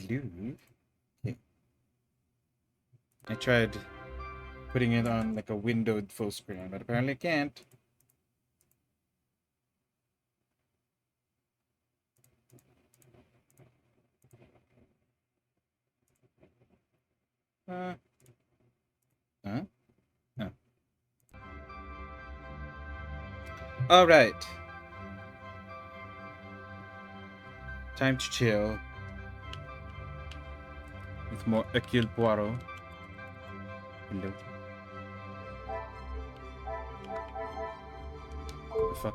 lose? Okay. I tried putting it on like a windowed full screen, but apparently can't. Huh? Oh. All right. Time to chill. With more Hercule Poirot. Hello. The fuck?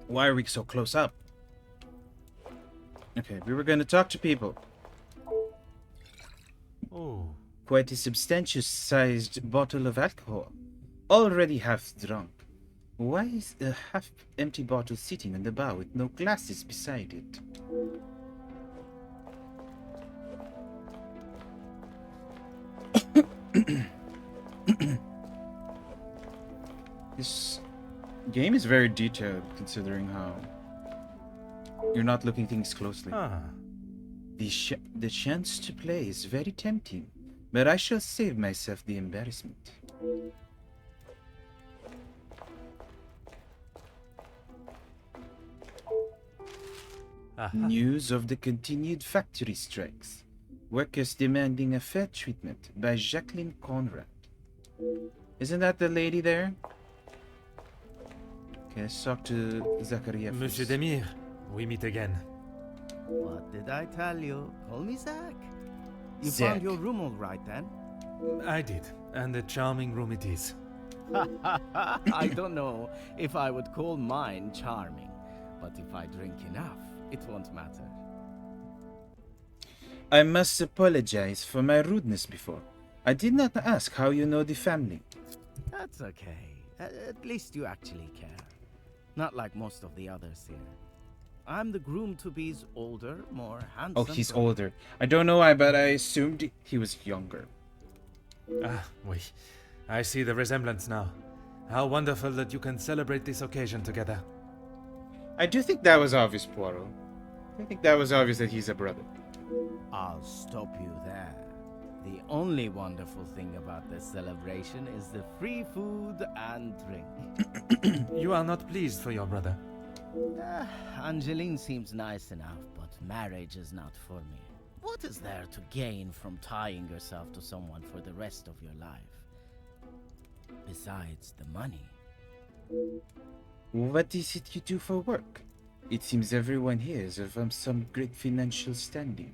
Why are we so close up? Okay, we were gonna talk to people. Oh. Quite a substantial sized bottle of alcohol. Already half drunk. Why is a half empty bottle sitting on the bar with no glasses beside it? This game is very detailed considering how you're not looking things closely. Ah. The chance to play is very tempting, but I shall save myself the embarrassment. Aha. News of the continued factory strikes. Workers demanding a fair treatment by Jacqueline Conrad. Isn't that the lady there? Okay, let's talk to Zachariah first. Monsieur Demir, we meet again. What did I tell you? Call me Zach. You Zach. found your room all right then? I did, and a charming room it is. I don't know if I would call mine charming, but if I drink enough, it won't matter. I must apologize for my rudeness before. I did not ask how you know the family. That's okay. At least you actually care. Not like most of the others here. I'm the groom-to-be's older, more handsome... Oh, he's brother. older. I don't know why, but I assumed he was younger. Ah, oui. I see the resemblance now. How wonderful that you can celebrate this occasion together. I do think that was obvious, Poirot. I think that was obvious that he's a brother. I'll stop you there. The only wonderful thing about this celebration is the free food and drink. You are not pleased for your brother. Angeline seems nice enough, but marriage is not for me. What is there to gain from tying yourself to someone for the rest of your life? Besides the money. What is it you do for work? It seems everyone here is of some great financial standing.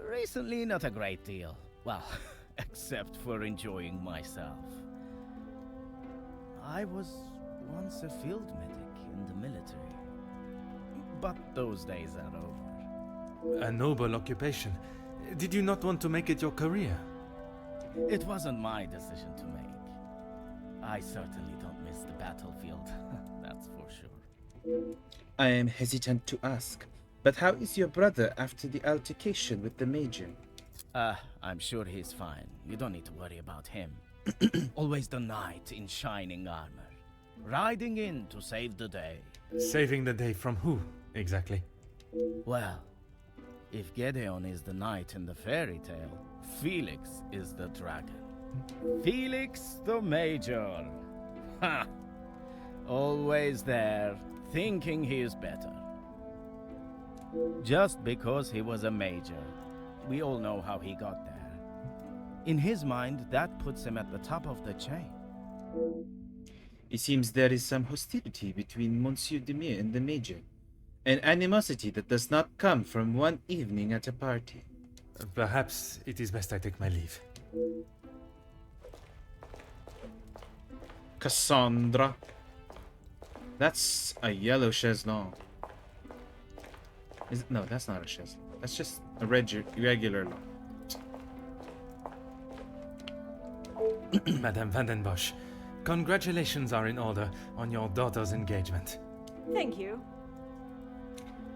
Recently, not a great deal. Well, except for enjoying myself. I was once a field medic in the military. But those days are over. A noble occupation. Did you not want to make it your career? It wasn't my decision to make. I certainly don't miss the battlefield, that's for sure. I am hesitant to ask, but how is your brother after the altercation with the Major? I'm sure he's fine. You don't need to worry about him. Always the knight in shining armor. Riding in to save the day. Saving the day from who, exactly? Well, if Gedeon is the knight in the fairy tale, Felix is the dragon. Felix the Major. Ha! Always there, thinking he is better. Just because he was a major. We all know how he got there. In his mind, that puts him at the top of the chain. It seems there is some hostility between Monsieur Demir and the Major. An animosity that does not come from one evening at a party. Perhaps it is best I take my leave. Cassandra. That's a yellow chaise-longue. No, that's not a chaise. That's just a regular lawn. Madame Vandenbosch, congratulations are in order on your daughter's engagement. Thank you.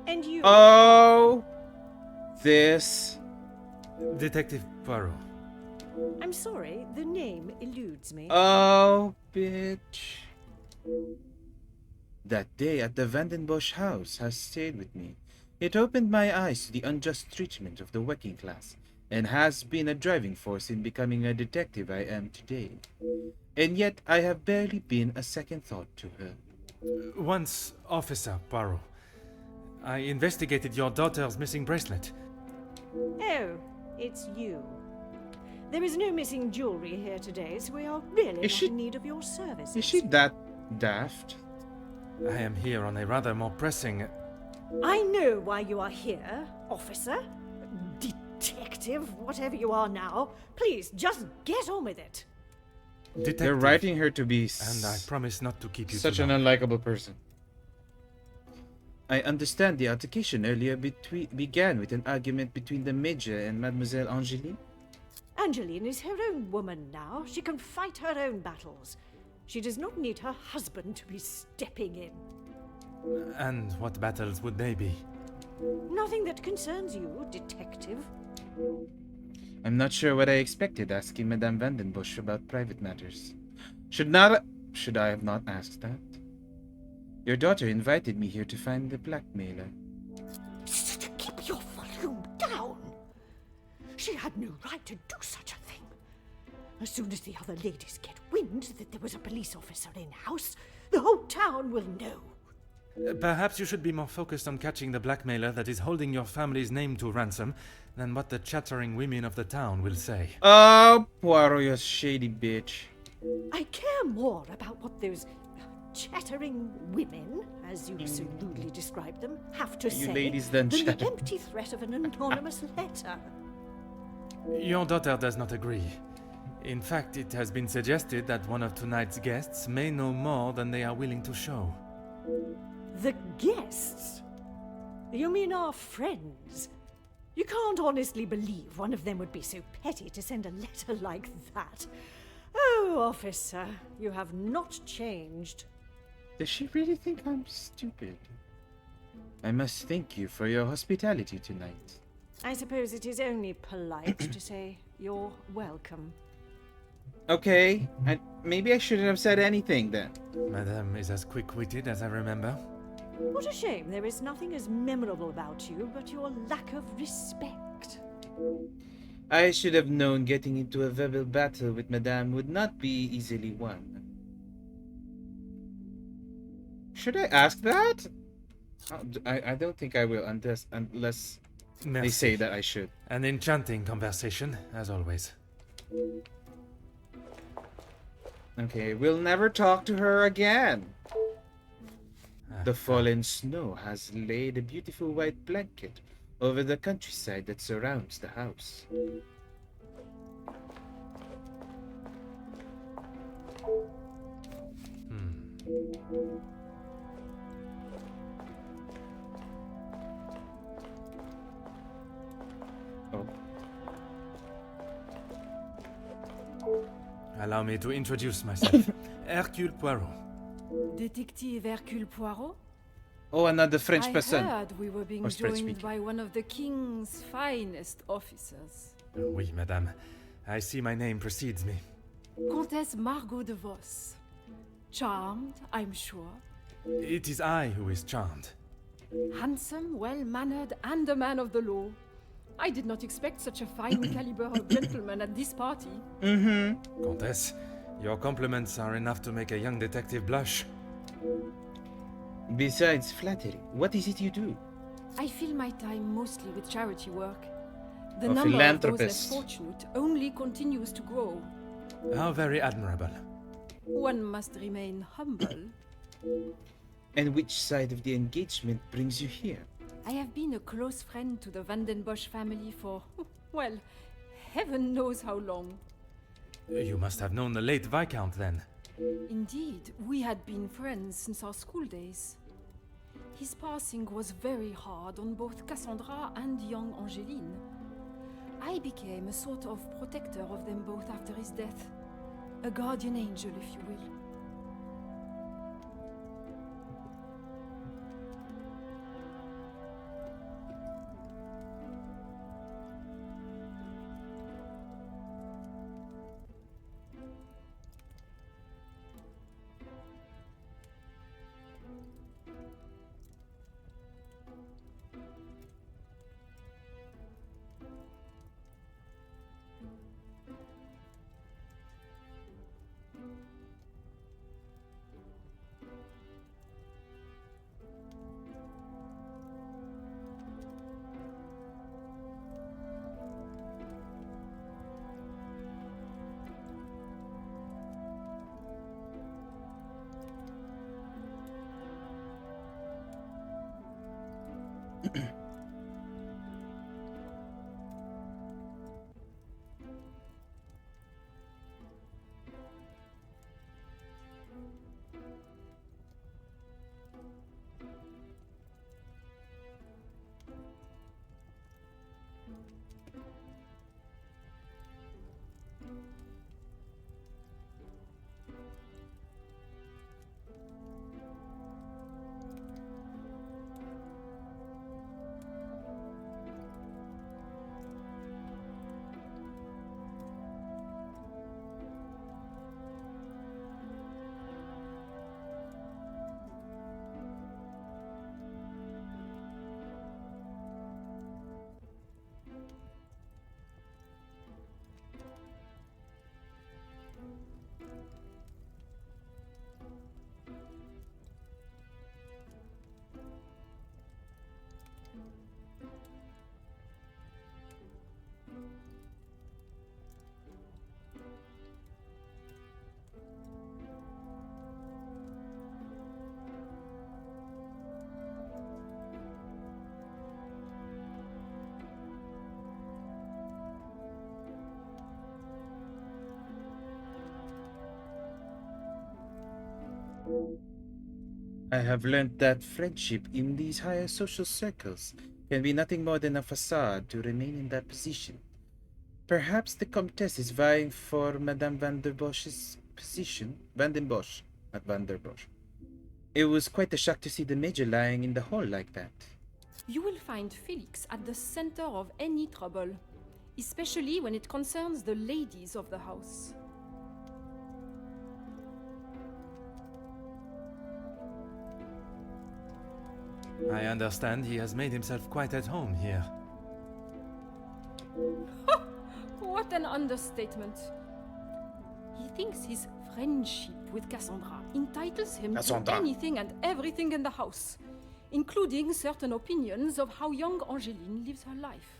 And you? Oh! this? Detective Poirot. I'm sorry, the name eludes me. Oh, bitch. That day at the Vandenbosch house has stayed with me. It opened my eyes to the unjust treatment of the working class, and has been a driving force in becoming a detective I am today. And yet I have barely been a second thought to her. Once, Officer Poirot, I investigated your daughter's missing bracelet. Oh, it's you. There is no missing jewelry here today, so we are really Is not she- in need of your services. Is she that daft? I am here on a rather more pressing. I know why you are here, officer. Detective, whatever you are now. Please, just get on with it. Detective. They're writing her to be And I promise not to keep you such too an long. unlikable person. I understand the altercation earlier began with an argument between the Major and Mademoiselle Angeline. Angeline is her own woman now. She can fight her own battles. She does not need her husband to be stepping in. And what battles would they be? Nothing that concerns you, detective. I'm not sure what I expected asking Madame Vandenbosch about private matters. Should I have not asked that? Your daughter invited me here to find the blackmailer. Keep your volume down. She had no right to do such a thing. As soon as the other ladies get wind that there was a police officer in-house, the whole town will know. Perhaps you should be more focused on catching the blackmailer that is holding your family's name to ransom than what the chattering women of the town will say. Oh, Poirot, you shady bitch. I care more about what those chattering women, as you so rudely describe them, have to You say ladies done than the chatter. empty threat of an anonymous letter. Your daughter does not agree. In fact, it has been suggested that one of tonight's guests may know more than they are willing to show. The guests? You mean our friends? You can't honestly believe one of them would be so petty to send a letter like that. Oh, officer, you have not changed. Does she really think I'm stupid? I must thank you for your hospitality tonight. I suppose it is only polite to say you're welcome. Okay, maybe I shouldn't have said anything then. Madame is as quick-witted as I remember. What a shame there is nothing as memorable about you but your lack of respect. I should have known getting into a verbal battle with Madame would not be easily won. Should I ask that? I don't think I will unless they Merci. say that I should. An enchanting conversation, as always. Okay, we'll never talk to her again. The fallen snow has laid a beautiful white blanket over the countryside that surrounds the house. Oh, Allow me to introduce myself. Hercule Poirot. Detective Hercule Poirot? oh, another French I person. heard we were being Or French joined speaking. by one of the king's finest officers. Oui, madame. I see my name precedes me. Comtesse Margot de Vos. Charmed, I'm sure. It is I who is charmed. Handsome, well-mannered, and a man of the law. I did not expect such a fine caliber of gentleman at this party. Mm-hmm. Comtesse, your compliments are enough to make a young detective blush. Besides flattery, what is it you do? I fill my time mostly with charity work. The A number of those less philanthropist. fortunate only continues to grow. How very admirable. One must remain humble. And which side of the engagement brings you here? I have been a close friend to the Vandenbosch family for, well, heaven knows how long. You must have known the late Viscount then. Indeed, we had been friends since our school days. His passing was very hard on both Cassandra and young Angeline. I became a sort of protector of them both after his death. A guardian angel, if you will. I have learned that friendship in these higher social circles can be nothing more than a facade to remain in that position. Perhaps the Comtesse is vying for Madame Van der Bosch's position. Van den Bosch, not Van der Bosch. It was quite a shock to see the Major lying in the hall like that. You will find Felix at the center of any trouble, especially when it concerns the ladies of the house. I understand he has made himself quite at home here. What an understatement. He thinks his friendship with Cassandra entitles him Cassandra. to anything and everything in the house, including certain opinions of how young Angeline lives her life.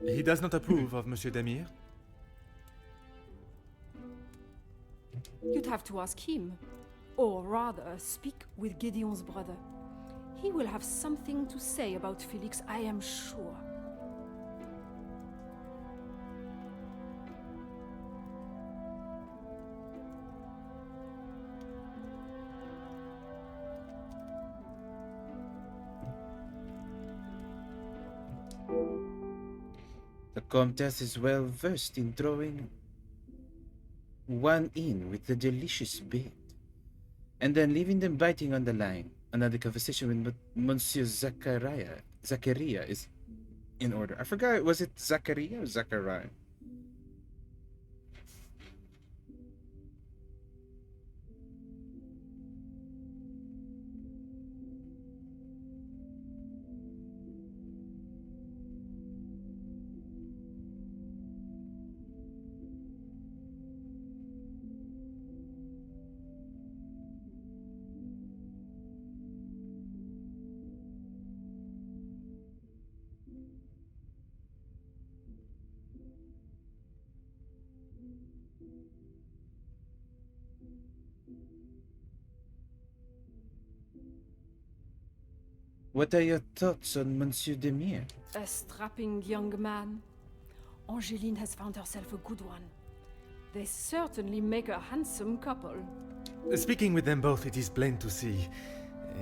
He does not approve of Monsieur Demir? You'd have to ask him, or rather, speak with Gideon's brother. He will have something to say about Felix, I am sure. The Comtesse is well versed in throwing one in with a delicious bait, and then leaving them biting on the line. Another conversation with Monsieur Zachariah is in order. I forgot, was it Zachariah or Zachariah? What are your thoughts on Monsieur Demir? A strapping young man. Angeline has found herself a good one. They certainly make a handsome couple. Speaking with them both, it is plain to see,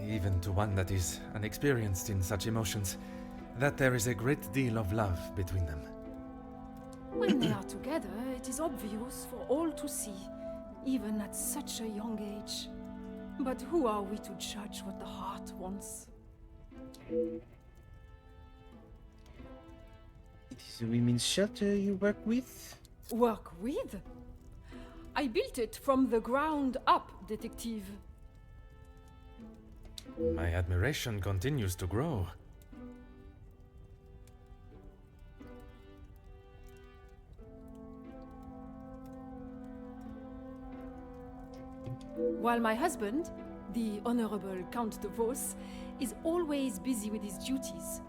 even to one that is unexperienced in such emotions, that there is a great deal of love between them. When they are together, it is obvious for all to see, even at such a young age. But who are we to judge what the heart wants? It is a women's shelter you work with? Work with? I built it from the ground up, detective. My admiration continues to grow. While my husband, the Honorable Count de Vos, is always busy with his duties,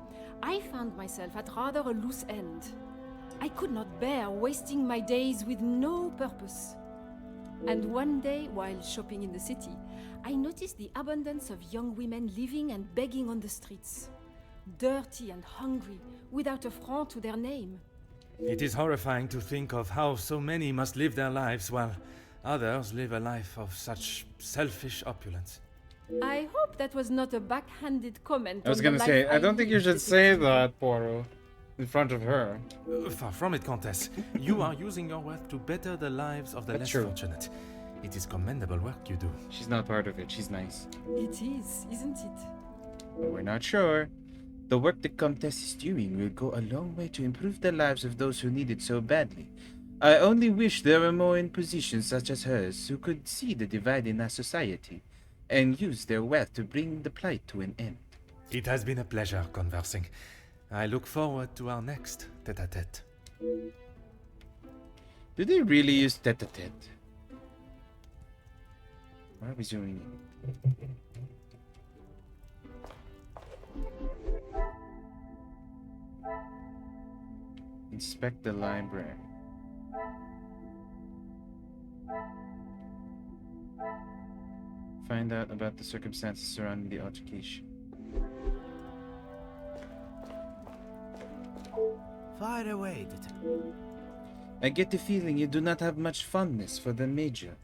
I found myself at rather a loose end. I could not bear wasting my days with no purpose. And one day, while shopping in the city, I noticed the abundance of young women living and begging on the streets. Dirty and hungry, without a franc to their name. It is horrifying to think of how so many must live their lives while others live a life of such selfish opulence. I hope that was not a backhanded comment. I was on gonna the say, life I don't think you lead, should say detective. that, Poirot. In front of her. Far from it, Countess. You are using your wealth to better the lives of the That's less true. fortunate. It is commendable work you do. She's not part of it. She's nice. It is, isn't it? But we're not sure. The work the Comtesse is doing will go a long way to improve the lives of those who need it so badly. I only wish there were more in positions such as hers who could see the divide in our society and use their wealth to bring the plight to an end. It has been a pleasure conversing. I look forward to our next tete-a-tete. Do they really use tete-a-tete? Why are we zooming in? Inspect the library. Find out about the circumstances surrounding the altercation. Fire away, detective. I get the feeling you do not have much fondness for the Major.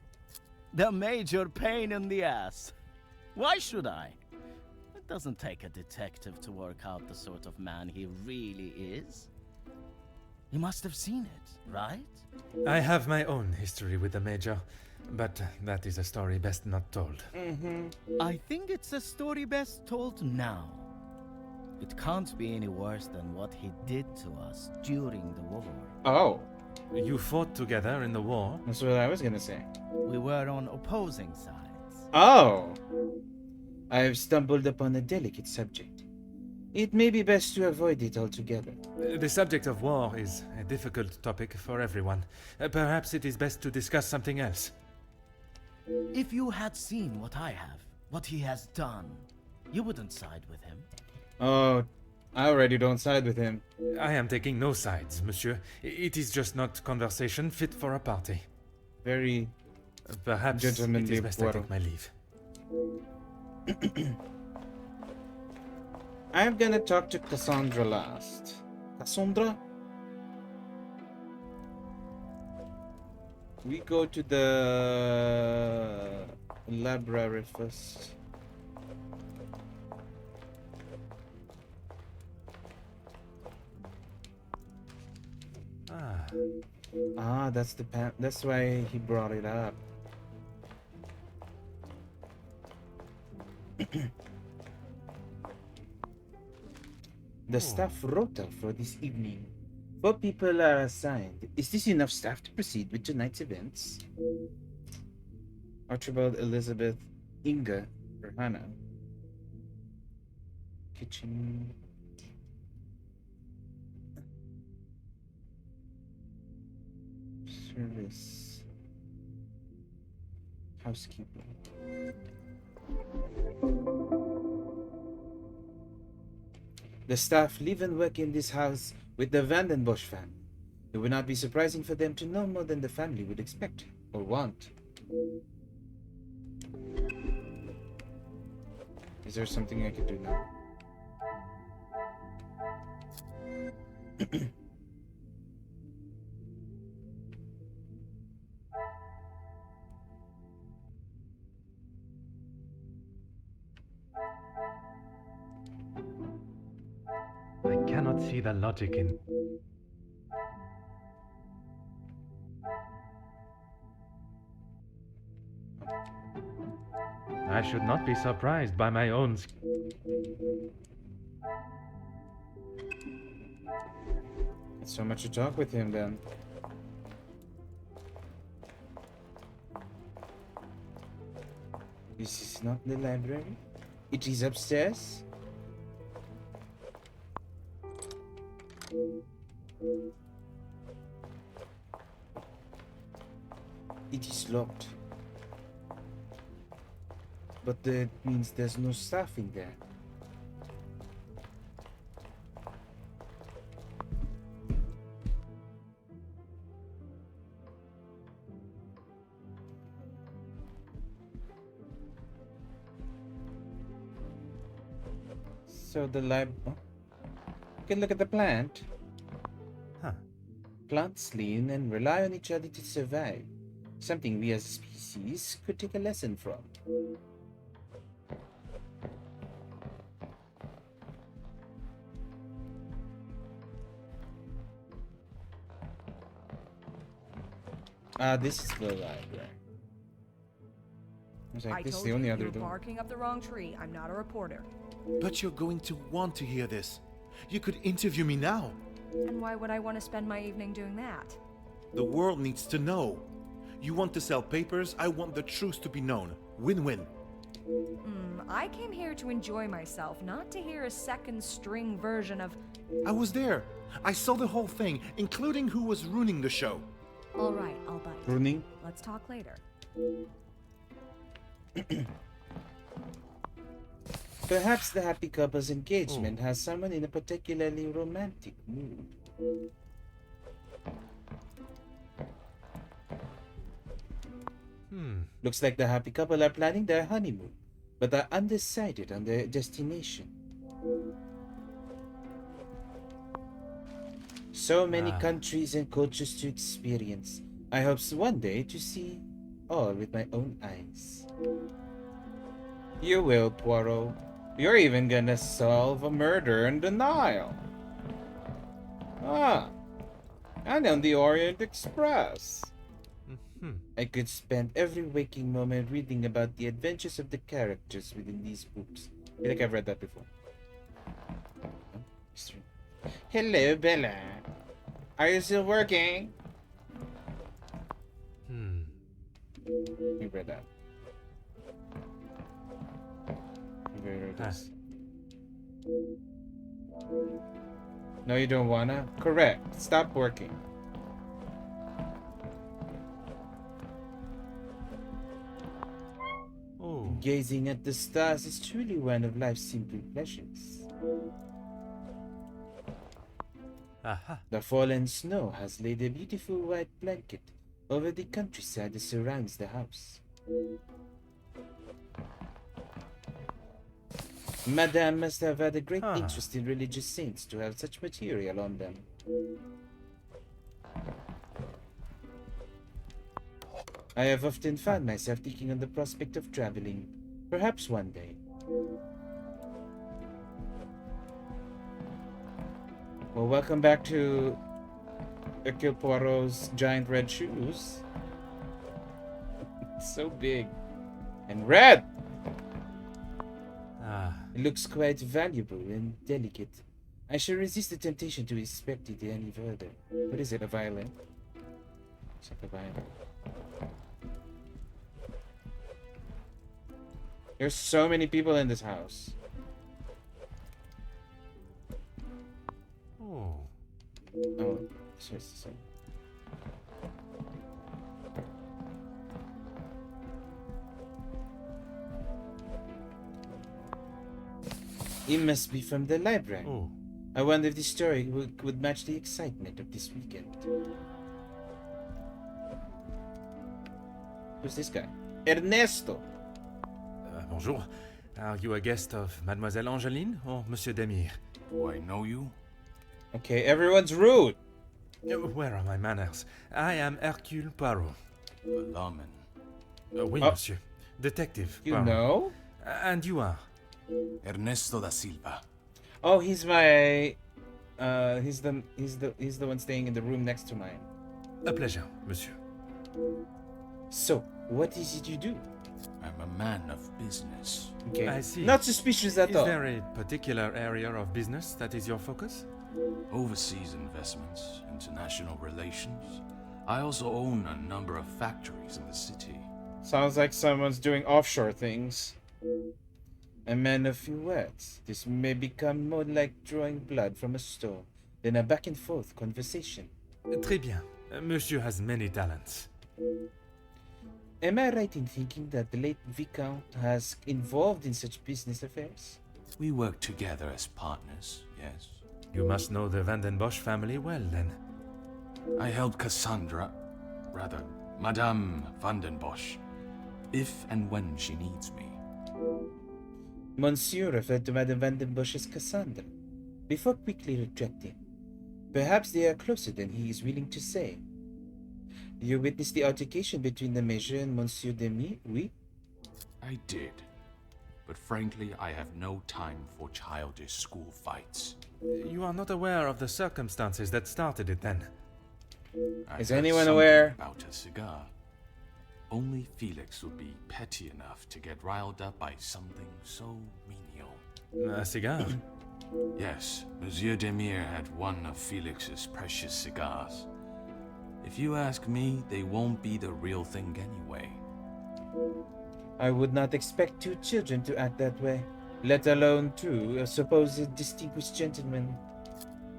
The major pain in the ass. Why should I? It doesn't take a detective to work out the sort of man he really is. You must have seen it, right? I have my own history with the Major, but that is a story best not told. I think it's a story best told now. It can't be any worse than what he did to us during the war. Oh, You fought together in the war. that's what I was gonna say. We were on opposing sides. Oh! I have stumbled upon a delicate subject. It may be best to avoid it altogether. The subject of war is a difficult topic for everyone. Perhaps it is best to discuss something else. If you had seen what I have, what he has done, you wouldn't side with him. Oh, I already don't side with him. I am taking no sides, monsieur. It is just not conversation fit for a party. Very Perhaps it Gentlemanly is best I Poirot. take my leave. I'm gonna talk to Cassandra last. Cassandra? We go to the library first. Ah, Ah, that's the that's why he brought it up. The staff rota for this evening. 4 people are assigned. Is this enough staff to proceed with tonight's events? Archibald, Elizabeth, Inga, or Hannah. Kitchen. Service. Housekeeping. The staff live and work in this house with the Vandenbosch family. It would not be surprising for them to know more than the family would expect or want. Is there something I could do now? I cannot see the logic in. I should not be surprised by my own. It's so much to talk with him then. This is not the library. It is upstairs. It is locked. But that means there's no staff in there. So the you can look at the plant. Huh. Plants lean and rely on each other to survive. Something we as a species could take a lesson from. This is the library. I was like, this is the only other door. Barking up the wrong tree. I'm not a reporter. But you're going to want to hear this. You could interview me now. And why would I want to spend my evening doing that? The world needs to know. You want to sell papers, I want the truth to be known. Win-win. I came here to enjoy myself, not to hear a second string version of... I was there. I saw the whole thing, including who was ruining the show. All right, I'll bite. Running. Let's talk later. Perhaps the happy couple's engagement has someone in a particularly romantic mood. Looks like the happy couple are planning their honeymoon, but are undecided on their destination. So many countries and cultures to experience. I hope one day to see all with my own eyes. You will, Poirot. You're even gonna solve a murder in the Nile. And on the Orient Express. I could spend every waking moment reading about the adventures of the characters within these books. I feel like I've read that before. Hello, Bella. Are you still working? You read that. You read this. No, you don't wanna? Correct. Stop working. Gazing at the stars is truly one of life's simple pleasures. The fallen snow has laid a beautiful white blanket over the countryside that surrounds the house. Madame must have had a great interest in religious saints to have such material on them. I have often found myself thinking on the prospect of traveling, perhaps one day. Well, welcome back to Hercule Poirot's giant red shoes. It's so big. And red! It looks quite valuable and delicate. I shall resist the temptation to inspect it any further. What is it, a violin? It's like a violin. There's so many people in this house. Oh, it's just the same. It must be from the library. I wonder if this story would match the excitement of this weekend. Who's this guy? Ernesto! Bonjour. Are you a guest of Mademoiselle Angeline or Monsieur Demire? Do I know you? Okay, everyone's rude. Where are my manners? I am Hercule Poirot. The lawman. Oui, monsieur. Detective You Poirot. know? And you are? Ernesto da Silva. Oh, he's my... he's the one staying in the room next to mine. A pleasure, monsieur. So, what is it you do? I'm a man of business. Okay. I see. Not suspicious at Is all. there a particular area of business that is your focus? Overseas investments, international relations. I also own a number of factories in the city. Sounds like someone's doing offshore things. A man of few words. This may become more like drawing blood from a stone than a back and forth conversation. Très bien. Monsieur has many talents. Am I right in thinking that the late Viscount has involved in such business affairs? We work together as partners, yes. You must know the Van den Bosch family well, then. I helped Madame Van den Bosch, if and when she needs me. Monsieur referred to Madame Van den Bosch as Cassandra, before quickly retracting. Perhaps they are closer than he is willing to say. You witnessed the altercation between the Major and Monsieur Demy, oui? I did. But frankly, I have no time for childish school fights. You are not aware of the circumstances that started it, then? I Is heard anyone something aware? about a cigar? Only Felix would be petty enough to get riled up by something so menial. A cigar? Yes, Monsieur Demire had one of Felix's precious cigars. If you ask me, they won't be the real thing anyway. I would not expect two children to act that way, let alone two a supposed distinguished gentleman.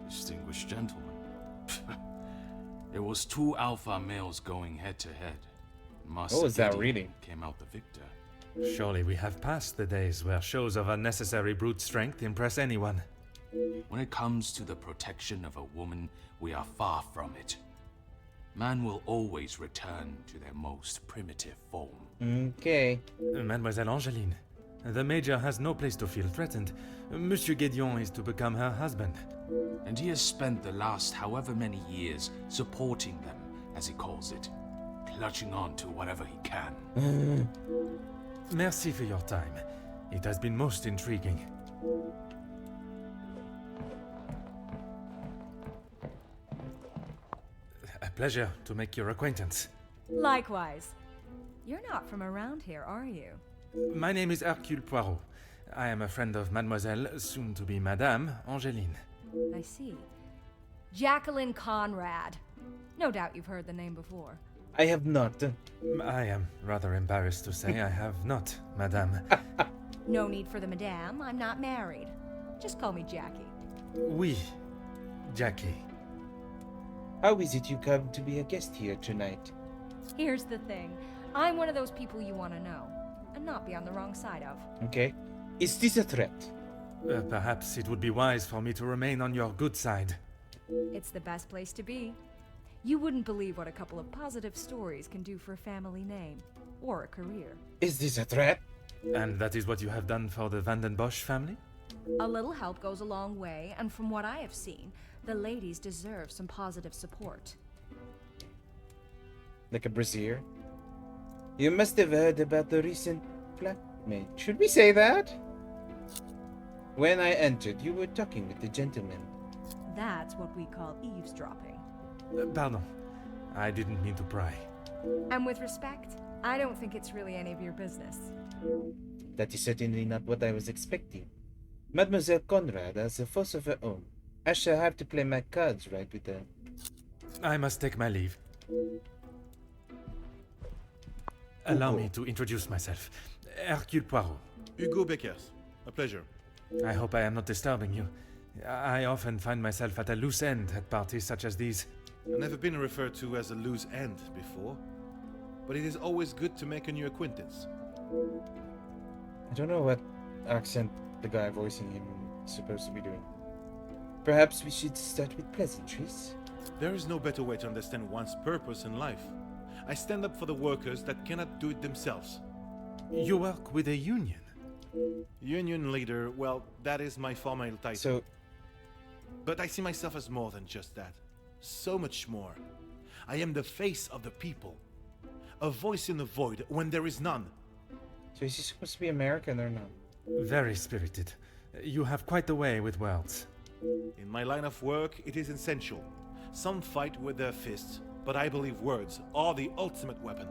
Distinguished gentleman. It was two alpha males going head to head. Oh, is that really? Came out the victor. Surely we have passed the days where shows of unnecessary brute strength impress anyone. When it comes to the protection of a woman, we are far from it. Man will always return to their most primitive form. Okay. Mademoiselle Angeline, the Major has no place to feel threatened. Monsieur Guédion is to become her husband. And he has spent the last however many years supporting them, as he calls it, clutching on to whatever he can. Merci for your time. It has been most intriguing. A pleasure to make your acquaintance. Likewise. You're not from around here, are you? My name is Hercule Poirot. I am a friend of Mademoiselle, soon to be Madame, Angeline. I see. Jacqueline Conrad. No doubt you've heard the name before. I have not. I am rather embarrassed to say I have not, Madame. No need for the madame. I'm not married. Just call me Jackie. Oui, Jackie. How is it you come to be a guest here tonight? Here's the thing. I'm one of those people you want to know, and not be on the wrong side of. Okay. Is this a threat? Perhaps it would be wise for me to remain on your good side. It's the best place to be. You wouldn't believe what a couple of positive stories can do for a family name, or a career. Is this a threat? And that is what you have done for the Van den Bosch family? A little help goes a long way, and from what I have seen, the ladies deserve some positive support. Like a brazier? You must have heard about the recent flatmate. Should we say that? When I entered, you were talking with the gentleman. That's what we call eavesdropping. Pardon. I didn't mean to pry. And with respect, I don't think it's really any of your business. That is certainly not what I was expecting. Mademoiselle Conrad has a force of her own. I shall have to play my cards right with her. I must take my leave. Allow me to introduce myself. Hercule Poirot. Hugo Beckers. A pleasure. I hope I am not disturbing you. I often find myself at a loose end at parties such as these. I've never been referred to as a loose end before, but it is always good to make a new acquaintance. I don't know what accent the guy voicing him is supposed to be doing. Perhaps we should start with pleasantries? There is no better way to understand one's purpose in life. I stand up for the workers that cannot do it themselves. You work with a union? Union leader, well, that is my formal title. So, But I see myself as more than just that. So much more. I am the face of the people. A voice in the void when there is none. so is he supposed to be American or not? Very spirited. You have quite the way with words. In my line of work, it is essential. Some fight with their fists, but I believe words are the ultimate weapon.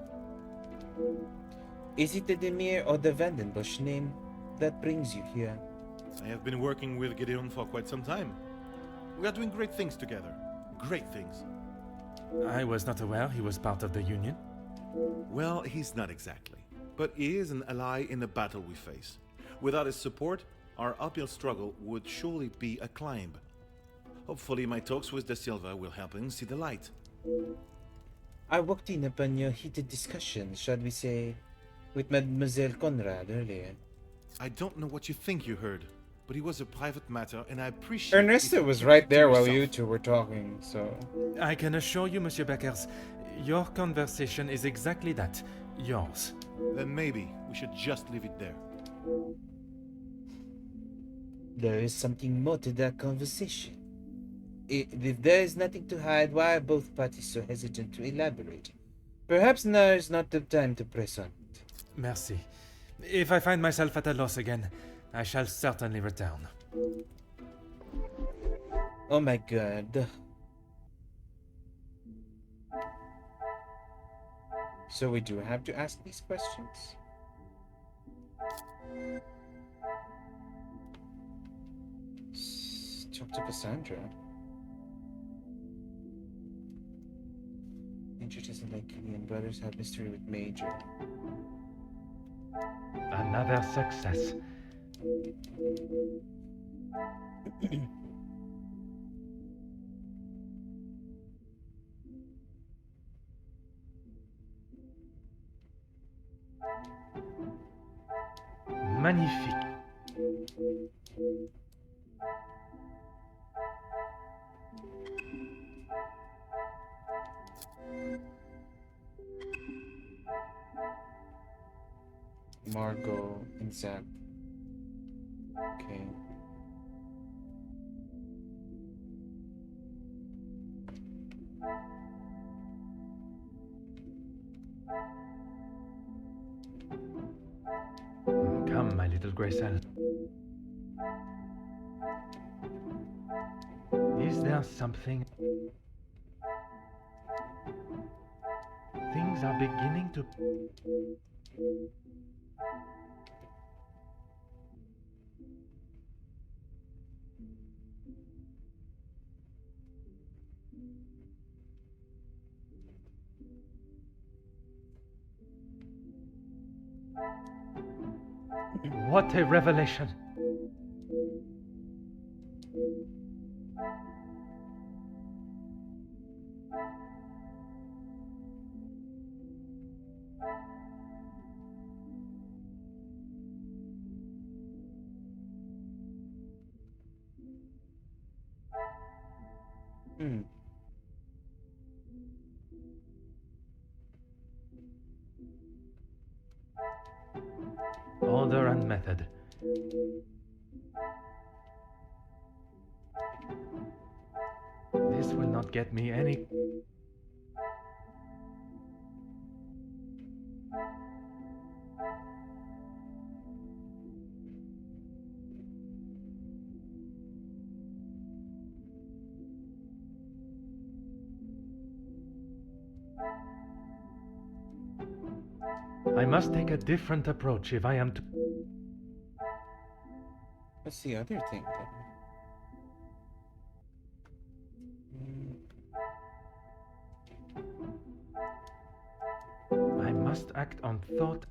Is it the Demir or the Vandenbush name that brings you here? I have been working with Gideon for quite some time. We are doing great things together. Great things. I was not aware he was part of the Union. Well, he's not exactly. But he is an ally in the battle we face. Without his support, our uphill struggle would surely be a climb. Hopefully my talks with De Silva will help him see the light. I walked in upon your heated discussion, shall we say, with Mademoiselle Conrad earlier. I don't know what you think you heard, but it was a private matter and I appreciate Ernesto if you was keep right it to there while yourself. you two were talking, so... I can assure you, Monsieur Beckers, your conversation is exactly that. Yours. Then maybe we should just leave it there. There is something more to that conversation. If there is nothing to hide, why are both parties so hesitant to elaborate? Perhaps now is not the time to press on it. Merci. If I find myself at a loss again, I shall certainly return. Oh my god. So we do have to ask these questions? Talk to Cassandra. Major doesn't like Gideon. Brothers have mystery with Major. Another success. Magnifique. Margot and Zach. Okay. Come, my little Graycell. Is there something? Things are beginning to... What a revelation! Hmm. Order and method. This will not get me any... I must take a different approach if I am to... What's the other thing? I must act on thought.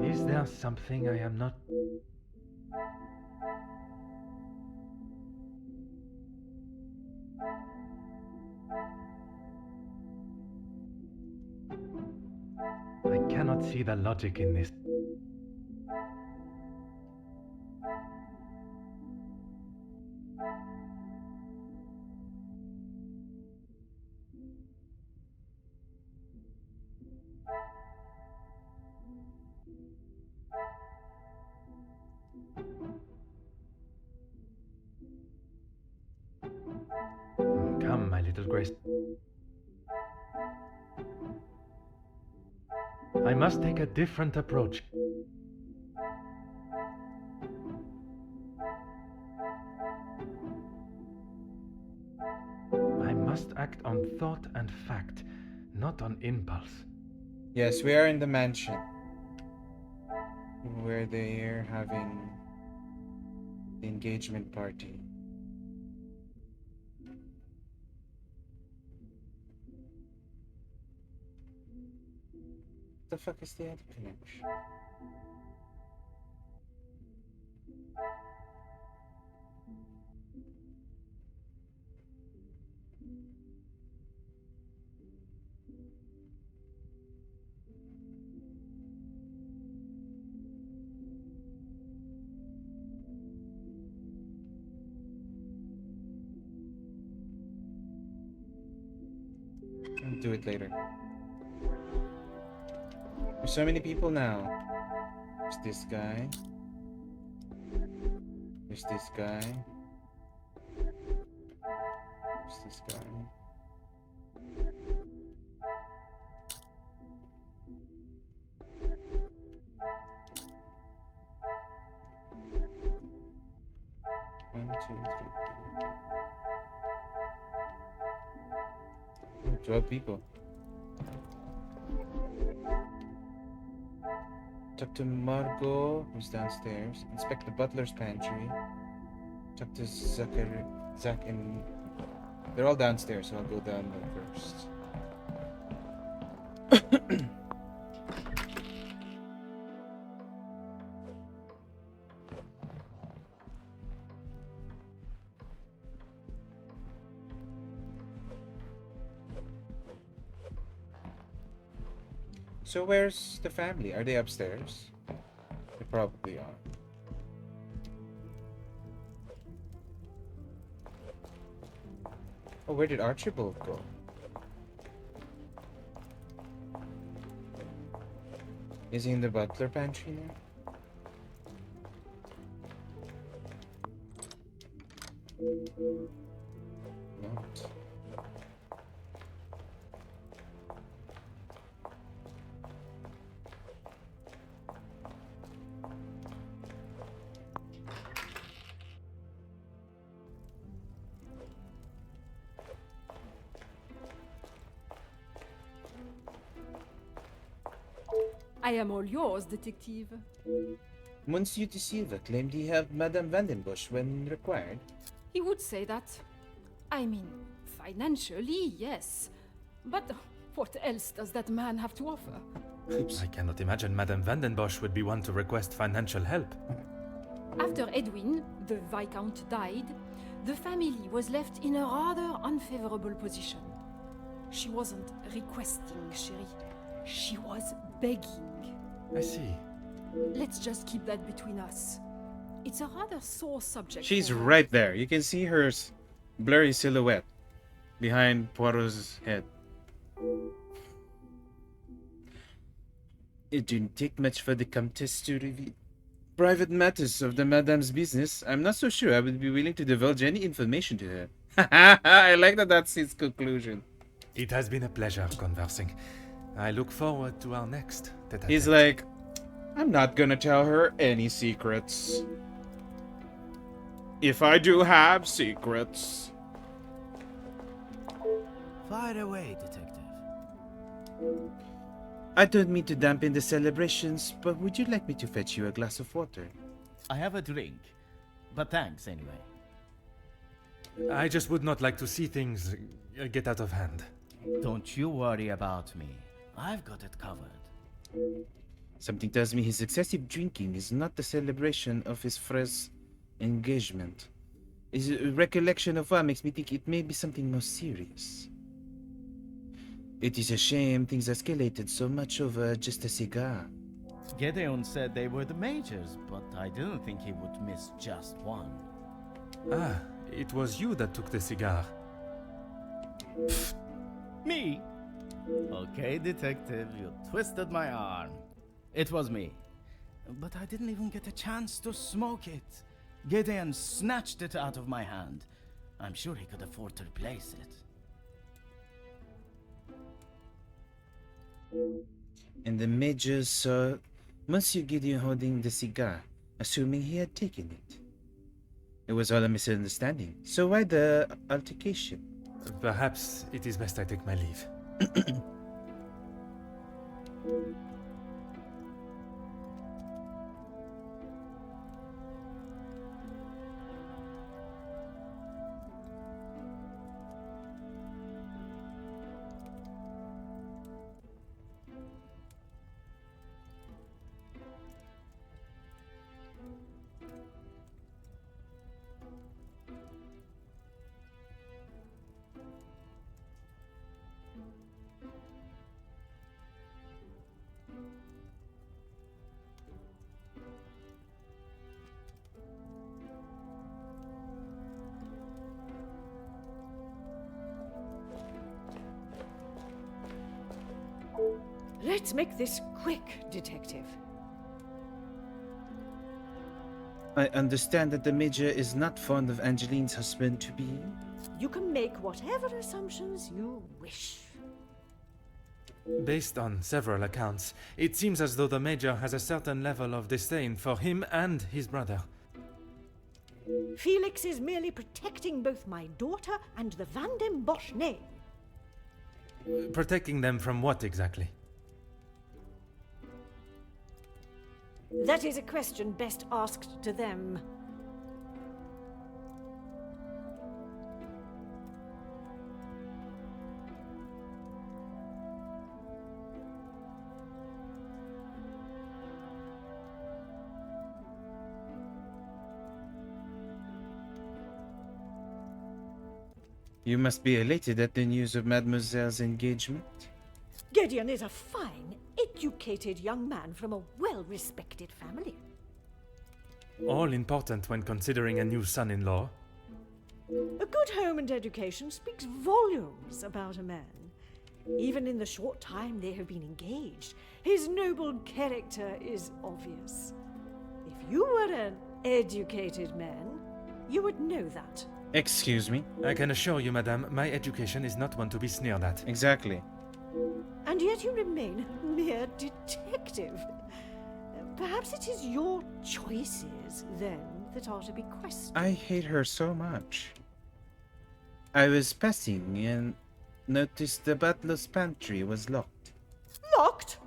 Is there something I am not... see the logic in this. Come, my little Grace. I must take a different approach. I must act on thought and fact, not on impulse. Yes, we are in the mansion where they're having the engagement party. What the fuck is the other connection? I'll do it later. There's so many people now. There's this guy. There's this guy. There's this guy. One, two, three, 12 people. Talk to Margot, who's downstairs. Inspect the butler's pantry. Talk to Zach and... They're all downstairs, so I'll go down there first. So where's the family? Are they upstairs? They probably are. Oh, where did Archibald go? Is he in the butler pantry now? Not. I am all yours, detective. Monsieur de Silva claimed he helped Madame Vandenbusch when required. He would say that. I mean, financially, yes. But what else does that man have to offer? Oops. I cannot imagine Madame Vandenbosch would be one to request financial help. After Edwin, the Viscount, died, the family was left in a rather unfavorable position. She wasn't requesting, chérie. She was begging. I see. Let's just keep that between us. It's a rather sore subject. She's for her. right there. You can see her blurry silhouette behind Poirot's head. It didn't take much for the Comtesse to reveal private matters of the Madame's business. I'm not so sure I would be willing to divulge any information to her. I like that that's his conclusion. It has been a pleasure conversing. I look forward to our next tete-a-tete. He's like, I'm not gonna tell her any secrets. If I do have secrets. Fire away, detective. I don't mean to dampen the celebrations, but would you like me to fetch you a glass of water? I have a drink, but thanks anyway. I just would not like to see things get out of hand. Don't you worry about me. I've got it covered. Something tells me his excessive drinking is not the celebration of his friend's engagement. His recollection of what makes me think it may be something more serious. It is a shame things escalated so much over just a cigar. Gedeon said they were the majors, but I didn't think he would miss just one. Ah, it was you that took the cigar. Me? Okay, detective, you twisted my arm. It was me. But I didn't even get a chance to smoke it. Gideon snatched it out of my hand. I'm sure he could afford to replace it. And the major saw Monsieur Gideon holding the cigar, assuming he had taken it. It was all a misunderstanding. So why the altercation? Perhaps it is best I take my leave. Let's make this quick, Detective. I understand that the major is not fond of Angeline's husband-to-be. You can make whatever assumptions you wish. Based on several accounts, it seems as though the Major has a certain level of disdain for him and his brother. Felix is merely protecting both my daughter and the Van den Bosch name. Protecting them from what exactly? That is a question best asked to them. You must be elated at the news of Mademoiselle's engagement. Gideon is a fine, educated young man from a well-respected family. All important when considering a new son-in-law. A good home and education speaks volumes about a man. Even in the short time they have been engaged, his noble character is obvious. If you were an educated man, you would know that. Excuse me? I can assure you, madame, my education is not one to be sneered at. Exactly. And yet you remain a mere detective. Perhaps it is your choices, then, that are to be questioned. I hate her so much. I was passing and noticed the butler's pantry was locked. Locked?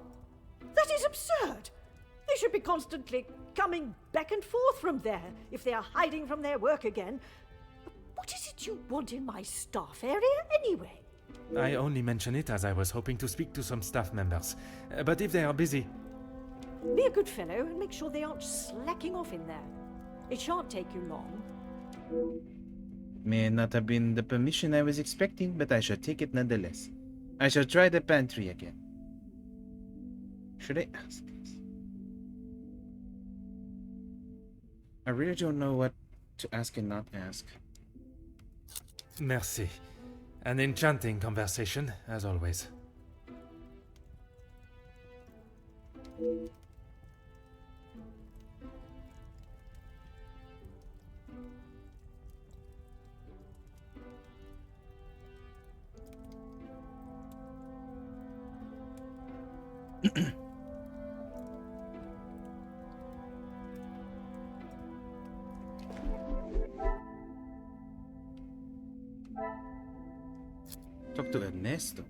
That is absurd. They should be constantly coming back and forth from there if they are hiding from their work again. What is it you want in my staff area, anyway? I only mention it as I was hoping to speak to some staff members. But if they are busy... Be a good fellow and make sure they aren't slacking off in there. It shan't take you long. May not have been the permission I was expecting, but I shall take it nonetheless. I shall try the pantry again. Should I ask this? I really don't know what to ask and not ask. Merci. An enchanting conversation, as always. Talk to Ernesto.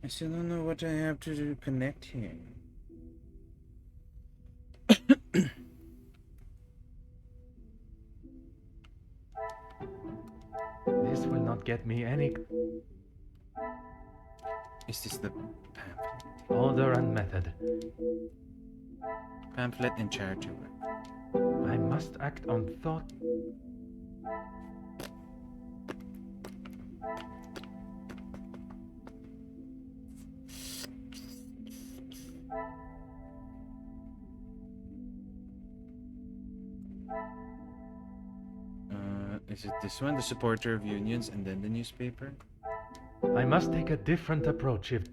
I still don't know what I have to do to connect here. This will not get me any... Is this the pamphlet? Order and method. Pamphlet and charity work. I must act on thought. Is it this one? The supporter of unions and then the newspaper? I must take a different approach if.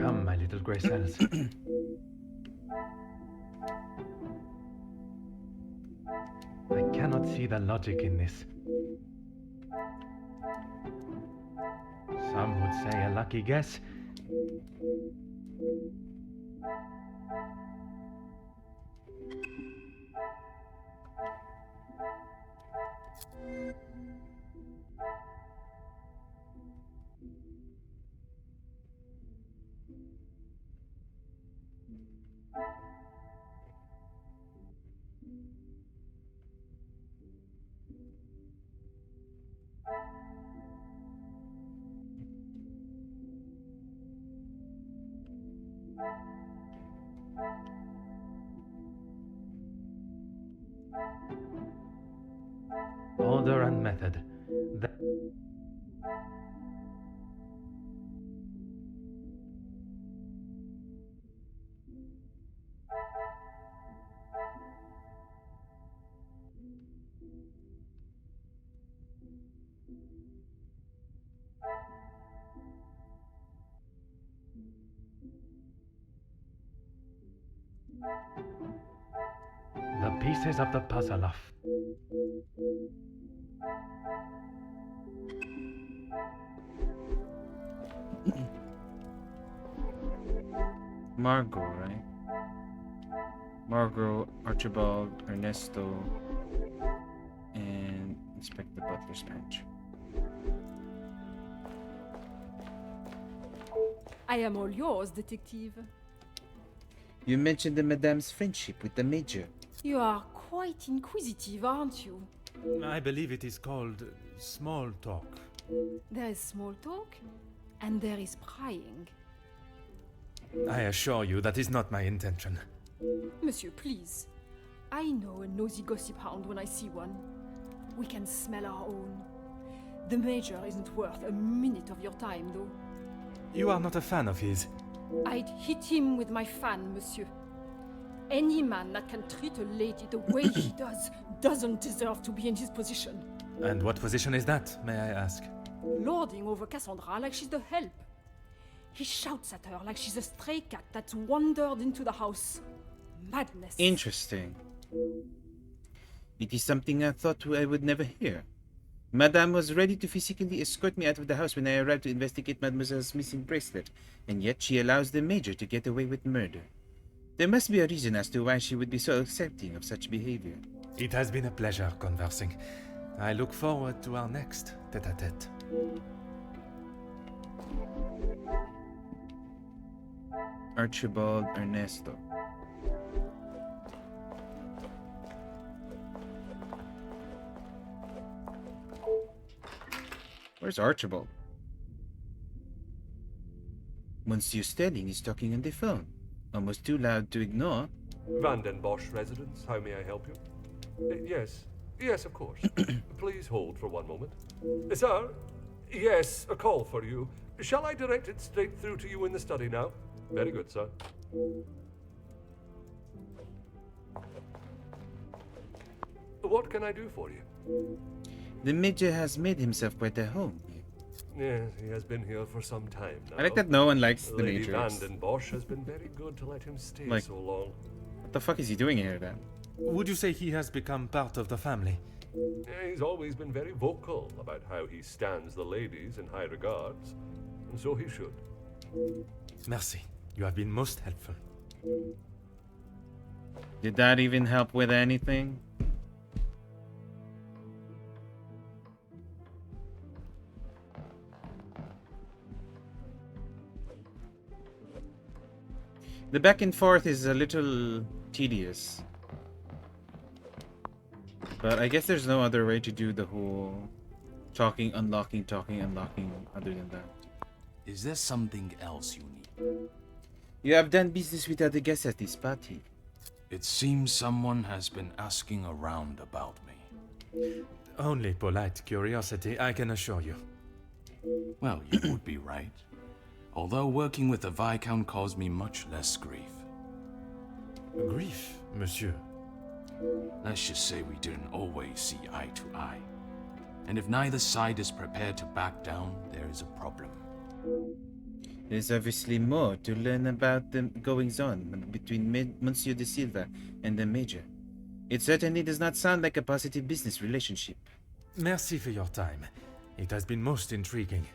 Come, my little grey cells. I cannot see the logic in this. Some would say a lucky guess. Order and method. The pieces of the puzzle of. Margot, right? Margot, Archibald, Ernesto, and Inspector Butler's patch. I am all yours, detective. You mentioned the Madame's friendship with the Major. You are quite inquisitive, aren't you? I believe it is called small talk. There is small talk, and there is prying. I assure you that is not my intention. Monsieur, please. I know a nosy gossip hound when I see one. We can smell our own. The Major isn't worth a minute of your time, though. You are not a fan of his. I'd hit him with my fan, monsieur. Any man that can treat a lady the way he does doesn't deserve to be in his position. And what position is that, may I ask? Lording over Cassandra like she's the help. He shouts at her like she's a stray cat that's wandered into the house. Madness. Interesting. It is something I thought I would never hear. Madame was ready to physically escort me out of the house when I arrived to investigate Mademoiselle's missing bracelet, and yet she allows the Major to get away with murder. There must be a reason as to why she would be so accepting of such behavior. It has been a pleasure conversing. I look forward to our next tete-a-tete. Archibald Ernesto. Where's Archibald? Monsieur Stelling is talking on the phone, almost too loud to ignore. Van den Bosch residence, how may I help you? Yes, of course. Please hold for one moment. Sir? Yes, a call for you. Shall I direct it straight through to you in the study now? Very good, sir. What can I do for you? The Major has made himself quite at home here. Yes, he has been here for some time now. I like that no one likes the Lady Major. Van den Bosch has been very good to let him stay Like- so long. What the fuck is he doing here then? Would you say he has become part of the family? He's always been very vocal about how he stands the ladies in high regards, and so he should. Merci. You have been most helpful. Did that even help with anything? The back and forth is a little tedious. But I guess there's no other way to do the whole talking, unlocking other than that. Is there something else you need? You have done business with other guests at this party. It seems someone has been asking around about me. Only polite curiosity, I can assure you. Well, you would be right. Although working with the Viscount caused me much less grief. Grief, monsieur. Let's just say we didn't always see eye to eye. And if neither side is prepared to back down, there is a problem. There's obviously more to learn about the goings-on between Monsieur de Silva and the Major. It certainly does not sound like a positive business relationship. Merci for your time. It has been most intriguing.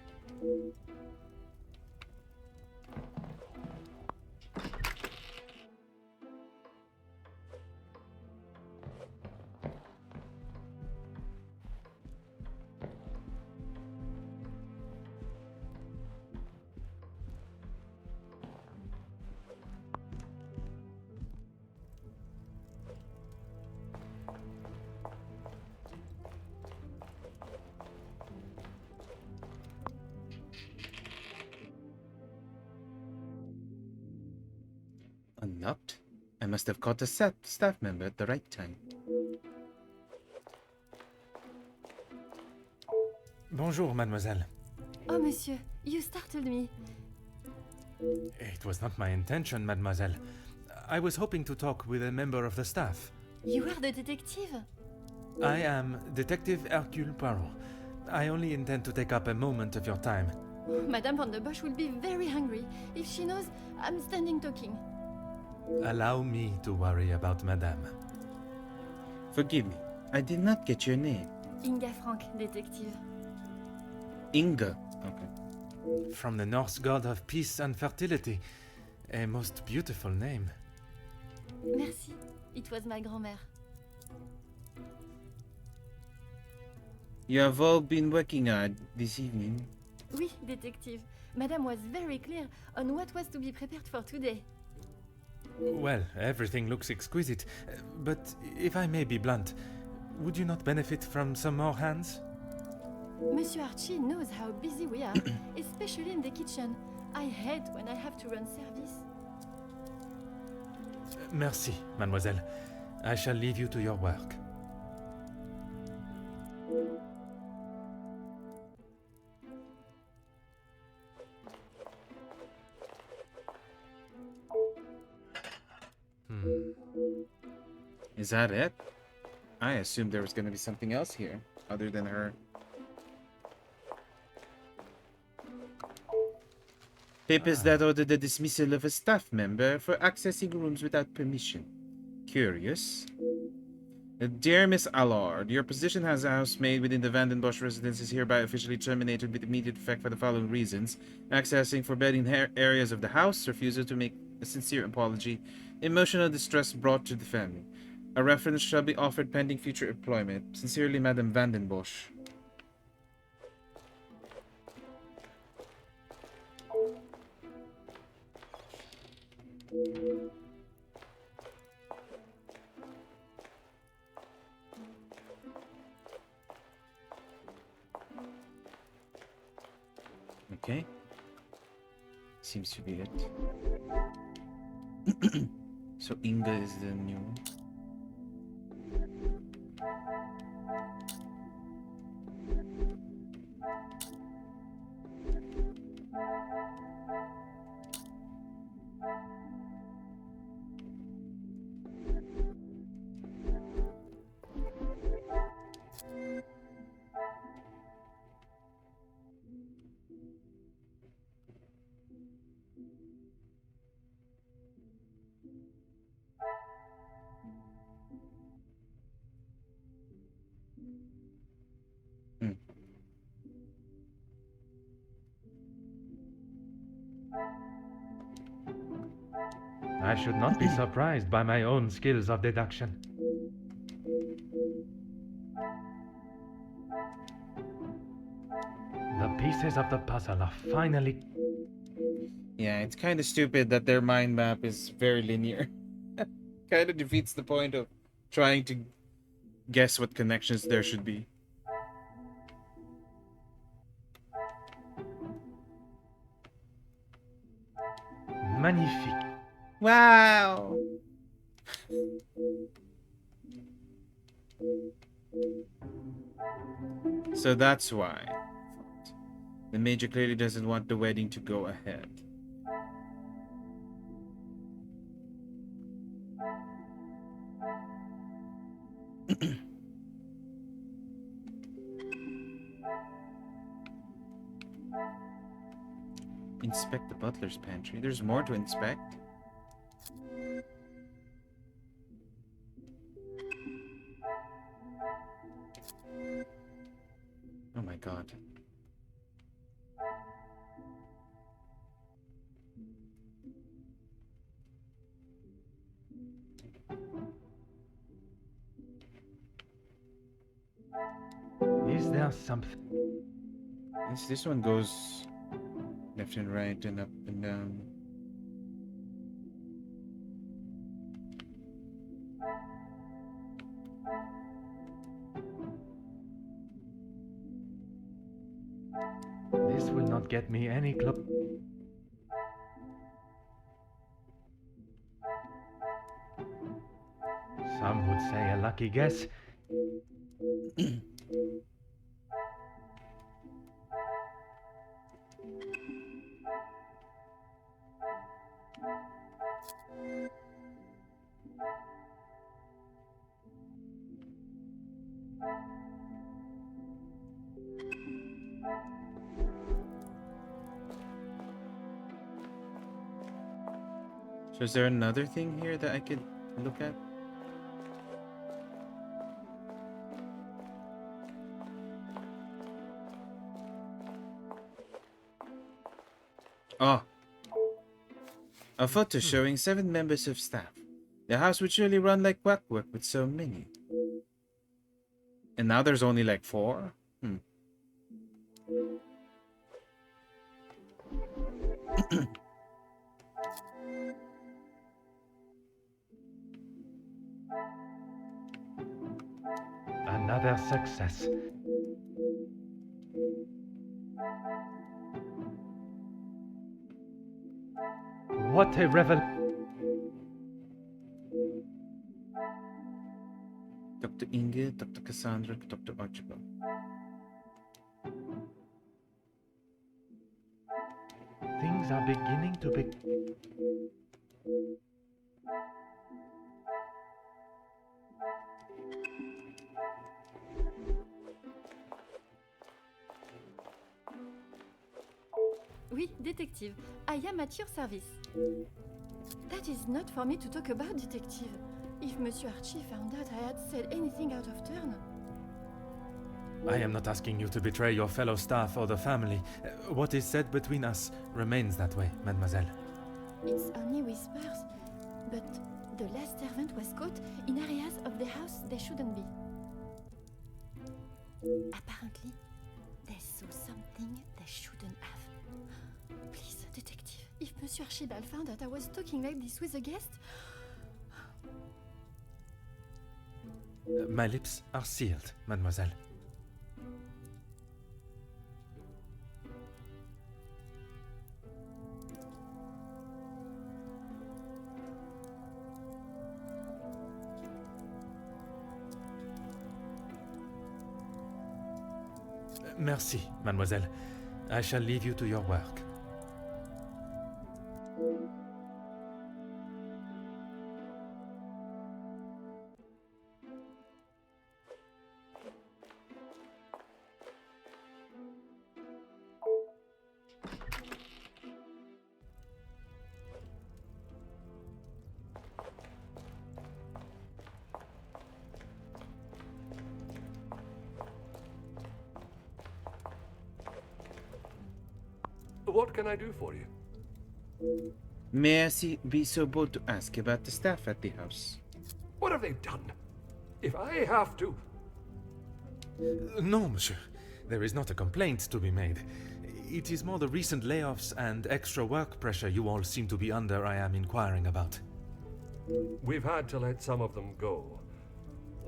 Unlocked? I must have caught a staff member at the right time. Bonjour, mademoiselle. Oh, monsieur, you startled me. It was not my intention, mademoiselle. I was hoping to talk with a member of the staff. You are the detective? I am Detective Hercule Poirot. I only intend to take up a moment of your time. Madame Van der Bosch will be very hungry if she knows I'm standing talking. Allow me to worry about madame. Forgive me, I did not get your name. Inga Frank, detective. Inga. Okay. From the Norse god of peace and fertility. A most beautiful name. Merci. It was my grand-mère. You have all been working hard this evening. Oui, detective. Madame was very clear on what was to be prepared for today. Well, everything looks exquisite. But if I may be blunt, would you not benefit from some more hands? Monsieur Archie knows how busy we are, especially in the kitchen. I hate when I have to run service. Merci, mademoiselle. I shall leave you to your work. Is that it? I assumed there was going to be something else here, other than her. Papers that order the dismissal of a staff member for accessing rooms without permission. Curious. Dear Miss Allard, your position as a housemaid within the Van den Bosch residence is hereby officially terminated with immediate effect for the following reasons: accessing forbidden areas of the house, refusal to make a sincere apology, emotional distress brought to the family. A reference shall be offered pending future employment. Sincerely, Madame Van den Bosch. Okay. Seems to be it. So Inga is the new one. I should not be surprised by my own skills of deduction. The pieces of the puzzle are finally... Yeah, it's kind of stupid that their mind map is very linear. Kind of defeats the point of trying to guess what connections there should be. Magnifique. Wow! So that's why. The Major clearly doesn't want the wedding to go ahead. Inspect the butler's pantry. There's more to inspect. Oh my god. Is there something? This one goes left and right and up and down. This will not get me any club. Some would say a lucky guess. So is there another thing here that I could look at? Oh. A photo showing 7 members of staff. The house would surely run like clockwork with so many. And now there's only like 4? Another success. What a revel... Dr. Inge, Dr. Cassandra, Dr. Archibald. Things are beginning to be... Oui, detective. I am at your service. That is not for me to talk about, detective. If Monsieur Archie found out I had said anything out of turn... I am not asking you to betray your fellow staff or the family. What is said between us remains that way, mademoiselle. It's only whispers, but the last servant was caught in areas of the house they shouldn't be. Apparently, they saw something they shouldn't have. Please, detective, if Monsieur Archibald found out I was talking like this with a guest... My lips are sealed, mademoiselle. Merci, mademoiselle. I shall leave you to your work. What can I do for you? May I be so bold to ask about the staff at the house? What have they done? If I have to... No, monsieur. There is not a complaint to be made. It is more the recent layoffs and extra work pressure you all seem to be under I am inquiring about. We've had to let some of them go.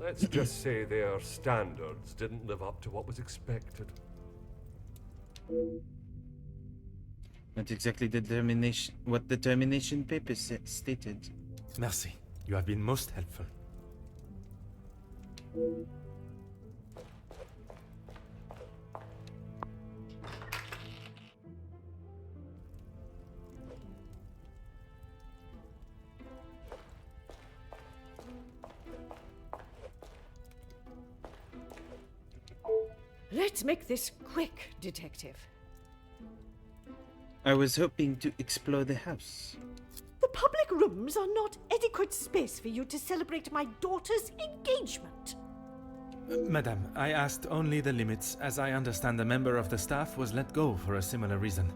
Let's just say their standards didn't live up to what was expected. Not exactly what the termination papers stated. Merci. You have been most helpful. Let's make this quick, Detective. I was hoping to explore the house. The public rooms are not adequate space for you to celebrate my daughter's engagement. Madame, I asked only the limits, as I understand a member of the staff was let go for a similar reason.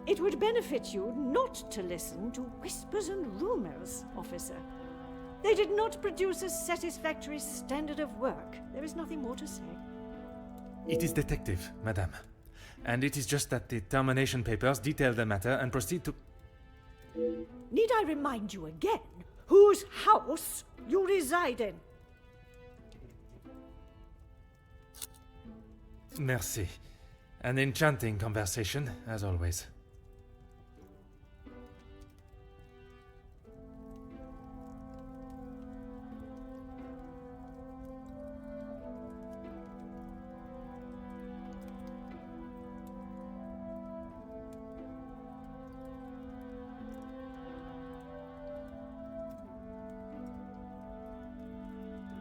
It would benefit you not to listen to whispers and rumors, officer. They did not produce a satisfactory standard of work. There is nothing more to say. It is detective, madame. And it is just that the termination papers detail the matter and proceed to... Need I remind you again whose house you reside in? Merci. An enchanting conversation, as always.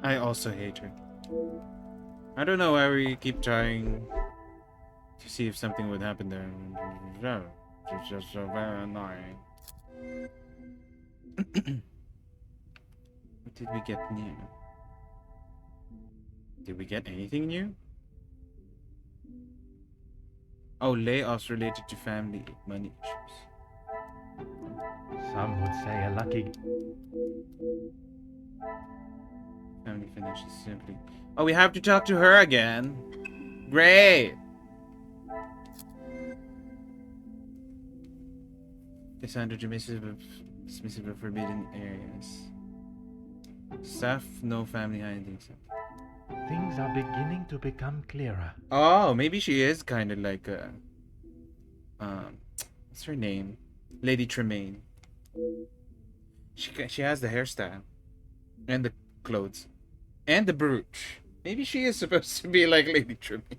I also hate her. I don't know why we keep trying to see if something would happen there. It's just so very annoying. What did we get new? Did we get anything new? Oh, layoffs related to family money issues. Some would say a lucky... Family financial simply. Oh, we have to talk to her again. Great. Cassandra dismissive of forbidden areas. Staff, no family hiding. Things are beginning to become clearer. Oh, maybe she is kind of like a... what's her name? Lady Tremaine. She has the hairstyle. And the clothes. And the brooch. Maybe she is supposed to be like Lady Tremaine.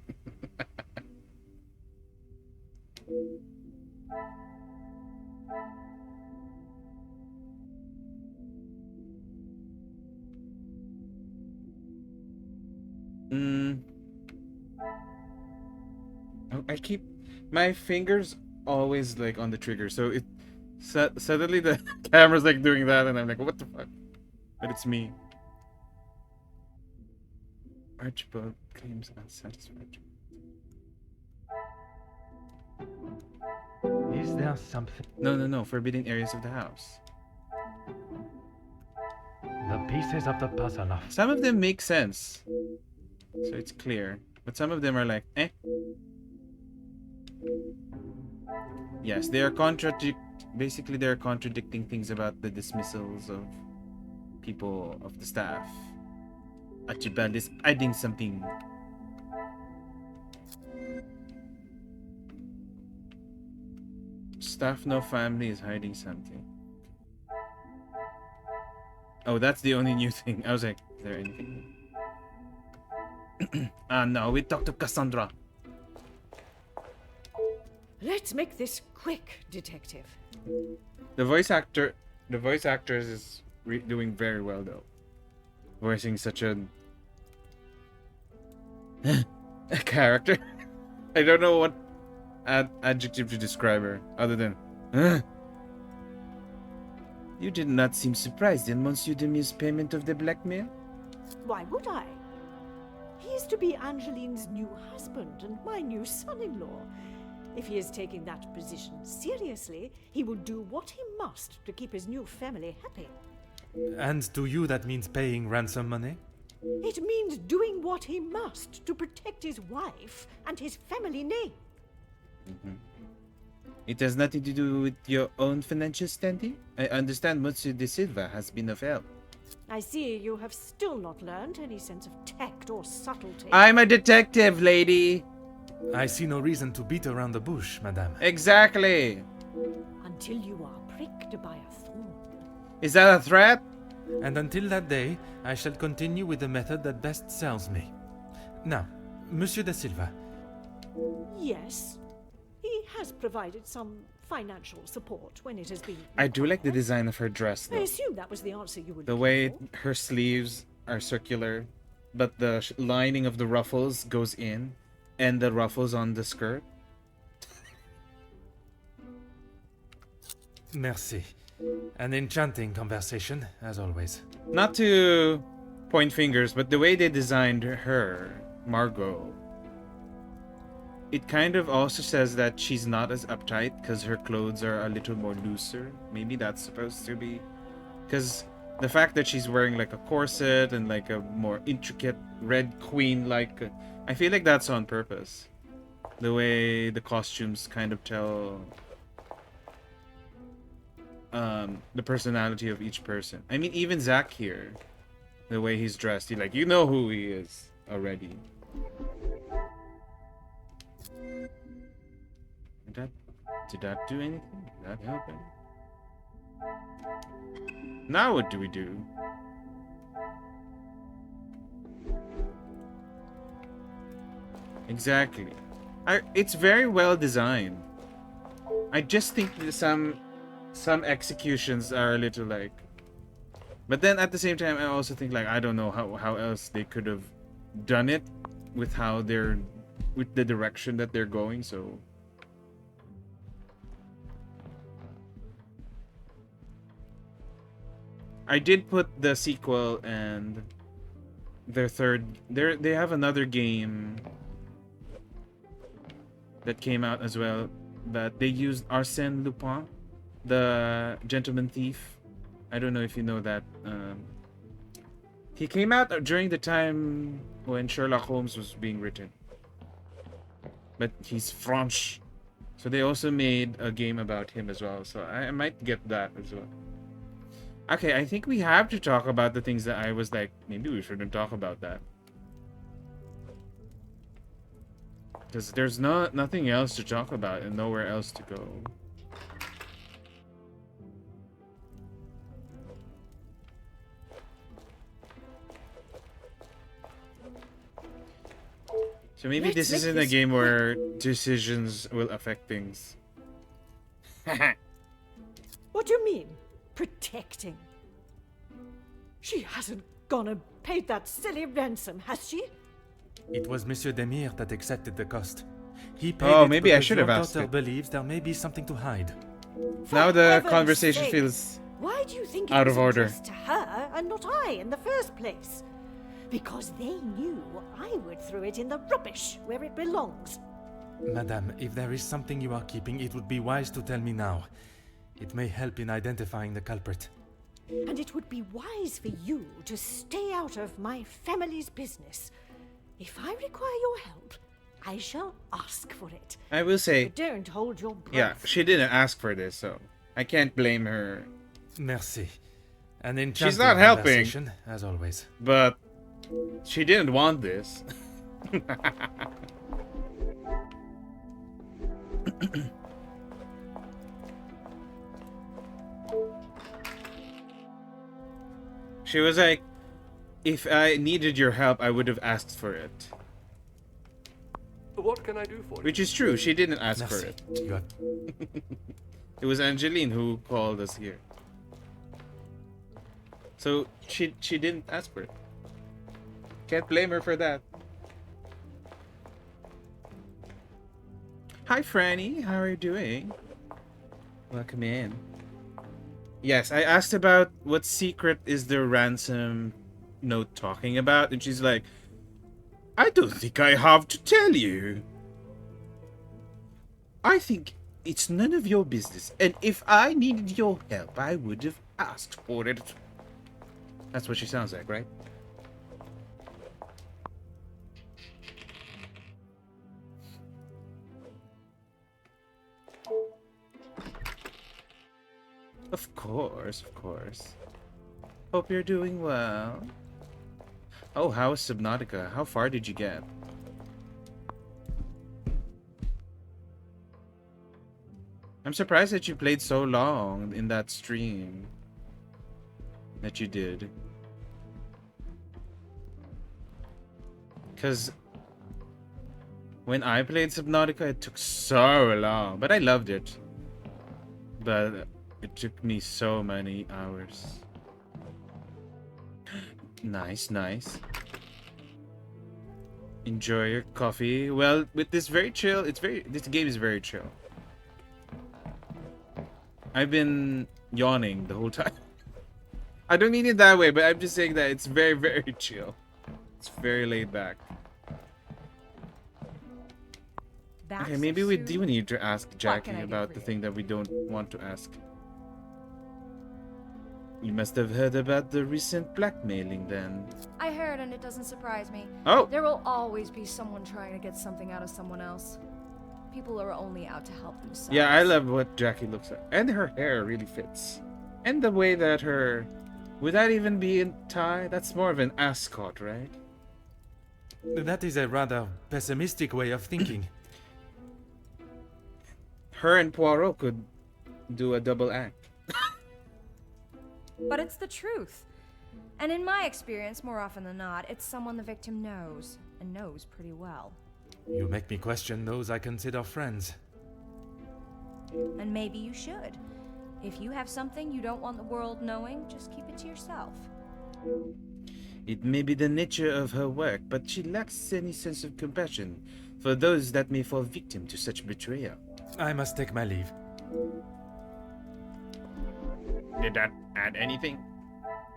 Oh, I keep my fingers always like on the trigger, so it suddenly the camera's like doing that, and I'm like, what the fuck? But it's me. Archibald claims unsatisfactory. Is there something? No. Forbidden areas of the house. The pieces of the puzzle are... Some of them make sense, so it's clear. But some of them are like, eh. Yes, they are basically they're contradicting things about the dismissals of people of the staff. Archibald is hiding something. Staff no family is hiding something. Oh, that's the only new thing. I was like, is there anything? No, we talked to Cassandra. Let's make this quick, Detective. The voice actors is doing very well though. Voicing such a character. I don't know what adjective to describe her other than You did not seem surprised in Monsieur Demi's payment of the blackmail? Why would I? He is to be Angeline's new husband and my new son-in-law. If he is taking that position seriously, he will do what he must to keep his new family happy. And to you that means paying ransom money? It means doing what he must to protect his wife and his family name. It has nothing to do with your own financial standing? I understand Monsieur de Silva has been of help. I see you have still not learned any sense of tact or subtlety. I'm a detective, lady! I see no reason to beat around the bush, madame. Exactly! Until you are pricked by a thorn. Is that a threat? And until that day, I shall continue with the method that best serves me. Now, Monsieur de Silva. Yes, he has provided some financial support when it has been I do like the required. design of her dress, I though. assume that was the answer you would The way her sleeves are circular, but the lining of the ruffles goes in, and the ruffles on the skirt. Merci. An enchanting conversation, as always. Not to point fingers, but the way they designed her, Margot, it kind of also says that she's not as uptight because her clothes are a little more looser. Maybe that's supposed to be. Because the fact that she's wearing like a corset and like a more intricate red queen, like, I feel like that's on purpose. The way the costumes kind of tell the personality of each person. I mean, even Zach here, the way he's dressed, you know who he is already. Did that do anything? Did that help any? Now what do we do? Exactly. It's very well designed. I just think that some executions are a little like, but then at the same time I also think like I don't know how else they could have done it with how they're with the direction that they're going. So I did put the sequel and their third. They have another game that came out as well, that they used Arsène Lupin, the gentleman thief. I don't know if you know that. He came out during the time when Sherlock Holmes was being written, but he's French, so they also made a game about him as well. So I might get that as well. Okay, I think we have to talk about the things that I was like, maybe we shouldn't talk about that. Because there's nothing else to talk about and nowhere else to go. So maybe Let's this make isn't a this game where decisions will affect things. What do you mean, protecting? She hasn't gone and paid that silly ransom, has she? It was Monsieur Demire that accepted the cost. He paid Oh, it maybe I because should your have asked daughter it. believes there may be something to hide. Now For the heaven's conversation sake, feels why do you think it out was of order. addressed to her and not I in the first place? Because they knew I would throw it in the rubbish where it belongs. Madame, if there is something you are keeping, it would be wise to tell me now. It may help in identifying the culprit. And it would be wise for you to stay out of my family's business. If I require your help, I shall ask for it. I will say, But don't hold your breath. yeah, she didn't ask for this, so I can't blame her. Merci. An enchanting not helping. conversation, as always. But she didn't want this. She was like, if I needed your help, I would have asked for it. What can I do for you? Which is true, she didn't ask Merci. for it. You have... It was Angeline who called us here. So she didn't ask for it. Can't blame her for that. Hi Franny, how are you doing? Welcome in. Yes, I asked about what secret is the ransom note talking about, and she's like, I don't think I have to tell you. I think it's none of your business, and if I needed your help, I would have asked for it. That's what she sounds like, right? Of course, of course. Hope you're doing well. Oh, how is Subnautica? How far did you get? I'm surprised that you played so long in that stream that you did. Because when I played Subnautica, it took so long. But I loved it. But it took me so many hours. Nice, nice. Enjoy your coffee. Well, with this very chill, this game is very chill. I've been yawning the whole time. I don't mean it that way, but I'm just saying that it's very, very chill. It's very laid back. Okay, maybe we do need to ask Jackie about the thing that we don't want to ask. You must have heard about the recent blackmailing then. I heard, and it doesn't surprise me. Oh! There will always be someone trying to get something out of someone else. People are only out to help themselves. Yeah, I love what Jackie looks like. And her hair really fits. And the way that her... Would that even be a tie? That's more of an ascot, right? That is a rather pessimistic way of thinking. Her and Poirot could do a double act. But it's the truth. And in my experience, more often than not, it's someone the victim knows, and knows pretty well. You make me question those I consider friends. And maybe you should. If you have something you don't want the world knowing, just keep it to yourself. It may be the nature of her work, but she lacks any sense of compassion for those that may fall victim to such betrayal. I must take my leave. Did that add anything?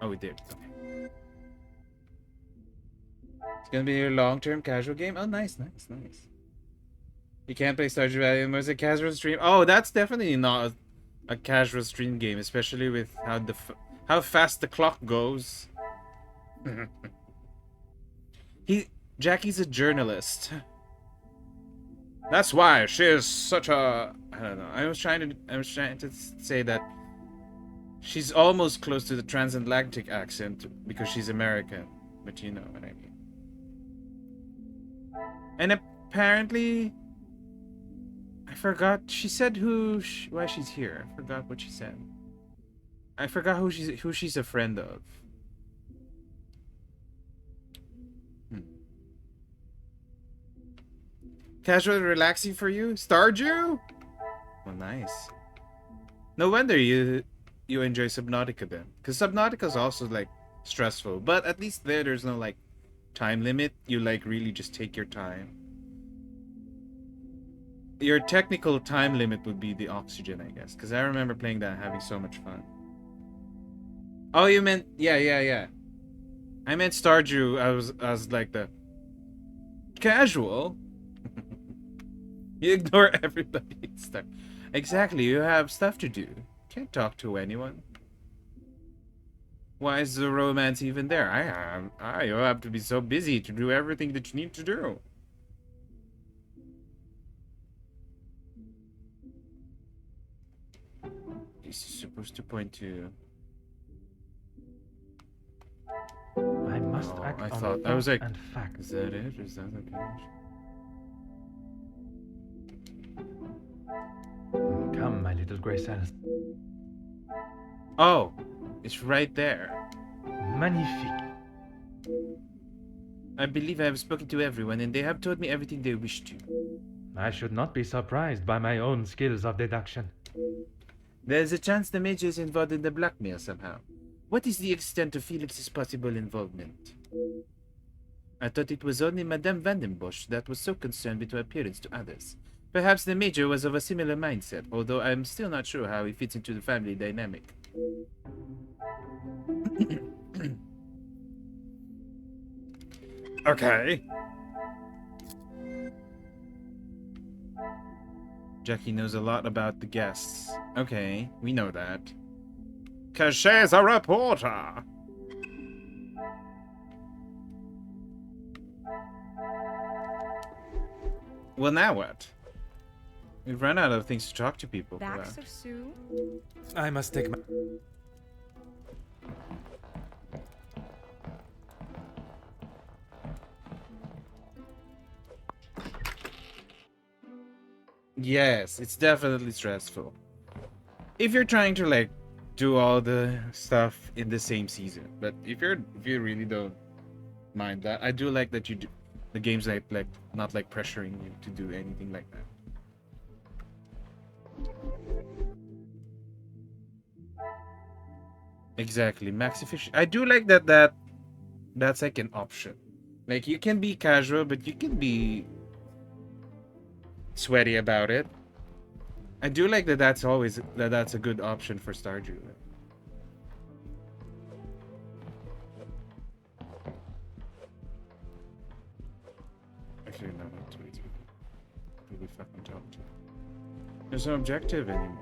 Oh, it did. Okay. It's gonna be a long-term casual game. Oh, nice, nice, nice. You can't play Stardew Valley anymore as a casual stream. Oh, that's definitely not a casual stream game, especially with how fast the clock goes. Jackie's a journalist. That's why she is such a... I don't know. I was trying to say that she's almost close to the transatlantic accent because she's American, but you know what I mean. And apparently, I forgot. She said why she's here. I forgot what she said. I forgot who she's a friend of. Casual and relaxing for you? Stardew? Well, nice. No wonder you enjoy Subnautica then. Because Subnautica's also, like, stressful. But at least there's no, like, time limit. You, like, really just take your time. Your technical time limit would be the oxygen, I guess. Because I remember playing that and having so much fun. Oh, you meant... Yeah. I meant Stardew. I was like the... Casual? You ignore everybody's stuff. Exactly, you have stuff to do. Can't talk to anyone. Why is the romance even there? You have to be so busy to do everything that you need to do. This is supposed to point to... I must act I on thought... I was like, and fact. is that it? Is that the page? Come, my little grey cells. Oh, it's right there. Magnifique. I believe I have spoken to everyone and they have told me everything they wish to. I should not be surprised by my own skills of deduction. There's a chance the Major is involved in the blackmail somehow. What is the extent of Felix's possible involvement? I thought it was only Madame Vandenbosch that was so concerned with her appearance to others. Perhaps the Major was of a similar mindset, although I'm still not sure how he fits into the family dynamic. Okay. Jackie knows a lot about the guests. Okay, we know that. Cause she's a reporter. Well, now what? We've run out of things to talk to people Back about. so soon? I must take my. Yes, it's definitely stressful. If you're trying to like do all the stuff in the same season, but if you really don't mind that, I do like that you do the games like not like pressuring you to do anything like that. Exactly, max efficient. I do like that's like an option. Like you can be casual, but you can be sweaty about it. I do like that's always that's a good option for Stardew. Actually, no, not to be. Who we fucking talk to? There's no objective anymore.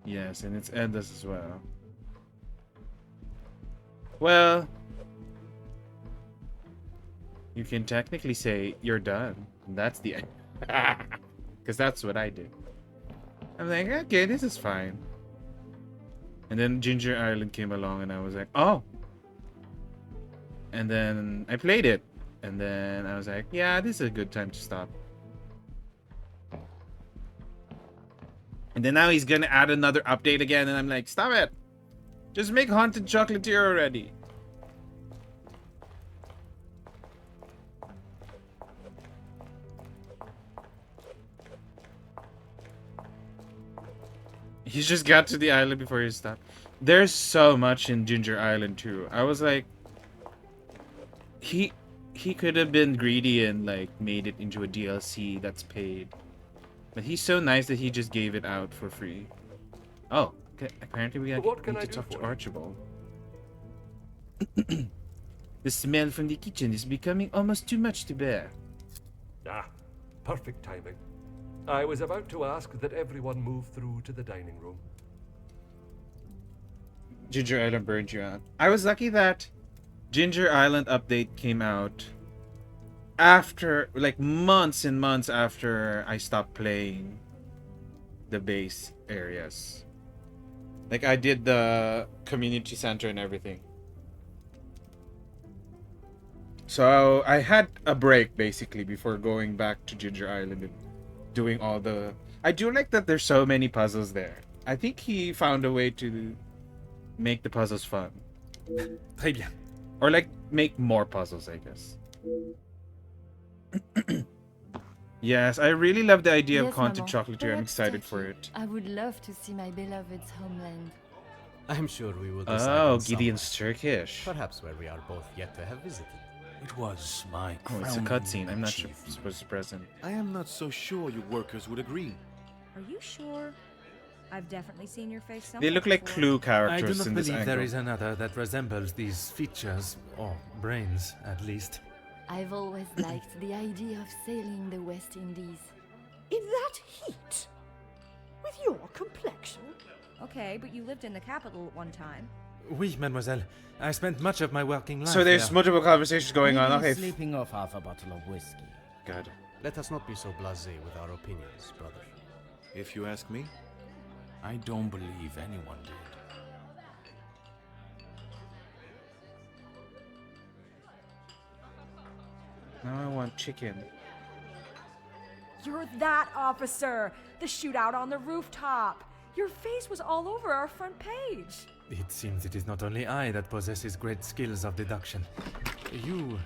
Yes, and it's endless as well. Well, you can technically say you're done. And that's the end. Because that's what I did. I'm like, okay, this is fine. And then Ginger Island came along and I was like, oh. And then I played it. And then I was like, yeah, this is a good time to stop. And then now he's gonna add another update again, and I'm like, stop it! Just make Haunted Chocolatier already. He just got to the island before he stopped. There's so much in Ginger Island too. I was like, he could have been greedy and like made it into a DLC that's paid. But he's so nice that he just gave it out for free. Oh, okay. Apparently we need to talk to Archibald. The smell from the kitchen is becoming almost too much to bear. Ah, perfect timing. I was about to ask that everyone move through to the dining room. Ginger Island burned you out. I was lucky that Ginger Island update came out after, like, months and months after I stopped playing the base areas. Like, I did the community center and everything. So I had a break basically before going back to Ginger Island and doing all the. I do like that there's so many puzzles there. I think he found a way to make the puzzles fun. Très bien. Or like make more puzzles, I guess. Yes, I really love the idea of Haunted Chocolatier. I'm excited for it. I would love to see my beloved's homeland. I'm sure we will decide Oh, on Gideon's somewhere. Turkish. Perhaps where we are both yet to have visited. It was my Oh, it's a cutscene. I'm not sure supposed to present. I am not so sure you workers would agree. Are you sure? I've definitely seen your face somewhere. They look like before. Clue I do characters not in this believe angle. there is another that resembles these features, or brains, at least. I've always liked the idea of sailing the West Indies. In that heat? With your complexion? Okay, but you lived in the capital at one time. Oui, mademoiselle. I spent much of my working life So there's there. multiple conversations going on. Maybe Okay. sleeping off half a bottle of whiskey. God. Let us not be so blasé with our opinions, brother. If you ask me, I don't believe anyone did. Now I want chicken. You're that officer! The shootout on the rooftop! Your face was all over our front page! It seems it is not only I that possesses great skills of deduction. You...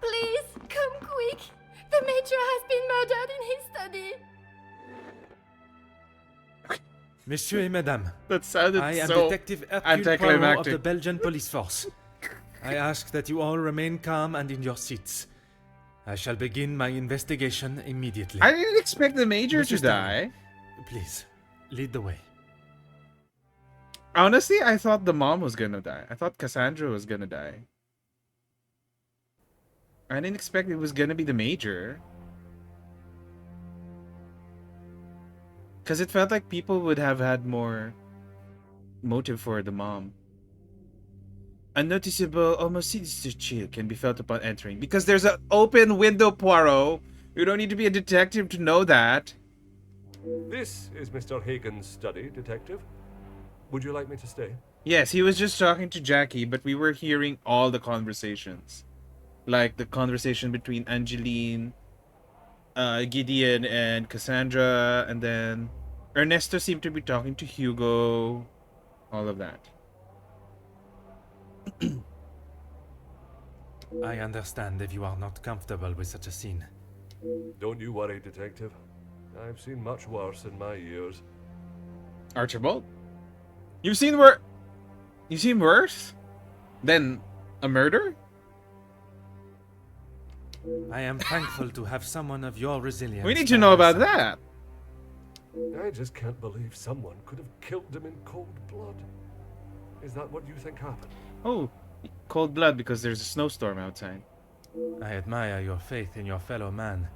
Please, come quick! The Major has been murdered in his study! Monsieur et Madame, That sounded I am so Detective Hercule Poirot of the anticlimactic. Belgian Police Force. I ask that you all remain calm and in your seats. I shall begin my investigation immediately. I didn't expect the Major to Mr. Stanley. die. Please, lead the way. Honestly, I thought the mom was gonna die. I thought Cassandra was gonna die. I didn't expect it was gonna be the Major. Because it felt like people would have had more motive for the mom. A noticeable, almost sinister chill can be felt upon entering. Because there's an open window, Poirot. You don't need to be a detective to know that. This is Mr. Hagen's study, Detective. Would you like me to stay? Yes, he was just talking to Jackie, but we were hearing all the conversations. Like the conversation between Angeline, Gideon, and Cassandra, and then Ernesto seemed to be talking to Hugo. All of that. I understand if you are not comfortable with such a scene. Don't you worry, Detective. I've seen much worse in my years. Archibald? You've seen worse than a murder? I am thankful to have someone of your resilience. We need to know about by my side. that. I just can't believe someone could have killed him in cold blood. Is that what you think happened? Oh, cold blood because there's a snowstorm outside. I admire your faith in your fellow man,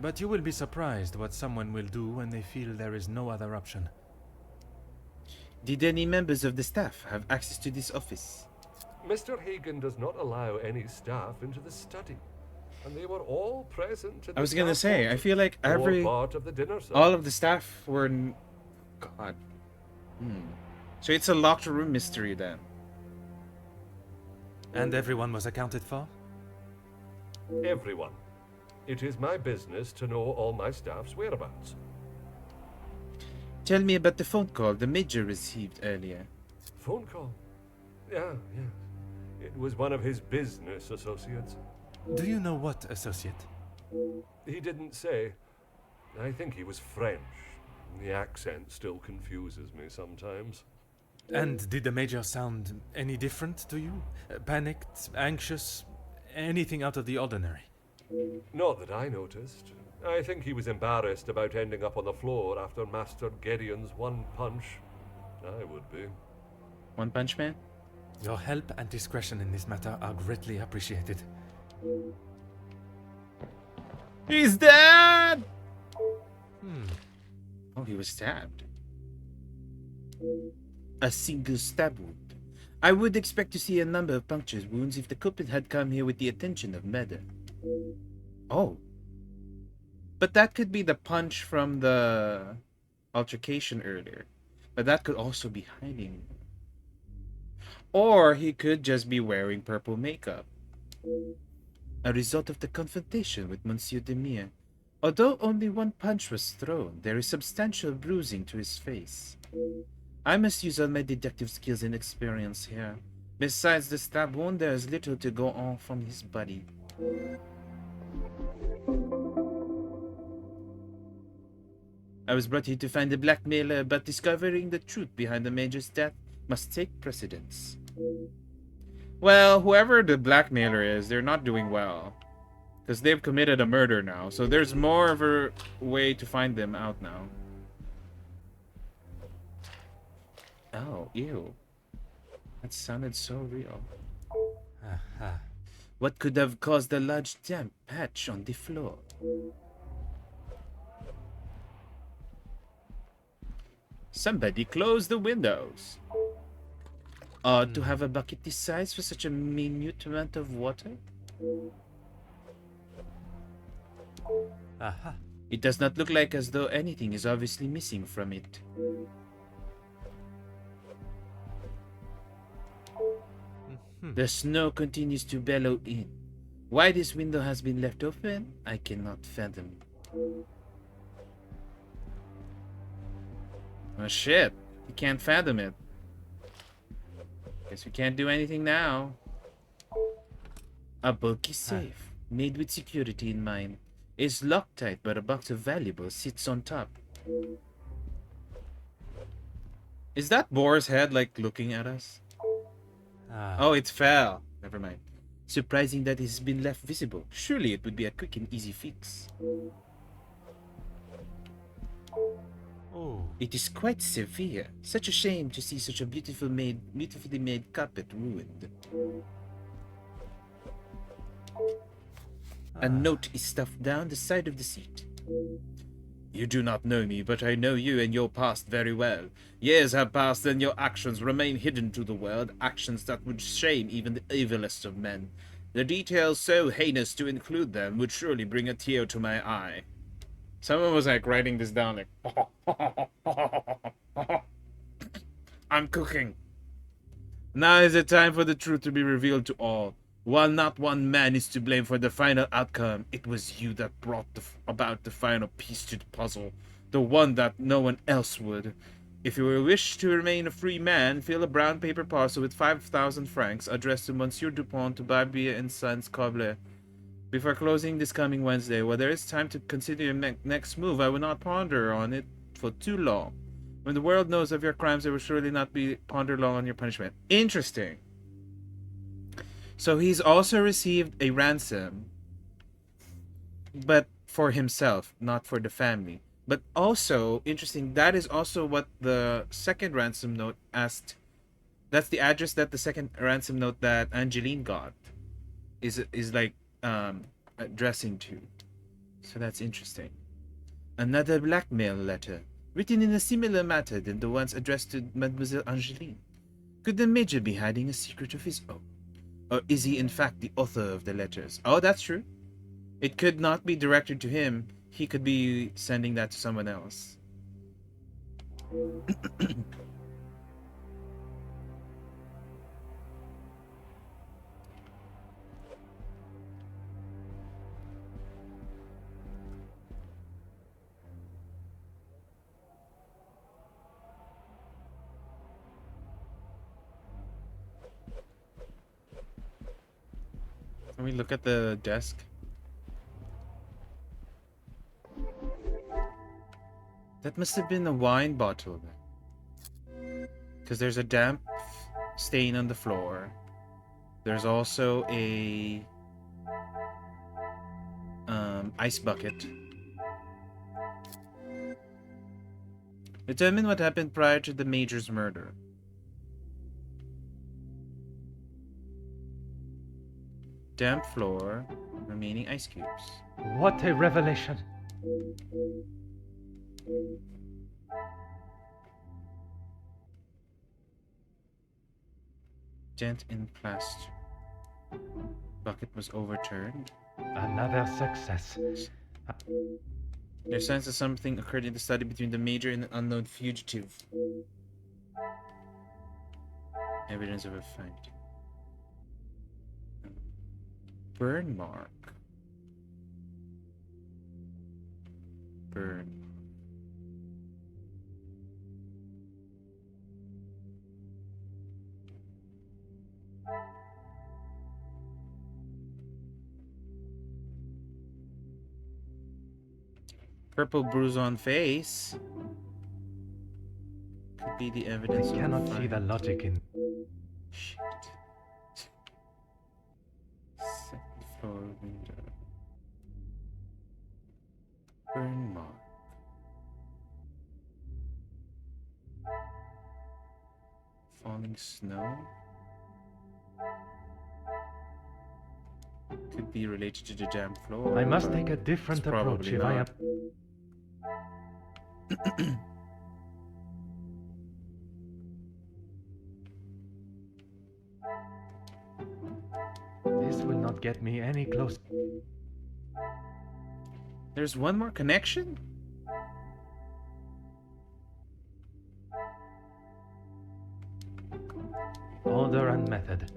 but you will be surprised what someone will do when they feel there is no other option. Did any members of the staff have access to this office? Mr. Hagen does not allow any staff into the study. And they were all present. I was gonna say, I feel like part of the dinner all of the staff were. God. So it's a locked room mystery then. And everyone was accounted for? Everyone. It is my business to know all my staff's whereabouts. Tell me about the phone call the Major received earlier. Phone call? Yeah. It was one of his business associates. Do you know what associate? He didn't say. I think he was French. The accent still confuses me sometimes. And did the Major sound any different to you? Panicked, anxious, anything out of the ordinary? Not that I noticed. I think he was embarrassed about ending up on the floor after Master Gideon's one punch. I would be. One Punch Man? Your help and discretion in this matter are greatly appreciated. He's dead! Oh, he was stabbed. A single stab wound. I would expect to see a number of puncture wounds if the culprit had come here with the intention of murder. Oh. But that could be the punch from the altercation earlier. But that could also be hiding. Or he could just be wearing purple makeup. A result of the confrontation with Monsieur Demire. Although only one punch was thrown, there is substantial bruising to his face. I must use all my detective skills and experience here. Besides the stab wound, there is little to go on from his body. I was brought here to find the blackmailer, but discovering the truth behind the Major's death must take precedence. Well, whoever the blackmailer is, they're not doing well. Because they've committed a murder now, so there's more of a way to find them out now. Oh, ew. That sounded so real. Aha. What could have caused a large damp patch on the floor? Somebody close the windows. Odd to have a bucket this size for such a minute amount of water. Aha. It does not look like as though anything is obviously missing from it. The snow continues to bellow in. Why this window has been left open, I cannot fathom. Oh shit, you can't fathom it. Guess we can't do anything now. A bulky safe, made with security in mind, is locked tight, but a box of valuables sits on top. Is that boar's head like looking at us? Oh, it fell. Never mind. Surprising that it has been left visible. Surely it would be a quick and easy fix. Oh. It is quite severe. Such a shame to see such a beautifully made carpet ruined. A note is stuffed down the side of the seat. You do not know me, but I know you and your past very well. Years have passed and your actions remain hidden to the world, actions that would shame even the evilest of men. The details so heinous to include them would surely bring a tear to my eye. Someone was like writing this down like I'm cooking. Now is the time for the truth to be revealed to all. While not one man is to blame for the final outcome, it was you that brought about the final piece to the puzzle, the one that no one else would. If you wish to remain a free man, fill a brown paper parcel with 5,000 francs, addressed to Monsieur Dupont to Barbier and Sons Coblet. Before closing this coming Wednesday, while there is time to consider your next move, I will not ponder on it for too long. When the world knows of your crimes, there will surely not be ponder long on your punishment. Interesting. So he's also received a ransom, but for himself, not for the family. But also, interesting, that is also what the second ransom note asked. That's the address that the second ransom note that Angeline got is like addressing to. So that's interesting. Another blackmail letter, written in a similar matter than the ones addressed to Mademoiselle Angeline. Could the Major be hiding a secret of his own? Or is he in fact the author of the letters? Oh, that's true. It could not be directed to him. He could be sending that to someone else. Can we look at the desk? That must have been a wine bottle. Because there's a damp stain on the floor. There's also a ice bucket. Determine what happened prior to the Major's murder. Damp floor, remaining ice cubes. What a revelation! Dent in plaster. Bucket was overturned. Another success. There's signs that something occurred in the study between the Major and an unknown fugitive. Evidence of a fight. Burn mark. Burn. Purple bruise on face. Could be the evidence. I cannot see the logic in. Shit. Second floor window. Burn mark. Falling snow. Could be related to the damp floor. I must take a different approach if I am. This will not get me any closer. There's one more connection? Order and method.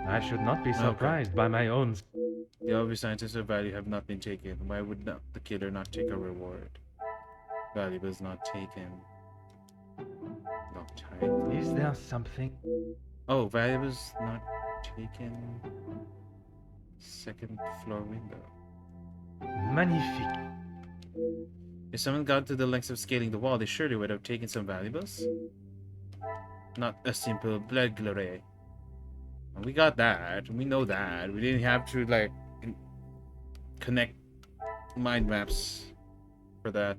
I should not be surprised by my own. The obvious signs of value have not been taken. Why would not the killer not take a reward? Valuables not taken. Not tied. Is there something? Oh, valuables not taken. Second floor window. Magnifique. If someone got to the lengths of scaling the wall, they surely would have taken some valuables. Not a simple burglary. We got that. We know that. We didn't have to like connect mind maps for that.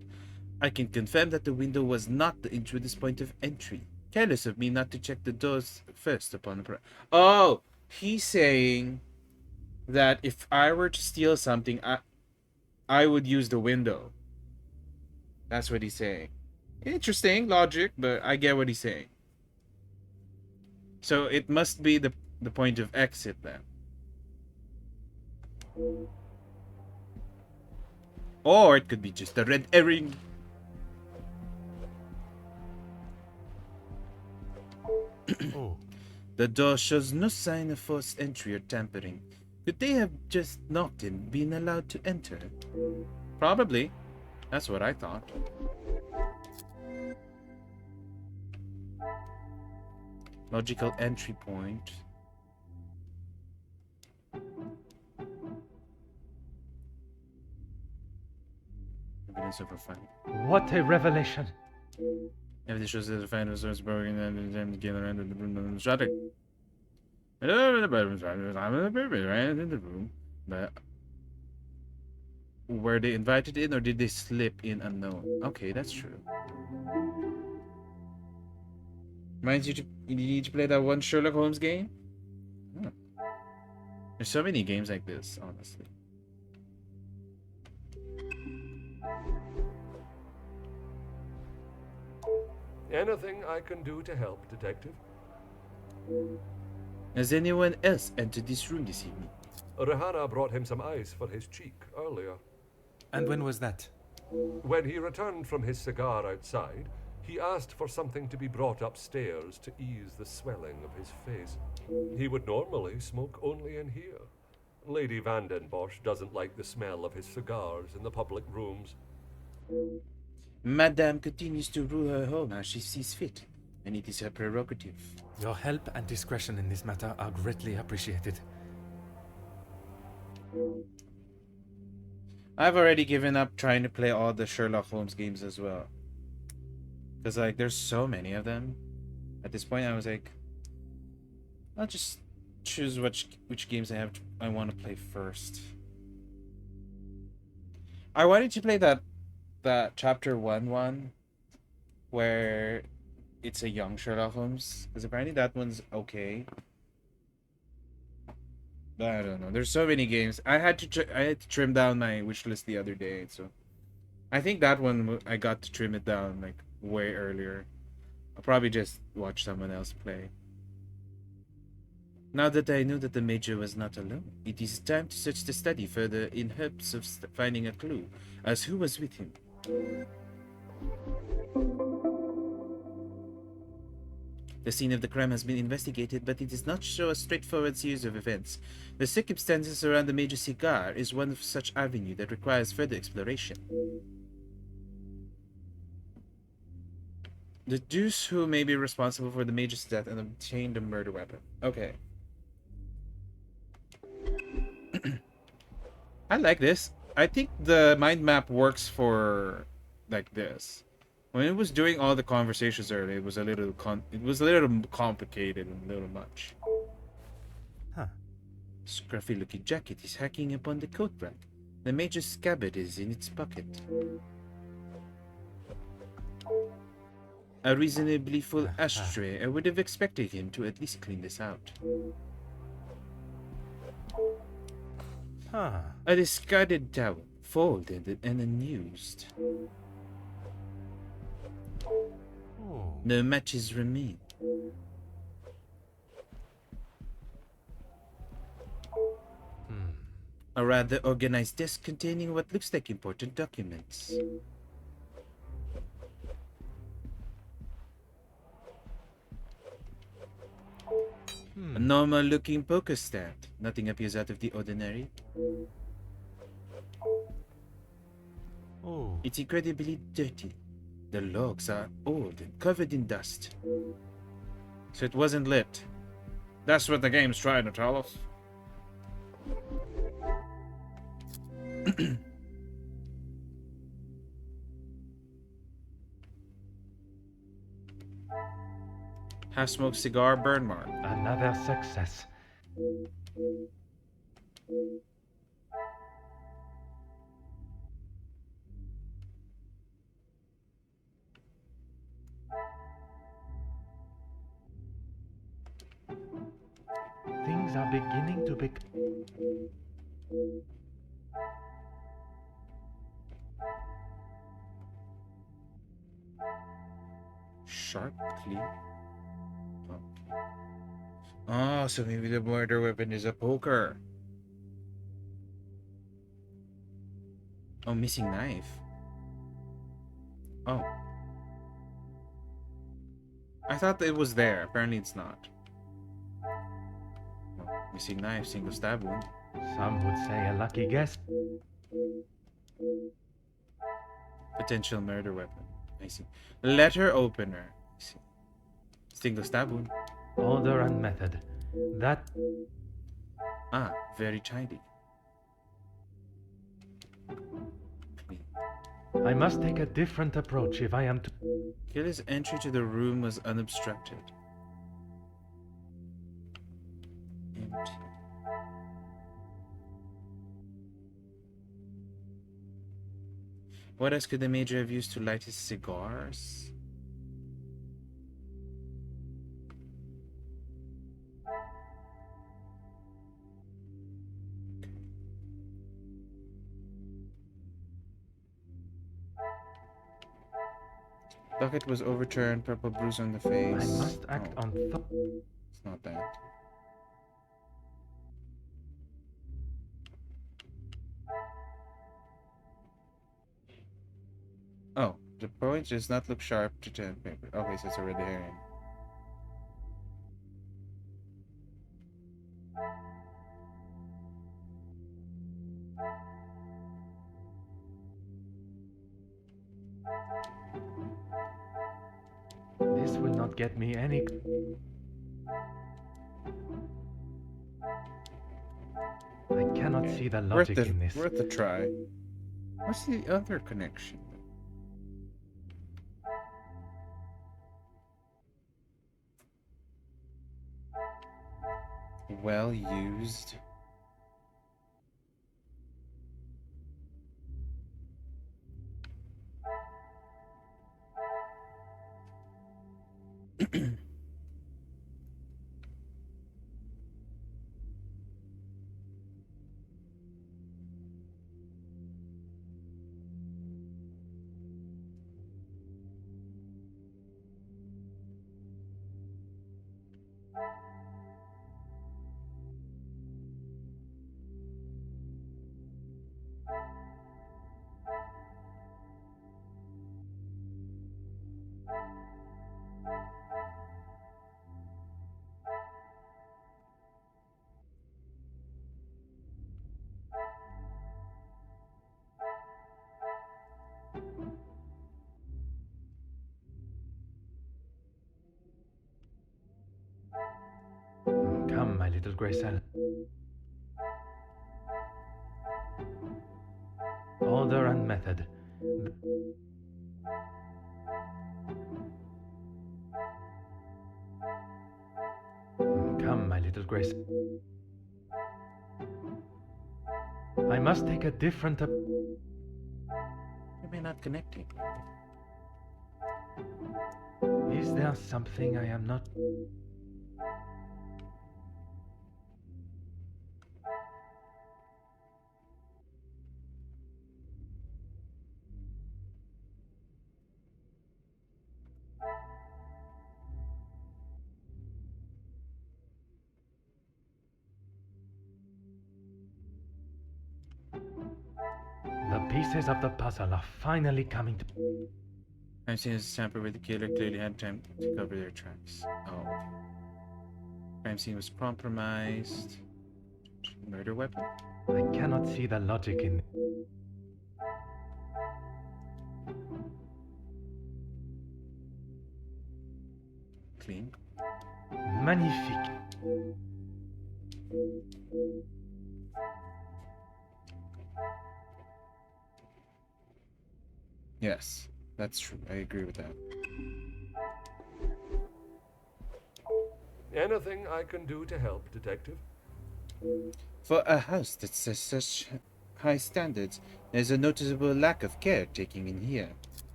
I can confirm that the window was not the intruder's point of entry. Careless of me not to check the doors first upon the Oh! He's saying that if I were to steal something, I would use the window. That's what he's saying. Interesting logic, but I get what he's saying. So it must be the point of exit then. Or it could be just a red herring. Oh. The door shows no sign of forced entry or tampering. Could they have just knocked and been allowed to enter? Probably. That's what I thought. Logical entry point. Evidence of a fight. What a revelation! Evidence shows that the fight was broken and then together and the room shut it. But were they invited in or did they slip in unknown? Okay, that's true. Reminds you need to play that one Sherlock Holmes game? Huh. There's so many games like this, honestly. Anything I can do to help, Detective? Has anyone else entered this room this evening? Rihanna brought him some ice for his cheek earlier. And when was that? When he returned from his cigar outside, he asked for something to be brought upstairs to ease the swelling of his face. He would normally smoke only in here. Lady Vandenbosch doesn't like the smell of his cigars in the public rooms. Madame continues to rule her home as she sees fit, and it is her prerogative. Your help and discretion in this matter are greatly appreciated. I've already given up trying to play all the Sherlock Holmes games as well. Because, like, there's so many of them. At this point, I was like, I'll just choose which games I want to play first. I wanted to play that chapter 1 where it's a young Sherlock Holmes, because apparently that one's okay. But I don't know. There's so many games. I had to trim down my wish list the other day, so I think that one I got to trim it down like way earlier. I'll probably just watch someone else play. Now that I know that the Major was not alone, it is time to search the study further in hopes of finding a clue as who was with him. The scene of the crime has been investigated, but it does not show a straightforward series of events. The circumstances around the Major's cigar is one of such avenue that requires further exploration. Deduce who may be responsible for the Major's death and obtain the murder weapon. Okay. I like this. I think the mind map works for like this. When it was doing all the conversations earlier, it was a little complicated and a little much. Huh. Scruffy looking jacket is hanging upon the coat rack. The Major's scabbard is in its pocket. A reasonably full ashtray. I would have expected him to at least clean this out. Huh. A discarded towel, folded and unused. Oh. No matches remain. A rather organized desk containing what looks like important documents. A normal-looking poker stand. Nothing appears out of the ordinary. Oh. It's incredibly dirty. The logs are old and covered in dust. So it wasn't lit. That's what the game's trying to tell us. Half-smoked cigar burn mark. Another success. Things Things are beginning to be... Sharp, clean. Oh, so maybe the murder weapon is a poker. Oh, missing knife. Oh. I thought it was there. Apparently it's not. Oh, missing knife, single stab wound. Some would say a lucky guess. Potential murder weapon. I see. Letter opener. I see. Single stab wound. Order and method. That... Ah, very tidy. I must take a different approach if I am to... Killer's entry to the room was unobstructed. Empty. What else could the Major have used to light his cigars? Bucket was overturned, purple bruise on the face. I must act on... It's not that. Oh, the point does not look sharp to 10 paper. Okay, so it's a red herring. This will not get me any... I cannot see the logic in this. Worth a try. What's the other connection? Well used. Come, my little grey cell. Order and method. Come, my little grey cell. I must take a different... You may not connecting. Is there something I am not... The pieces of the puzzle are finally coming to... I've seen a sample where the killer clearly had time to cover their tracks. Oh, okay. Crime scene was compromised. Murder weapon? I cannot see the logic in... Clean. Magnifique. Yes, that's true. I agree with that. Anything I can do to help, Detective? For a house that says such high standards, there's a noticeable lack of care taking in here.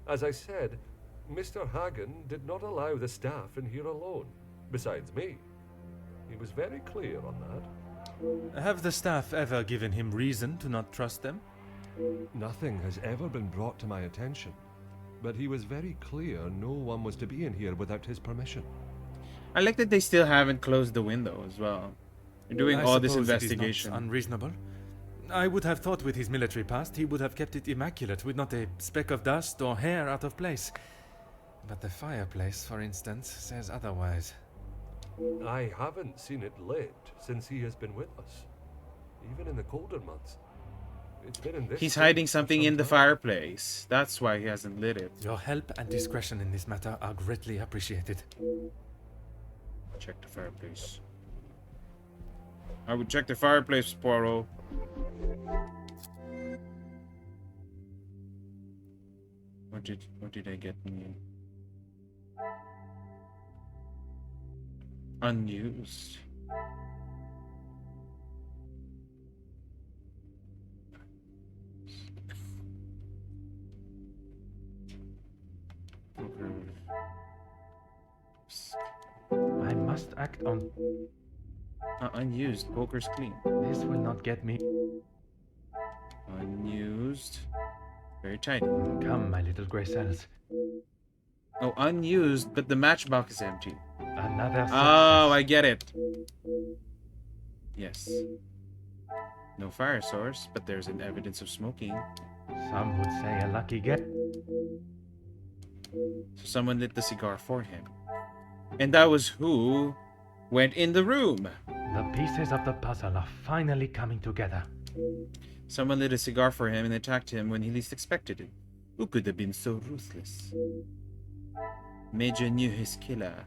As I said, Mr. Hagen did not allow the staff in here alone, besides me. He was very clear on that. Have the staff ever given him reason to not trust them? Nothing has ever been brought to my attention, but he was very clear no one was to be in here without his permission. I like that they still haven't closed the window as well. They're doing I all this suppose it is not investigation. unreasonable. I would have thought with his military past he would have kept it immaculate with not a speck of dust or hair out of place. But the fireplace, for instance, says otherwise. I haven't seen it lit since he has been with us, even in the colder months. It's been in this He's state hiding for something some in the time. fireplace. That's why he hasn't lit it. Your help and discretion in this matter are greatly appreciated. Check the fireplace. I would check the fireplace, Poirot. What did I get new? Unused. I must act on. Unused. Poker's clean. This will not get me. Unused. Very tiny. Come, my little grey cells. Oh, unused, but the matchbox is empty. Another success. Oh, I get it. Yes. No fire source, but there's an evidence of smoking. Some would say a lucky get. So someone lit the cigar for him. And that was who went in the room. The pieces of the puzzle are finally coming together. Someone lit a cigar for him and attacked him when he least expected it. Who could have been so ruthless? Major knew his killer.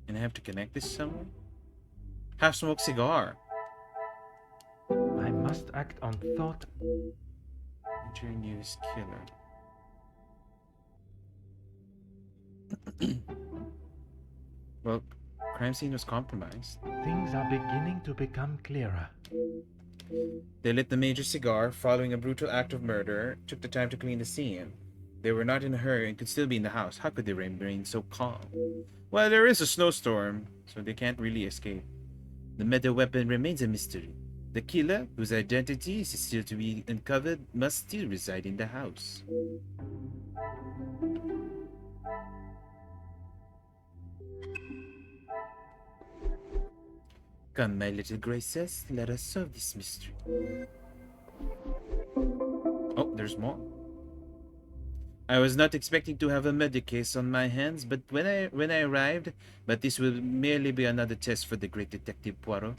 And I have to connect this somewhere? Half-smoked cigar. I must act on thought. Major knew his killer. Well, crime scene was compromised. Things are beginning to become clearer. They lit the major cigar following a brutal act of murder, took the time to clean the scene. They were not in a hurry and could still be in the house. How could they remain so calm? Well, there is a snowstorm, so they can't really escape. The meta weapon remains a mystery. The killer, whose identity is still to be uncovered, must still reside in the house. Come, my little graces, let us solve this mystery. Oh, there's more. I was not expecting to have a murder case on my hands, but when I arrived, but this will merely be another test for the great detective Poirot.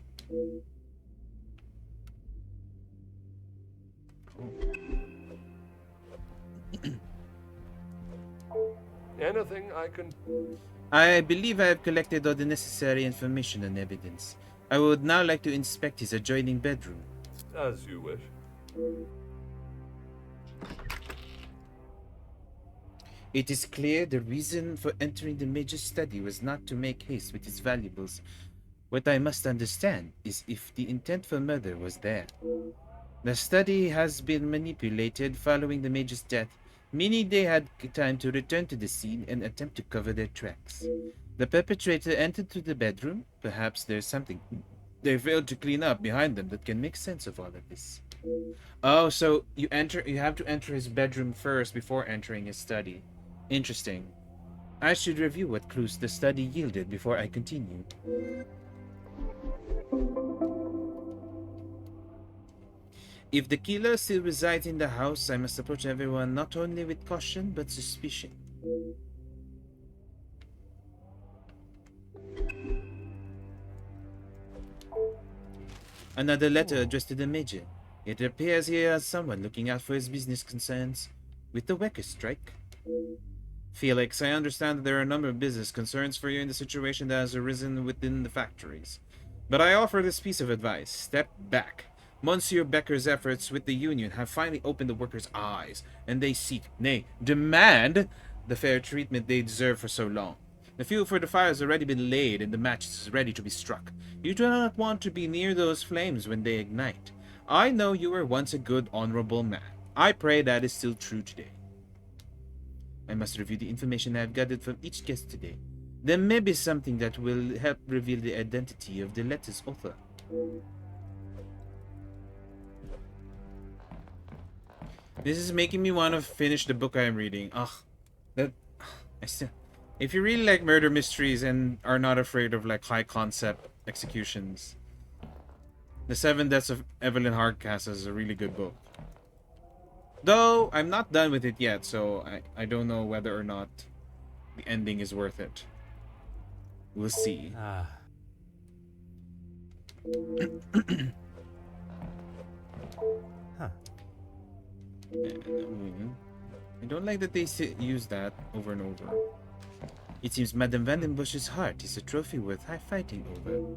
Anything I can... I believe I have collected all the necessary information and evidence. I would now like to inspect his adjoining bedroom. As you wish. It is clear the reason for entering the major study was not to make haste with his valuables. What I must understand is if the intent for murder was there. The study has been manipulated following the major's death, meaning they had time to return to the scene and attempt to cover their tracks. The perpetrator entered through the bedroom. Perhaps there's something they failed to clean up behind them that can make sense of all of this. Oh, so you have to enter his bedroom first before entering his study. Interesting. I should review what clues the study yielded before I continue. If the killer still resides in the house, I must approach everyone not only with caution but suspicion. Another letter addressed to the Major. It appears he has someone looking out for his business concerns. With the workers' strike. Felix, I understand that there are a number of business concerns for you in the situation that has arisen within the factories. But I offer this piece of advice. Step back. Monsieur Becker's efforts with the union have finally opened the workers' eyes, and they seek, nay, demand, the fair treatment they deserve for so long. The fuel for the fire has already been laid, and the match is ready to be struck. You do not want to be near those flames when they ignite. I know you were once a good, honorable man. I pray that is still true today. I must review the information I have gathered from each guest today. There may be something that will help reveal the identity of the letter's author. This is making me want to finish the book I am reading. Ugh, that I still. If you really like murder mysteries and are not afraid of like high concept executions, The Seven Deaths of Evelyn Hardcastle is a really good book. Though I'm not done with it yet, so I don't know whether or not the ending is worth it. We'll see. Ah. Huh. I don't like that they use that over and over. It seems Madame Vandenbush's heart is a trophy worth fighting over.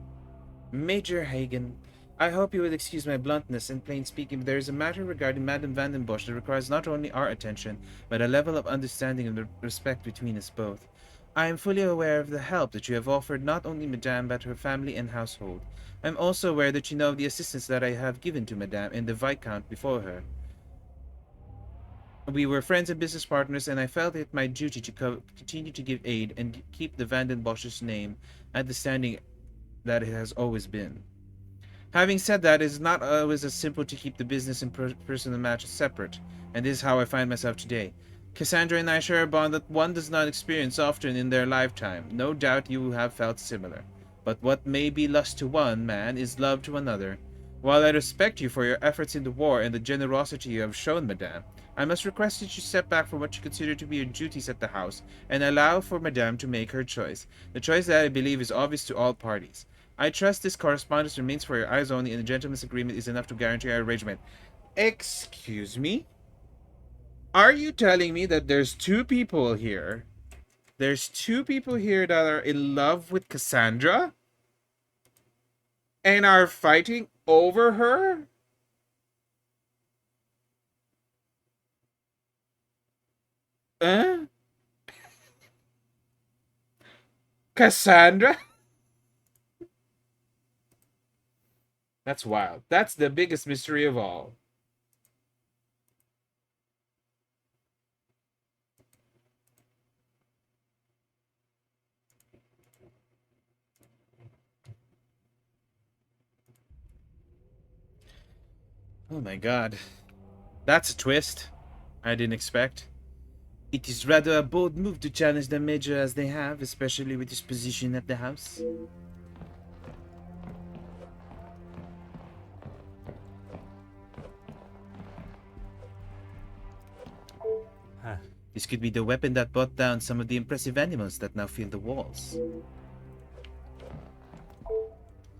Major Hagen, I hope you will excuse my bluntness and plain speaking, but there is a matter regarding Madame Vandenbush that requires not only our attention, but a level of understanding and respect between us both. I am fully aware of the help that you have offered not only Madame, but her family and household. I am also aware that you know of the assistance that I have given to Madame and the Viscount before her. We were friends and business partners, and I felt it my duty to continue to give aid and keep the Vandenbosch's name at the standing that it has always been. Having said that, it is not always as simple to keep the business and personal matters separate, and this is how I find myself today. Cassandra and I share a bond that one does not experience often in their lifetime. No doubt you have felt similar. But what may be lust to one man is love to another. While I respect you for your efforts in the war and the generosity you have shown, Madame, I must request that you step back from what you consider to be your duties at the house and allow for Madame to make her choice. The choice that I believe is obvious to all parties. I trust this correspondence remains for your eyes only, and a gentleman's agreement is enough to guarantee our arrangement. Excuse me? Are you telling me that there's two people here? There's two people here that are in love with Cassandra? And are fighting over her? Cassandra? That's wild. That's the biggest mystery of all. Oh my god. That's a twist I didn't expect. It is rather a bold move to challenge the Major as they have, especially with his position at the house. Huh. This could be the weapon that brought down some of the impressive animals that now fill the walls.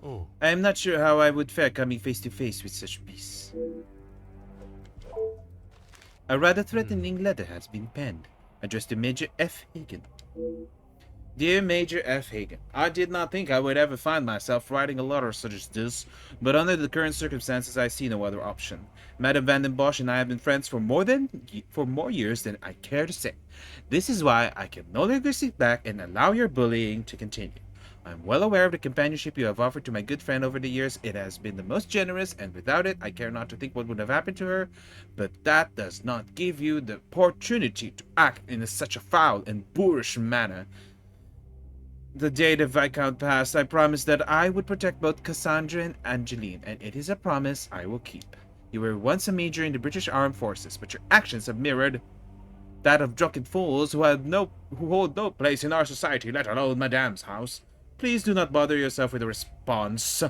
Oh. I am not sure how I would fare coming face to face with such beasts. A rather threatening letter has been penned, addressed to Major F. Hagen. Dear Major F. Hagen, I did not think I would ever find myself writing a letter such as this, but under the current circumstances I see no other option. Madame Vandenbosch and I have been friends for more years than I care to say. This is why I can no longer sit back and allow your bullying to continue. I am well aware of the companionship you have offered to my good friend over the years. It has been the most generous, and without it, I care not to think what would have happened to her. But that does not give you the opportunity to act in such a foul and boorish manner. The day the Viscount passed, I promised that I would protect both Cassandra and Angeline, and it is a promise I will keep. You were once a major in the British Armed Forces, but your actions have mirrored that of drunken fools who hold no place in our society, let alone Madame's house. Please do not bother yourself with a response.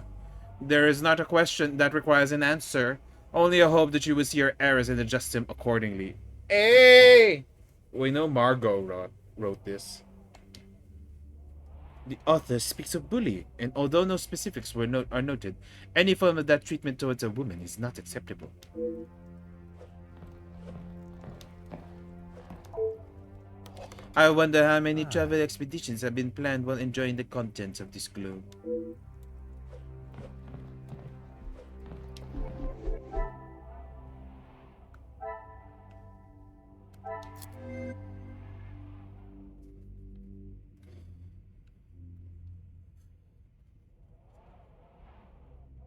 There is not a question that requires an answer, only a hope that you will see your errors and adjust them accordingly. Hey! We know Margot wrote this. The author speaks of bullying, and although no specifics are noted, any form of that treatment towards a woman is not acceptable. I wonder how many travel expeditions have been planned while enjoying the contents of this globe.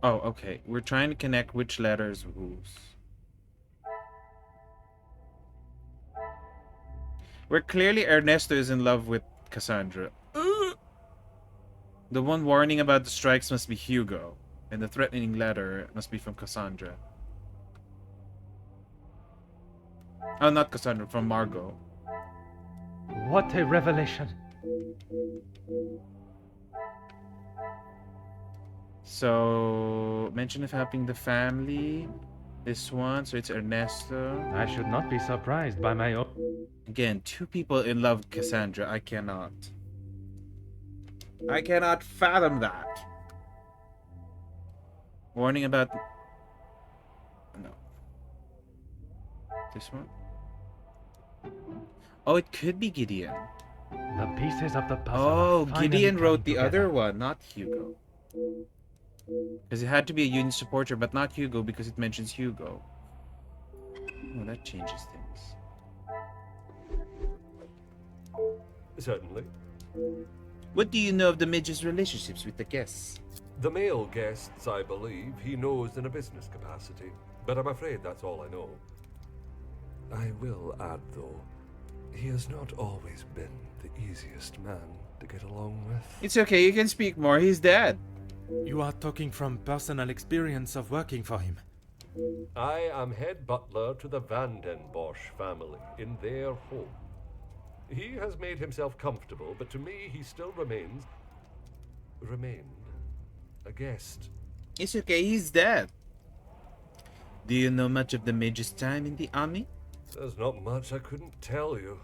Oh, okay. We're trying to connect which letters whose. Where clearly Ernesto is in love with Cassandra. The one warning about the strikes must be Hugo, and the threatening letter must be from Cassandra. Oh, not Cassandra, from Margot. What a revelation. So, mention of helping the family. This one, so it's Ernesto. I should not be surprised by my own. Again, two people in love with Cassandra. I cannot fathom that. Warning about... No. This one? Oh, it could be Gideon. The pieces of the puzzle. Oh, finally Gideon come wrote the together. other one, not Hugo. Because it had to be a Union supporter, but not Hugo because it mentions Hugo. Oh, that changes things. Certainly. What do you know of the Midge's relationships with the guests? The male guests, I believe, he knows in a business capacity, but I'm afraid that's all I know. I will add, though, he has not always been the easiest man to get along with. It's okay, you can speak more. He's dead. You are talking from personal experience of working for him. I am head butler to the Van den Bosch family in their home. He has made himself comfortable, but to me he still remained a guest. It's okay, he's dead. Do you know much of the Midge's time in the army? There's not much I couldn't tell you.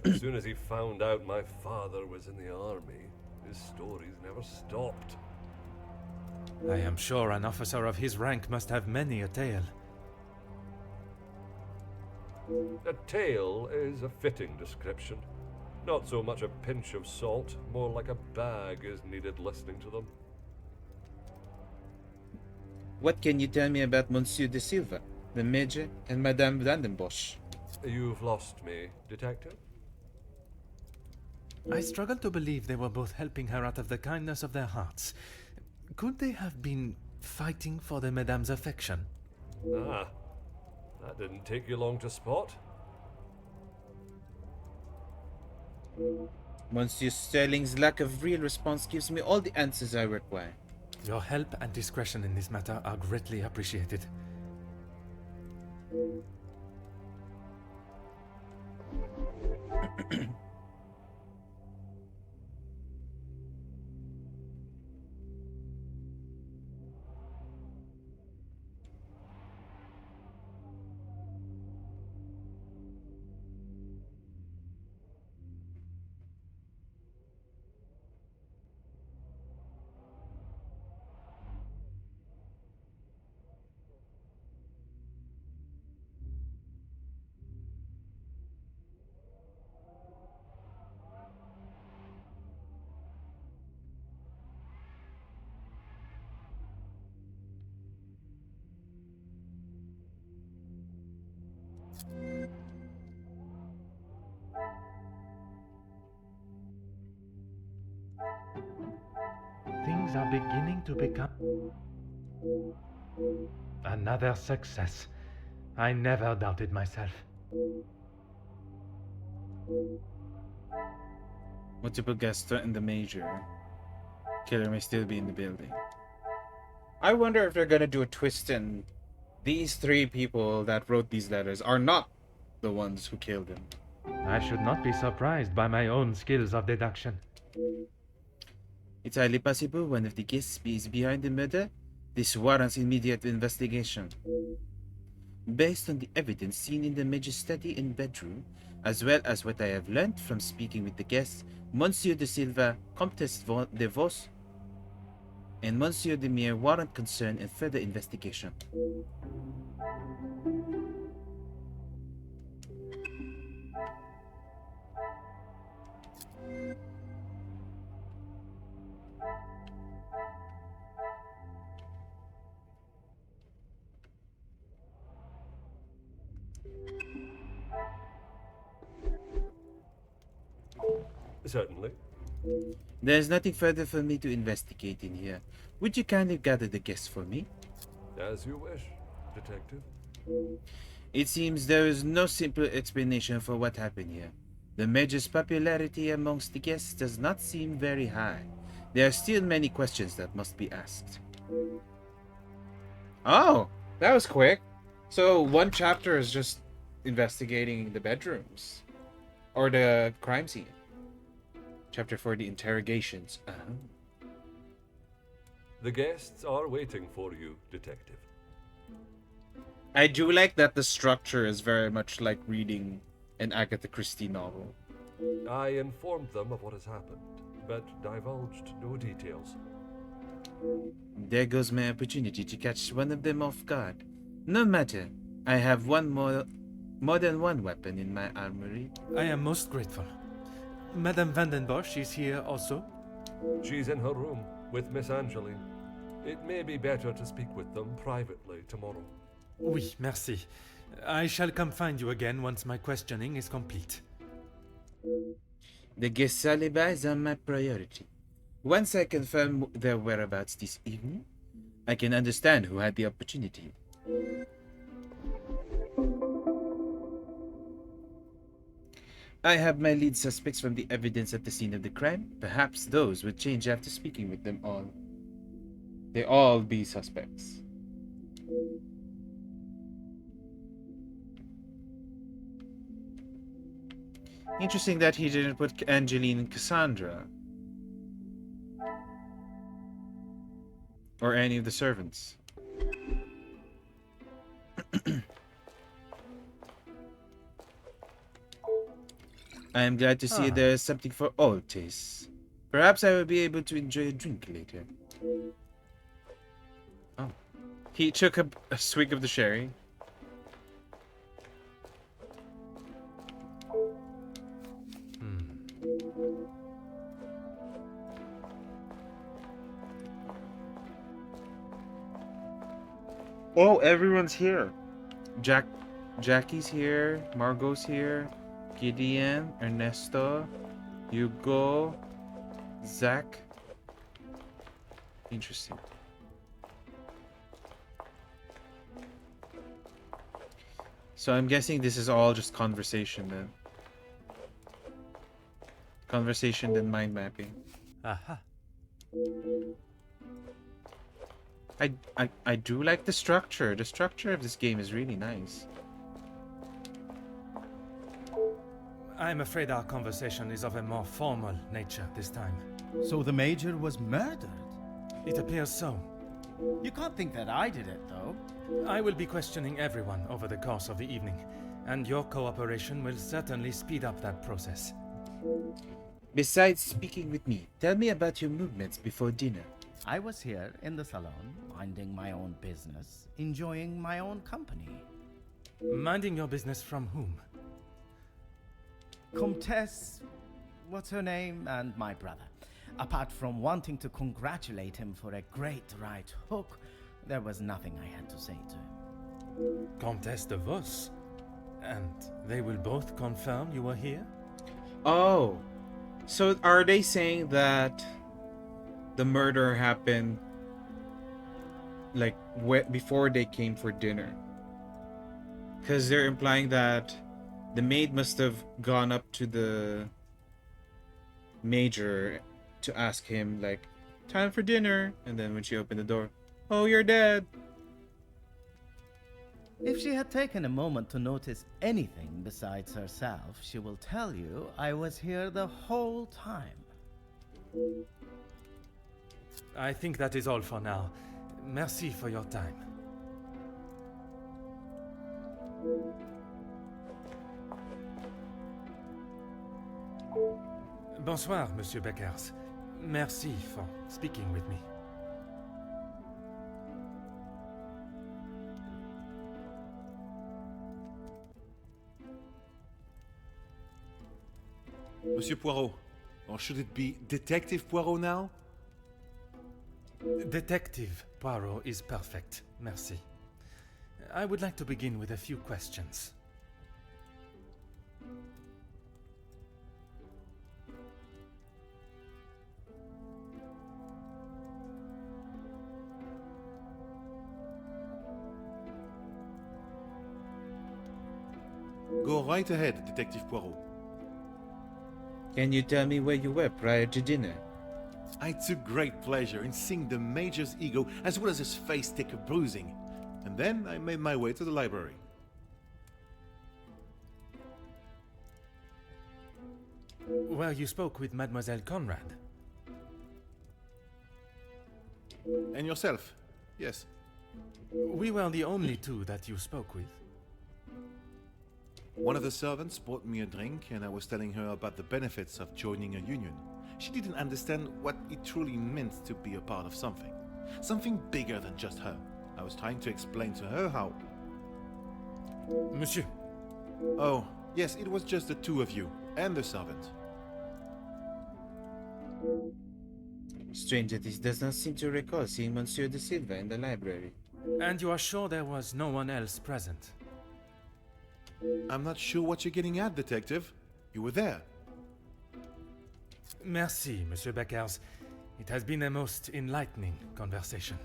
As soon as he found out my father was in the army, his stories never stopped. I am sure an officer of his rank must have many a tale. A tale is a fitting description. Not so much a pinch of salt, more like a bag is needed listening to them. What can you tell me about Monsieur de Silva, the Midge, and Madame Vandenbosch? You've lost me, detective. I struggle to believe they were both helping her out of the kindness of their hearts. Could they have been fighting for the Madame's affection? Ah, that didn't take you long to spot. Monsieur Sterling's lack of real response gives me all the answers I require. Your help and discretion in this matter are greatly appreciated. Things are beginning to become... Another success. I never doubted myself. Multiple guests threaten the Major. Killer may still be in the building. I wonder if they're gonna do a twist and these three people that wrote these letters are not the ones who killed him. I should not be surprised by my own skills of deduction. It's highly possible one of the guests is behind the murder. This warrants immediate investigation. Based on the evidence seen in the Major's study and bedroom, as well as what I have learned from speaking with the guests, Monsieur de Silva, Comtesse de Vos, and Monsieur de Mere warrant concern in further investigation. Certainly. There's nothing further for me to investigate in here. Would you kindly gather the guests for me? As you wish, detective. It seems there is no simple explanation for what happened here. The Major's popularity amongst the guests does not seem very high. There are still many questions that must be asked. Oh, that was quick. So one chapter is just investigating the bedrooms. Or the crime scene. Chapter 4, the interrogations. The guests are waiting for you, Detective. I do like that the structure is very much like reading an Agatha Christie novel. I informed them of what has happened, but divulged no details. There goes my opportunity to catch one of them off guard. No matter, I have more than one weapon in my armory. I am most grateful. Madame Vandenbosch is here also? She's in her room with Miss Angeline. It may be better to speak with them privately tomorrow. Oui, merci. I shall come find you again once my questioning is complete. The guest alibis are my priority. Once I confirm their whereabouts this evening, I can understand who had the opportunity. I have my lead suspects from the evidence at the scene of the crime. Perhaps those would change after speaking with them all. They all be suspects. Interesting that he didn't put Angeline and Cassandra. Or any of the servants. I am glad to see there is something for all tastes. Perhaps I will be able to enjoy a drink later. Oh. He took a swig of the sherry. Oh, everyone's here. Jackie's here. Margot's here. Gideon, Ernesto, Hugo, Zach. Interesting. So I'm guessing this is all just conversation then. Conversation then mind mapping. Aha. I do like the structure. The structure of this game is really nice. I'm afraid our conversation is of a more formal nature this time. So the Major was murdered? It appears so. You can't think that I did it, though. I will be questioning everyone over the course of the evening, and your cooperation will certainly speed up that process. Besides speaking with me, tell me about your movements before dinner. I was here in the salon, minding my own business, enjoying my own company. Minding your business from whom? Comtesse, what's her name, and my brother. Apart from wanting to congratulate him for a great right hook, there was nothing I had to say to him. Comtesse de Vos? And they will both confirm you were here? Oh, so are they saying that the murder happened like before they came for dinner? Because they're implying that the maid must have gone up to the Major to ask him, like, time for dinner. And then when she opened the door, oh, you're dead. If she had taken a moment to notice anything besides herself, she will tell you I was here the whole time. I think that is all for now. Merci for your time. Bonsoir, Monsieur Beckers. Merci for speaking with me. Monsieur Poirot, or should it be Detective Poirot now? Detective Poirot is perfect. Merci. I would like to begin with a few questions. Go right ahead, Detective Poirot. Can you tell me where you were prior to dinner? I took great pleasure in seeing the Major's ego as well as his face take a bruising. And then I made my way to the library. Well, you spoke with Mademoiselle Conrad. And yourself? Yes. We were the only two that you spoke with. One of the servants bought me a drink and I was telling her about the benefits of joining a union. She didn't understand what it truly meant to be a part of something. Something bigger than just her. I was trying to explain to her how... Monsieur. Oh, yes, it was just the two of you and the servant. Strange that he does not seem to recall seeing Monsieur de Silva in the library. And you are sure there was no one else present? I'm not sure what you're getting at, detective. You were there. Merci, Monsieur Beckers. It has been a most enlightening conversation.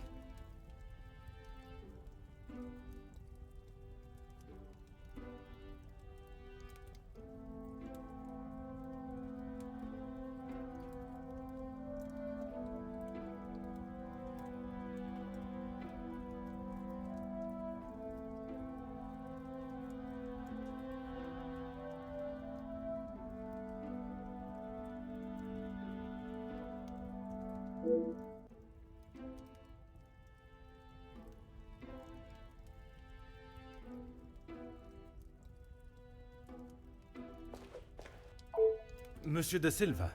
Monsieur de Silva,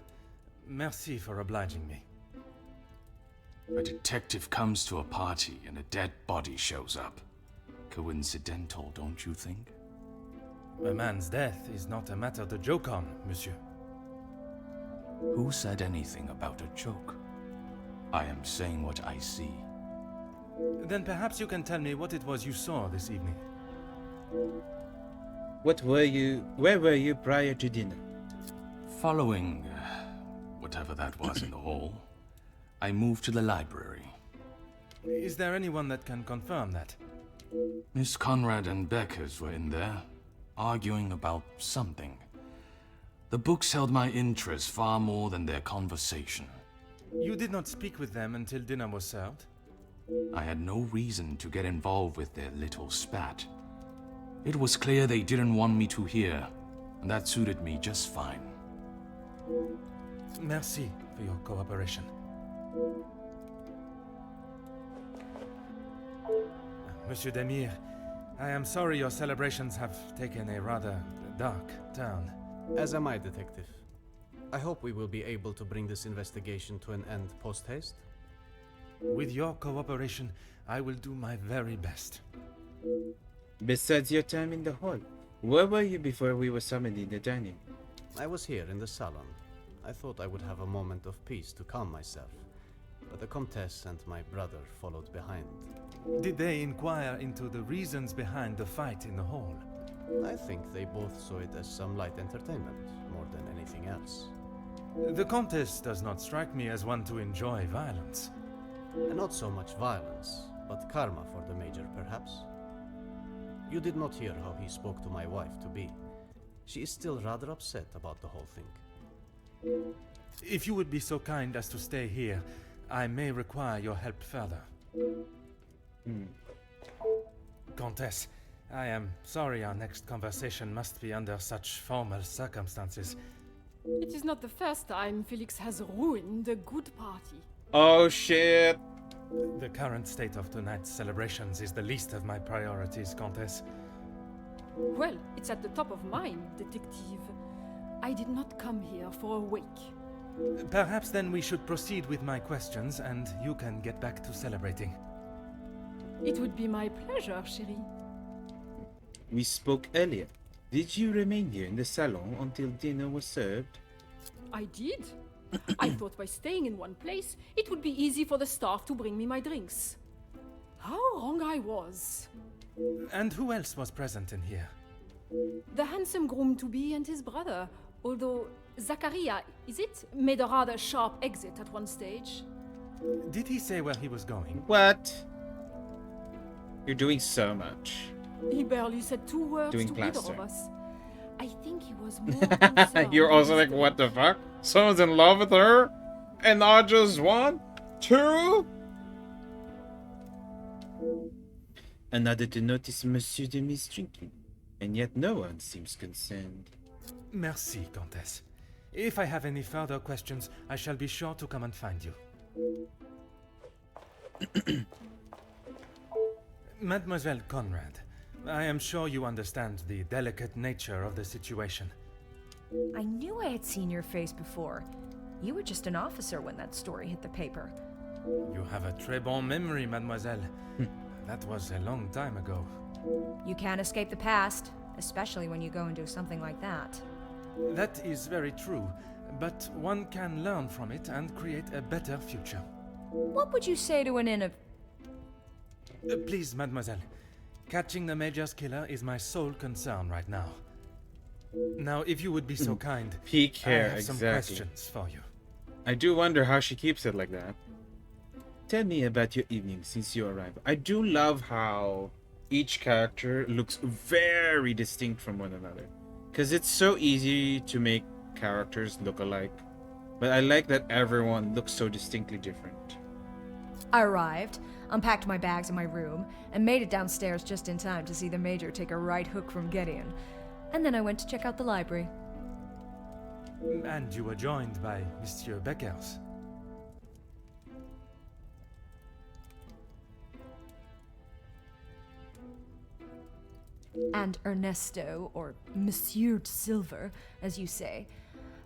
merci for obliging me. A detective comes to a party and a dead body shows up. Coincidental, don't you think? A man's death is not a matter to joke on, monsieur. Who said anything about a joke? I am saying what I see. Then perhaps you can tell me what it was you saw this evening. Where were you prior to dinner? Following whatever that was in the hall, I moved to the library. Is there anyone that can confirm that? Miss Conrad and Beckers were in there, arguing about something. The books held my interest far more than their conversation. You did not speak with them until dinner was served? I had no reason to get involved with their little spat. It was clear they didn't want me to hear, and that suited me just fine. Merci for your cooperation. Monsieur Demir, I am sorry your celebrations have taken a rather dark turn. As am I, Detective. I hope we will be able to bring this investigation to an end post-haste. With your cooperation, I will do my very best. Besides your time in the hall, where were you before we were summoned in the dining? I was here in the salon. I thought I would have a moment of peace to calm myself, but the Comtesse and my brother followed behind. Did they inquire into the reasons behind the fight in the hall? I think they both saw it as some light entertainment, more than anything else. The Comtesse does not strike me as one to enjoy violence. And not so much violence, but karma for the Major, perhaps. You did not hear how he spoke to my wife-to-be. She is still rather upset about the whole thing. If you would be so kind as to stay here, I may require your help further. Comtesse, I am sorry our next conversation must be under such formal circumstances. It is not the first time Felix has ruined a good party. Oh shit! The current state of tonight's celebrations is the least of my priorities, Comtesse. Well, it's at the top of mine, detective. I did not come here for a wake. Perhaps then we should proceed with my questions and you can get back to celebrating. It would be my pleasure, chérie. We spoke earlier. Did you remain here in the salon until dinner was served? I did. I thought by staying in one place, it would be easy for the staff to bring me my drinks. How wrong I was. And who else was present in here? The handsome groom-to-be and his brother, although Zachariah, is it, made a rather sharp exit at one stage. Did he say where he was going? What? You're doing so much. He barely said two words Doing to either plaster. of us. I think he was more concerned You're with also his like, what the fuck? Someone's in love with her? And not just one? Two? Another to notice Monsieur de Mise drinking, and yet no one seems concerned. Merci, Countess. If I have any further questions, I shall be sure to come and find you. Mademoiselle Conrad, I am sure you understand the delicate nature of the situation. I knew I had seen your face before. You were just an officer when that story hit the paper. You have a très bon memory, mademoiselle. That was a long time ago. You can't escape the past, especially when you go and do something like that. That is very true, but one can learn from it and create a better future. What would you say to an Please, mademoiselle. Catching the Major's killer is my sole concern right now. Now, if you would be so kind, Peak hair, I have some exactly. questions for you. I do wonder how she keeps it like that. Tell me about your evening since you arrived. I do love how each character looks very distinct from one another. Because it's so easy to make characters look alike. But I like that everyone looks so distinctly different. I arrived, unpacked my bags in my room, and made it downstairs just in time to see the Major take a right hook from Gideon. And then I went to check out the library. And you were joined by Monsieur Beckers. And Ernesto, or Monsieur Silver, as you say.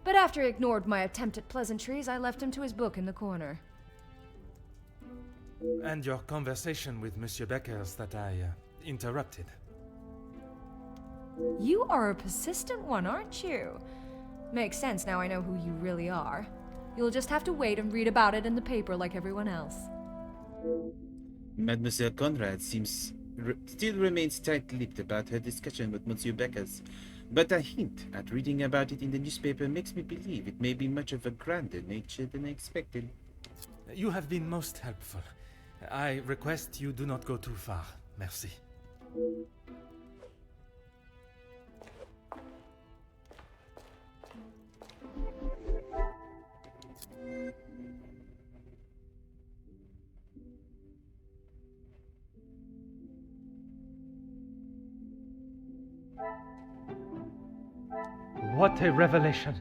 But after he ignored my attempt at pleasantries, I left him to his book in the corner. And your conversation with Monsieur Beckers that I interrupted. You are a persistent one, aren't you? Makes sense now I know who you really are. You'll just have to wait and read about it in the paper like everyone else. Mademoiselle Conrad still remains tight-lipped about her discussion with Monsieur Beckers, but a hint at reading about it in the newspaper makes me believe it may be much of a grander nature than I expected. You have been most helpful. I request you do not go too far. Merci. What a revelation!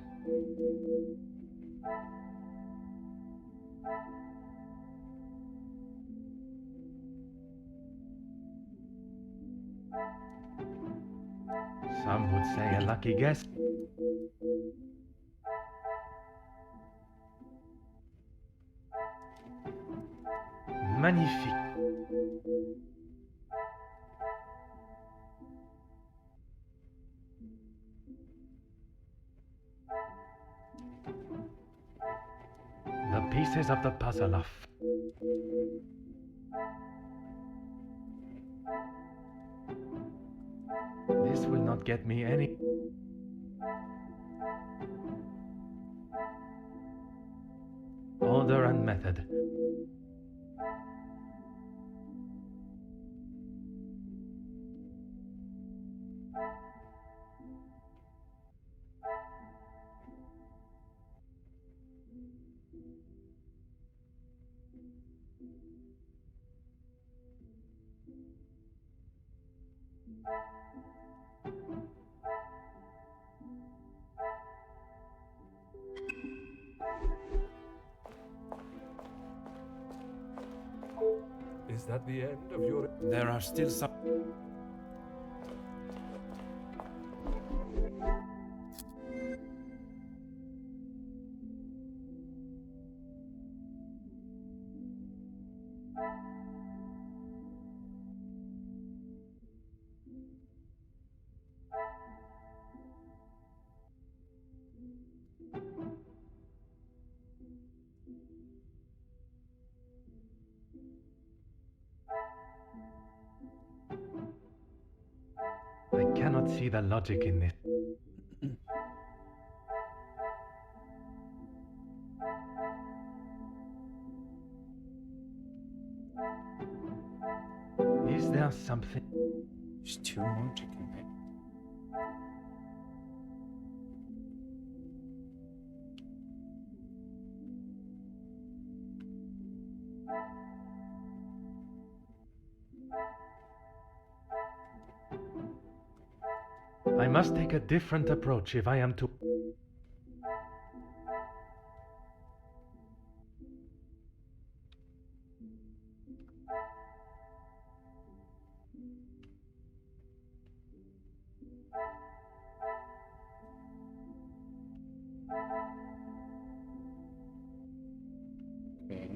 Some would say a lucky guess. Magnifique. The pieces of the puzzle are This will not get me any. Order and method. Is that the end of your... There are still some... I cannot see the logic in this. Is there something? There's two more chicken I must take a different approach if I am to. Okay.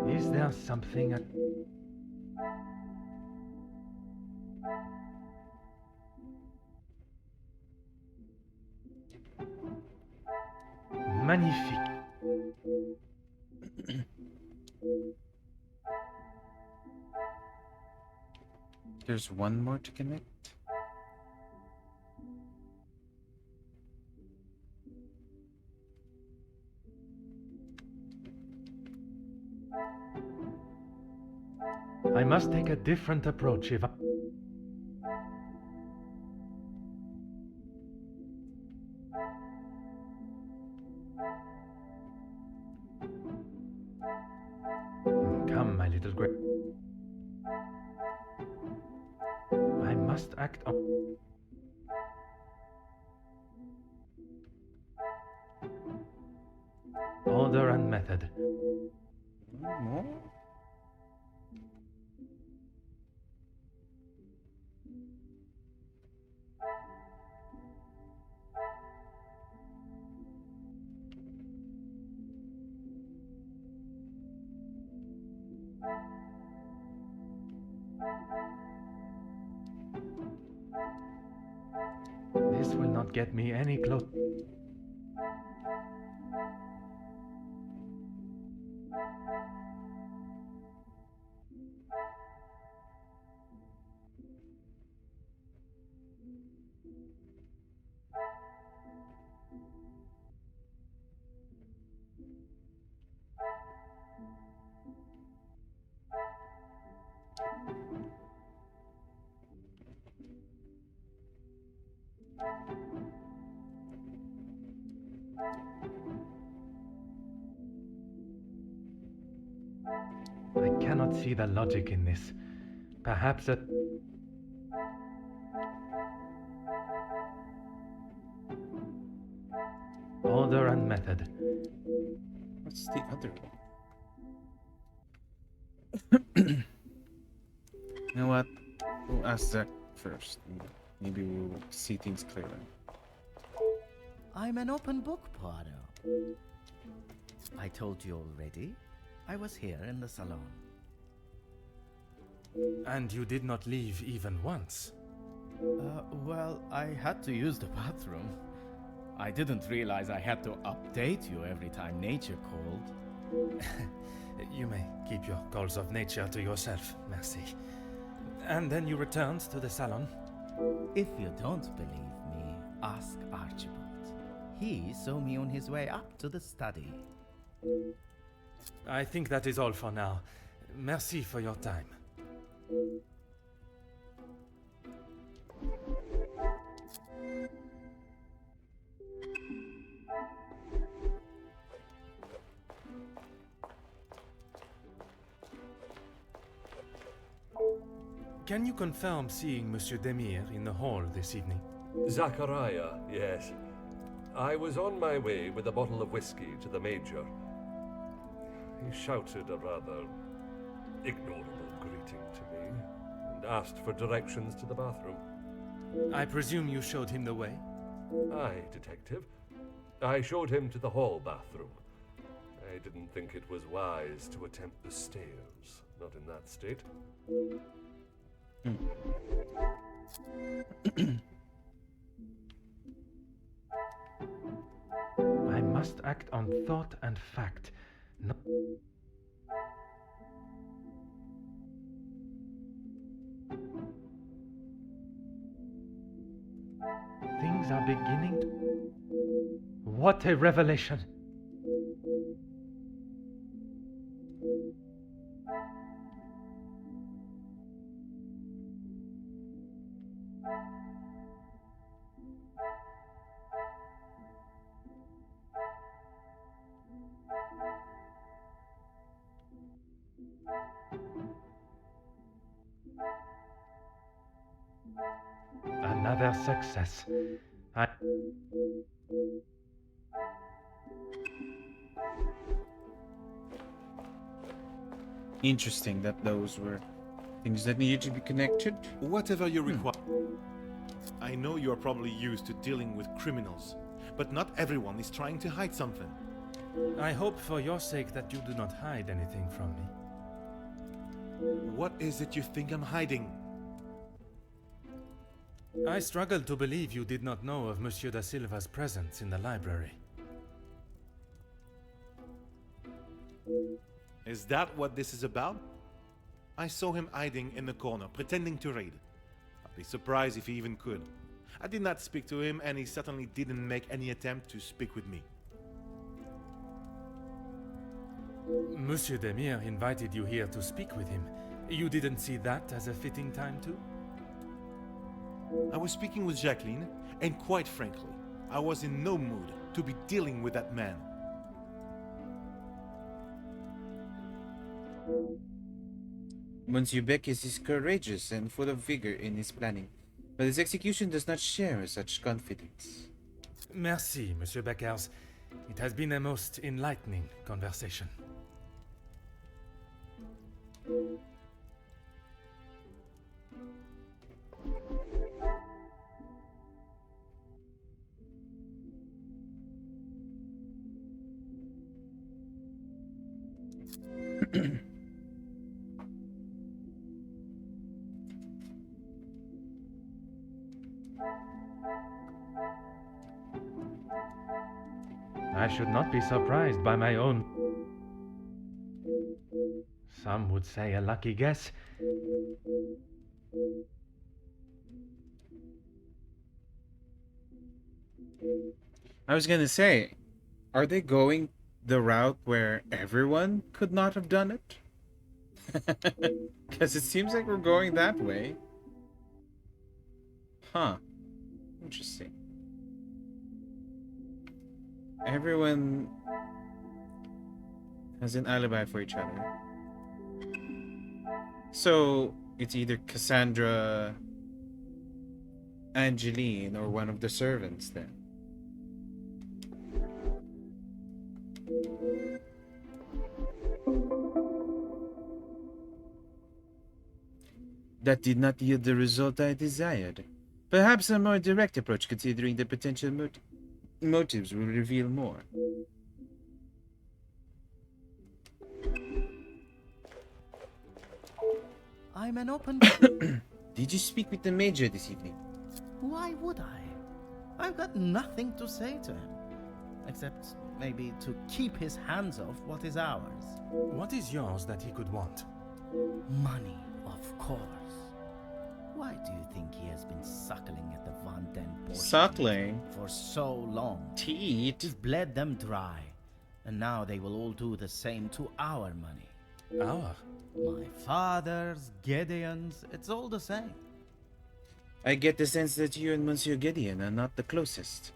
Is there something I... Magnifique. There's one more to connect. I must take a different approach if I... Come, my little grape. I must act on... Order and method. One more? This will not get me any close. I cannot see the logic in this. Perhaps a... Order and method. What's the other one? You know what? We'll ask Zach first. Maybe we'll see things clearer. I'm an open book, Poirot. I told you already. I was here in the salon. And you did not leave even once. Well, I had to use the bathroom. I didn't realize I had to update you every time nature called. You may keep your calls of nature to yourself, merci. And then you returned to the salon. If you don't believe me, ask Archibald. He saw me on his way up to the study. I think that is all for now. Merci for your time. Can you confirm seeing Monsieur Demire in the hall this evening? Zachariah, yes. I was on my way with a bottle of whiskey to the Major. He shouted a rather ignorable greeting to me and asked for directions to the bathroom. I presume you showed him the way? Aye, detective. I showed him to the hall bathroom. I didn't think it was wise to attempt the stairs, not in that state. I must act on thought and fact. No... Things are beginning to... What a revelation! Another success. I. Interesting that those were things that needed to be connected. Whatever you require. I know you are probably used to dealing with criminals, but not everyone is trying to hide something. I hope for your sake that you do not hide anything from me. What is it you think I'm hiding? I struggle to believe you did not know of Monsieur da Silva's presence in the library. Is that what this is about? I saw him hiding in the corner, pretending to read. I'd be surprised if he even could. I did not speak to him, and he certainly didn't make any attempt to speak with me. Monsieur Demire invited you here to speak with him. You didn't see that as a fitting time too? I was speaking with Jacqueline, and quite frankly, I was in no mood to be dealing with that man. Monsieur Beckes is courageous and full of vigor in his planning, but his execution does not share such confidence. Merci, Monsieur Beckers. It has been a most enlightening conversation. I should not be surprised by my own. Some would say a lucky guess. I was gonna say, are they going the route where everyone could not have done it? Because it seems like we're going that way. Huh. Interesting. Everyone has an alibi for each other. So, it's either Cassandra, Angeline, or one of the servants then. That did not yield the result I desired. Perhaps a more direct approach considering the potential motives will reveal more. I'm an open... Did you speak with the Major this evening? Why would I? I've got nothing to say to him. Except maybe to keep his hands off what is ours. What is yours that he could want? Money, of course. Why do you think he has been suckling at the Van Den Bosch Suckling? for so long? Teat? He's bled them dry. And now they will all do the same to our money. Our? My father's, Gideon's, it's all the same. I get the sense that you and Monsieur Gideon are not the closest.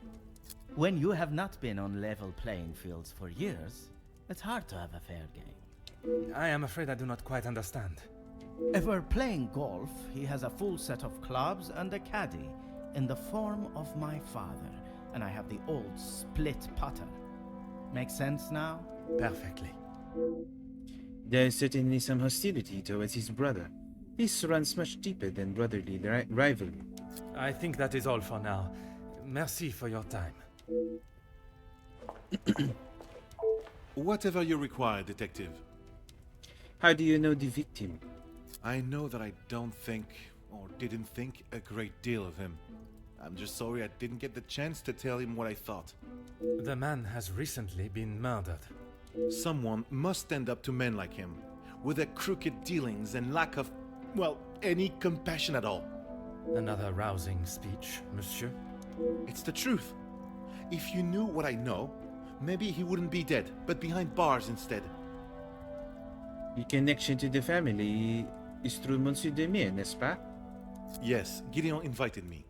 When you have not been on level playing fields for years, it's hard to have a fair game. I am afraid I do not quite understand. If we're playing golf, he has a full set of clubs and a caddy in the form of my father, and I have the old split putter. Make sense now? Perfectly. There is certainly some hostility towards his brother. This runs much deeper than brotherly rivalry. I think that is all for now. Merci for your time. Whatever you require, Detective. How do you know the victim? I know that I don't think, or didn't think, a great deal of him. I'm just sorry I didn't get the chance to tell him what I thought. The man has recently been murdered. Someone must stand up to men like him, with their crooked dealings and lack of, well, any compassion at all. Another rousing speech, monsieur. It's the truth. If you knew what I know, maybe he wouldn't be dead, but behind bars instead. The connection to the family is through Monsieur Demir, n'est-ce pas? Yes, Gideon invited me.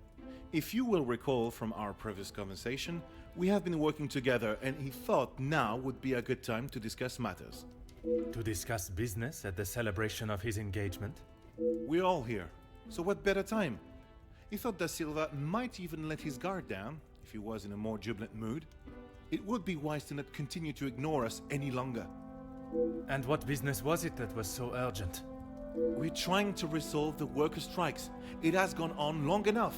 If you will recall from our previous conversation, we have been working together and he thought now would be a good time to discuss matters. To discuss business at the celebration of his engagement? We're all here, so what better time? He thought Da Silva might even let his guard down if he was in a more jubilant mood. It would be wise to not continue to ignore us any longer. And what business was it that was so urgent? We're trying to resolve the worker strikes. It has gone on long enough.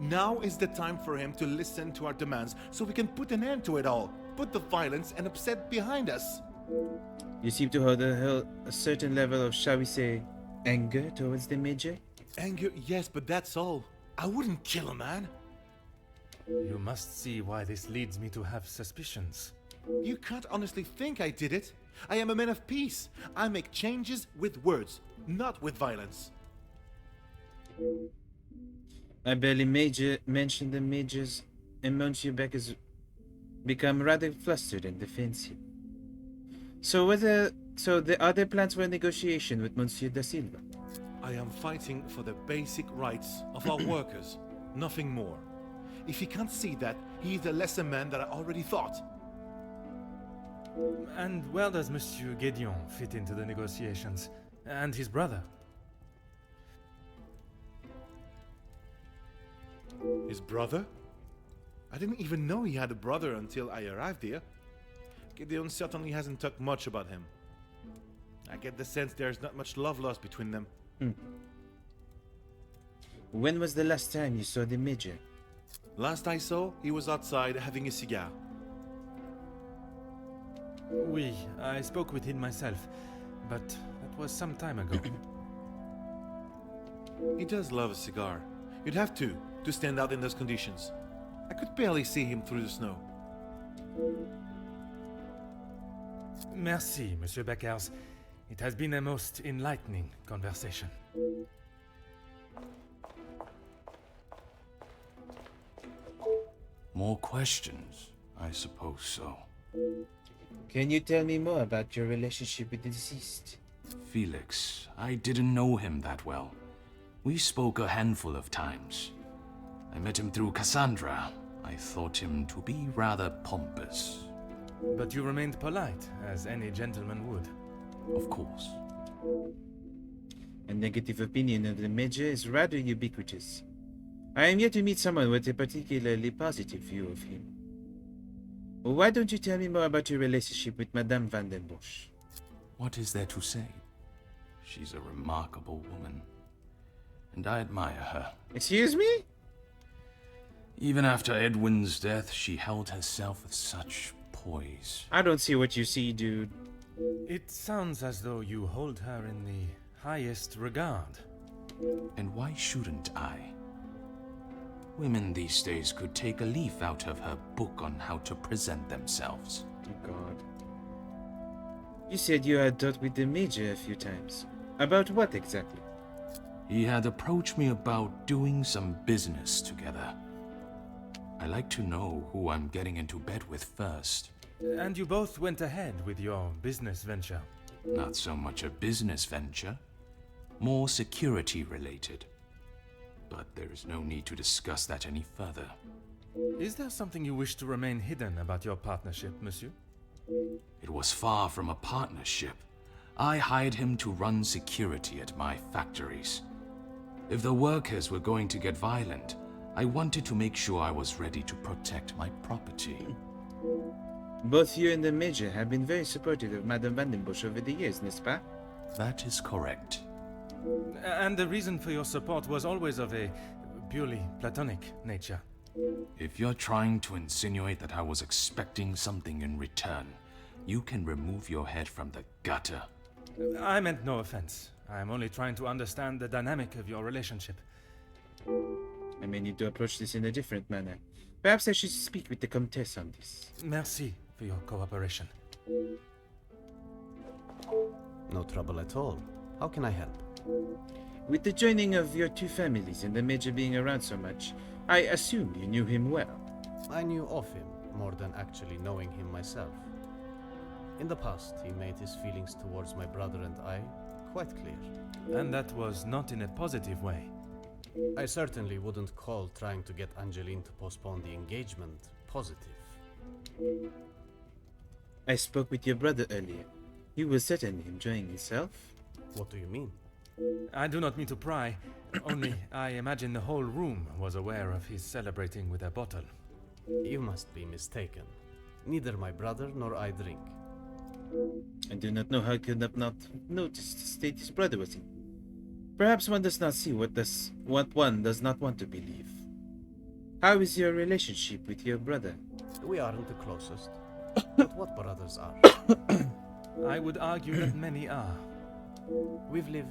Now is the time for him to listen to our demands so we can put an end to it all. Put the violence and upset behind us. You seem to hold a certain level of, shall we say, anger towards the Major? Anger, yes, but that's all. I wouldn't kill a man. You must see why this leads me to have suspicions. You can't honestly think I did it. I am a man of peace. I make changes with words, not with violence. I barely mentioned the Majors, and Monsieur Becker's become rather flustered and defensive. So the other plans were negotiation with Monsieur da Silva. I am fighting for the basic rights of our workers, nothing more. If he can't see that, he is a lesser man than I already thought. And where does Monsieur Gédéon fit into the negotiations? And his brother? His brother? I didn't even know he had a brother until I arrived here. Gideon certainly hasn't talked much about him. I get the sense there's not much love lost between them. When was the last time you saw the Major? Last I saw, he was outside having a cigar. Oui, I spoke with him myself, but that was some time ago. He does love a cigar. You'd have to stand out in those conditions. I could barely see him through the snow. Merci, Monsieur Beckers. It has been a most enlightening conversation. More questions? I suppose so. Can you tell me more about your relationship with the deceased? Felix, I didn't know him that well. We spoke a handful of times. I met him through Cassandra. I thought him to be rather pompous. But you remained polite, as any gentleman would. Of course. A negative opinion of the Major is rather ubiquitous. I am yet to meet someone with a particularly positive view of him. Why don't you tell me more about your relationship with Madame Van den Bosch? What is there to say? She's a remarkable woman, and I admire her. Excuse me? Even after Edwin's death, she held herself with such poise. I don't see what you see, dude. It sounds as though you hold her in the highest regard. And why shouldn't I? Women these days could take a leaf out of her book on how to present themselves. Oh God. You said you had talked with the Major a few times. About what exactly? He had approached me about doing some business together. I like to know who I'm getting into bed with first. And you both went ahead with your business venture. Not so much a business venture, more security related. But there is no need to discuss that any further. Is there something you wish to remain hidden about your partnership, monsieur? It was far from a partnership. I hired him to run security at my factories. If the workers were going to get violent, I wanted to make sure I was ready to protect my property. Both you and the Major have been very supportive of Madame Van den Bosch over the years, n'est-ce pas? That is correct. And the reason for your support was always of a purely platonic nature. If you're trying to insinuate that I was expecting something in return, you can remove your head from the gutter. I meant no offense. I'm only trying to understand the dynamic of your relationship. I may need to approach this in a different manner. Perhaps I should speak with the Comtesse on this. Merci for your cooperation. No trouble at all. How can I help? With the joining of your two families and the Major being around so much, I assume you knew him well. I knew of him more than actually knowing him myself. In the past, he made his feelings towards my brother and I quite clear. And that was not in a positive way. I certainly wouldn't call trying to get Angeline to postpone the engagement positive. I spoke with your brother earlier. He was certainly enjoying himself. What do you mean? I do not mean to pry, only I imagine the whole room was aware of his celebrating with a bottle. You must be mistaken. Neither my brother nor I drink. I do not know how he could have not noticed the state his brother was in. Perhaps one does not see what one does not want to believe. How is your relationship with your brother? We aren't the closest. But what brothers are? I would argue that many are. We've lived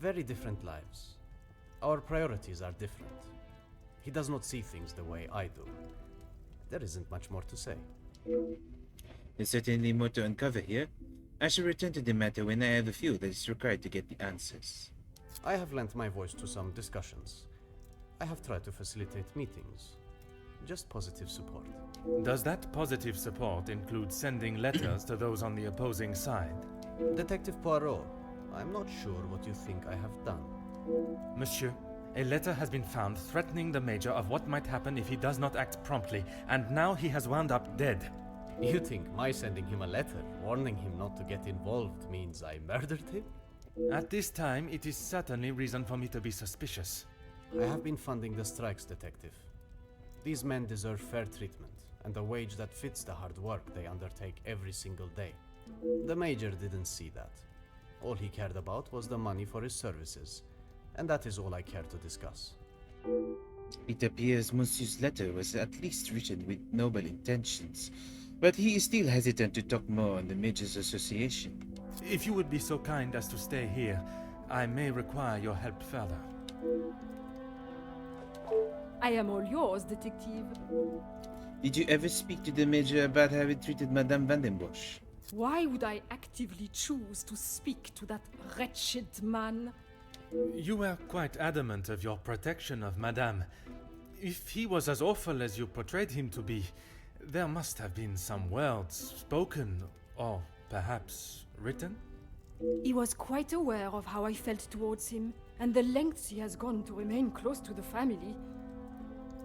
very different lives. Our priorities are different. He does not see things the way I do. There isn't much more to say. There's certainly more to uncover here. I shall return to the matter when I have the fuel that is required to get the answers. I have lent my voice to some discussions. I have tried to facilitate meetings. Just positive support. Does that positive support include sending letters to those on the opposing side? Detective Poirot, I'm not sure what you think I have done. Monsieur, a letter has been found threatening the Major of what might happen if he does not act promptly, and now he has wound up dead. You think my sending him a letter, warning him not to get involved, means I murdered him? At this time, it is certainly reason for me to be suspicious. I have been funding the strikes, Detective. These men deserve fair treatment, and a wage that fits the hard work they undertake every single day. The Major didn't see that. All he cared about was the money for his services, and that is all I care to discuss. It appears Monsieur's letter was at least written with noble intentions, but he is still hesitant to talk more on the Major's association. If you would be so kind as to stay here, I may require your help further. I am all yours, Detective. Did you ever speak to the Major about how he treated Madame Van den Bosch? Why would I actively choose to speak to that wretched man? You were quite adamant of your protection of Madame. If he was as awful as you portrayed him to be, there must have been some words spoken, or perhaps written? He was quite aware of how I felt towards him, and the lengths he has gone to remain close to the family.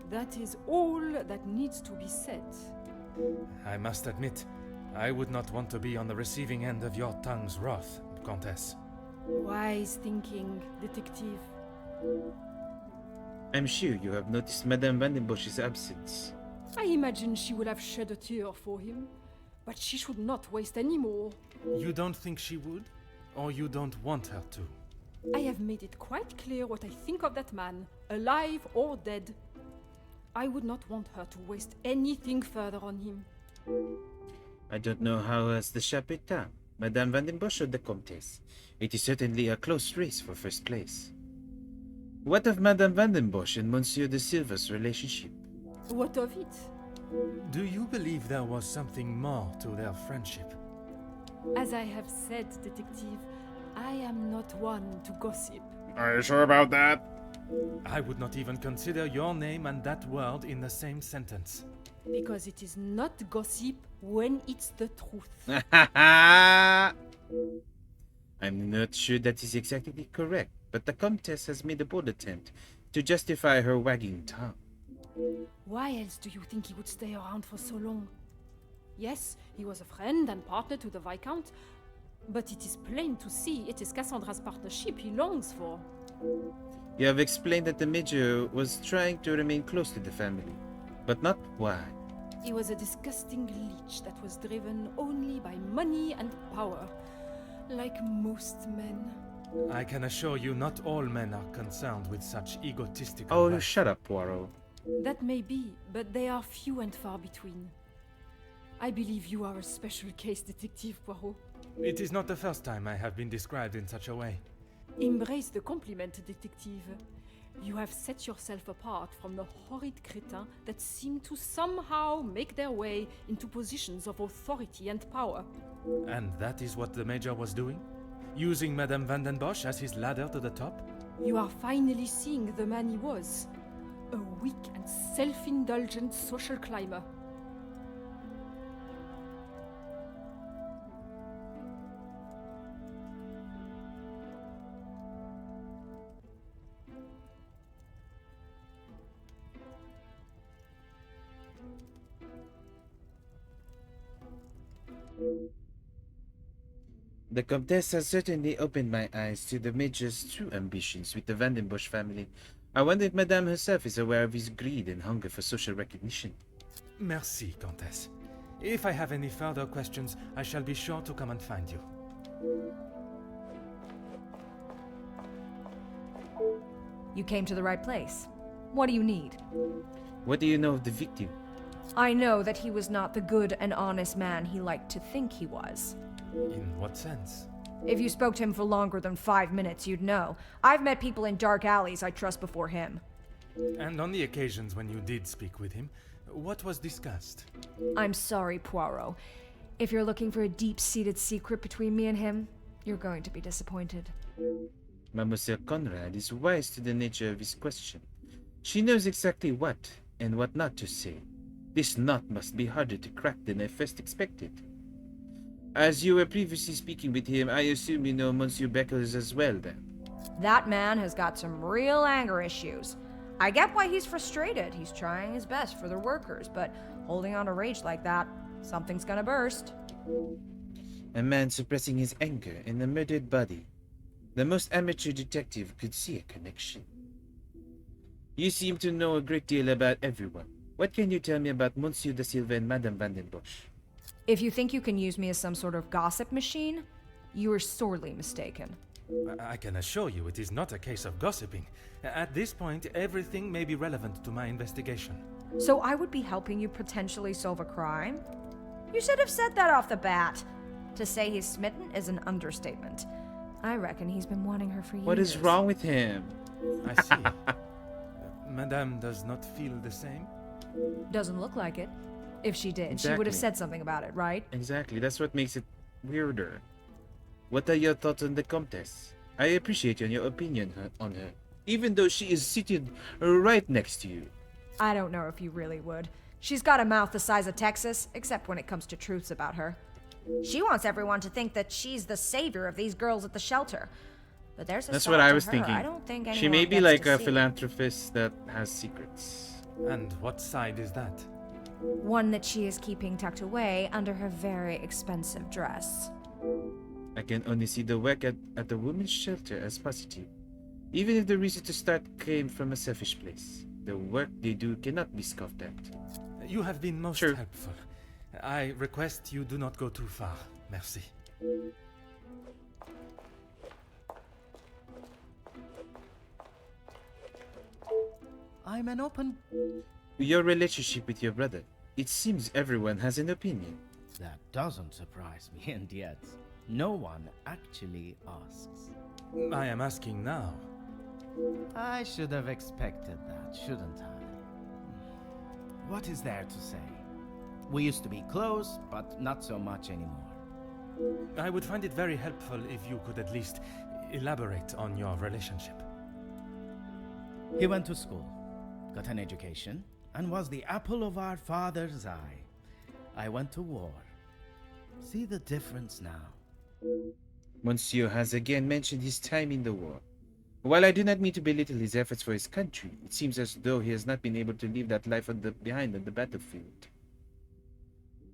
That is all that needs to be said. I must admit, I would not want to be on the receiving end of your tongue's wrath, Countess. Wise thinking, Detective. I'm sure you have noticed Madame Van den Bosch's absence. I imagine she will have shed a tear for him, but she should not waste any more. You don't think she would? Or you don't want her to? I have made it quite clear what I think of that man, alive or dead. I would not want her to waste anything further on him. I don't know how has the Chapetin, Madame Van den Bosch or the Comtesse. It is certainly a close race for first place. What of Madame Van den Bosch and Monsieur de Silva's relationship? What of it? Do you believe there was something more to their friendship? As I have said, Detective, I am not one to gossip. Are you sure about that? I would not even consider your name and that word in the same sentence. Because it is not gossip when it's the truth. I'm not sure that is exactly correct, but the Comtesse has made a bold attempt to justify her wagging tongue. Why else do you think he would stay around for so long? Yes, he was a friend and partner to the Viscount, but it is plain to see it is Cassandra's partnership he longs for. You have explained that the Major was trying to remain close to the family, but not why. He was a disgusting leech that was driven only by money and power, like most men. I can assure you not all men are concerned with such egotistical... Oh, life. shut up, Poirot. That may be, but they are few and far between. I believe you are a special case, Detective Poirot. It is not the first time I have been described in such a way. Embrace the compliment, Detective. You have set yourself apart from the horrid crétins that seem to somehow make their way into positions of authority and power. And that is what the Major was doing? Using Madame Van den Bosch as his ladder to the top? You are finally seeing the man he was. A weak and self-indulgent social climber. The Comtesse has certainly opened my eyes to the Major's true ambitions with the Vandenbosch family. I wonder if Madame herself is aware of his greed and hunger for social recognition. Merci, Comtesse. If I have any further questions, I shall be sure to come and find you. You came to the right place. What do you need? What do you know of the victim? I know that he was not the good and honest man he liked to think he was. In what sense? If you spoke to him for longer than 5 minutes, you'd know. I've met people in dark alleys I trust before him. And on the occasions when you did speak with him, what was discussed? I'm sorry, Poirot. If you're looking for a deep-seated secret between me and him, you're going to be disappointed. Mademoiselle Conrad is wise to the nature of his question. She knows exactly what and what not to say. This knot must be harder to crack than I first expected. As you were previously speaking with him, I assume you know Monsieur Beckles as well, then? That man has got some real anger issues. I get why he's frustrated. He's trying his best for the workers, but holding on to rage like that, something's gonna burst. A man suppressing his anger in a murdered body. The most amateur detective could see a connection. You seem to know a great deal about everyone. What can you tell me about Monsieur de Silva and Madame Vandenbosch? If you think you can use me as some sort of gossip machine, you are sorely mistaken. I can assure you it is not a case of gossiping. At this point, everything may be relevant to my investigation. So I would be helping you potentially solve a crime? You should have said that off the bat. To say he's smitten is an understatement. I reckon he's been wanting her for years. What is wrong with him? I see. Madame does not feel the same? Doesn't look like it. If she did, Exactly. she would have said something about it, right? Exactly, that's what makes it weirder. What are your thoughts on the Comtesse? I appreciate your opinion on her, even though she is seated right next to you. I don't know if you really would. She's got a mouth the size of Texas, except when it comes to truths about her. She wants everyone to think that she's the savior of these girls at the shelter. But there's a That's side what I to was her thinking. I don't think She anyone may be gets like to a see. philanthropist that has secrets. And what side is that? One that she is keeping tucked away under her very expensive dress. I can only see the work at the women's shelter as positive. Even if the reason to start came from a selfish place, the work they do cannot be scoffed at. You have been most Sure. helpful. I request you do not go too far. Merci. I'm an open... Your relationship with your brother. It seems everyone has an opinion. That doesn't surprise me, and yet no one actually asks. I am asking now. I should have expected that, shouldn't I? What is there to say? We used to be close, but not so much anymore. I would find it very helpful if you could at least elaborate on your relationship. He went to school, got an education, and was the apple of our father's eye. I went to war. See the difference now. Monsieur has again mentioned his time in the war. While I do not mean to belittle his efforts for his country, it seems as though he has not been able to leave that life behind on the battlefield.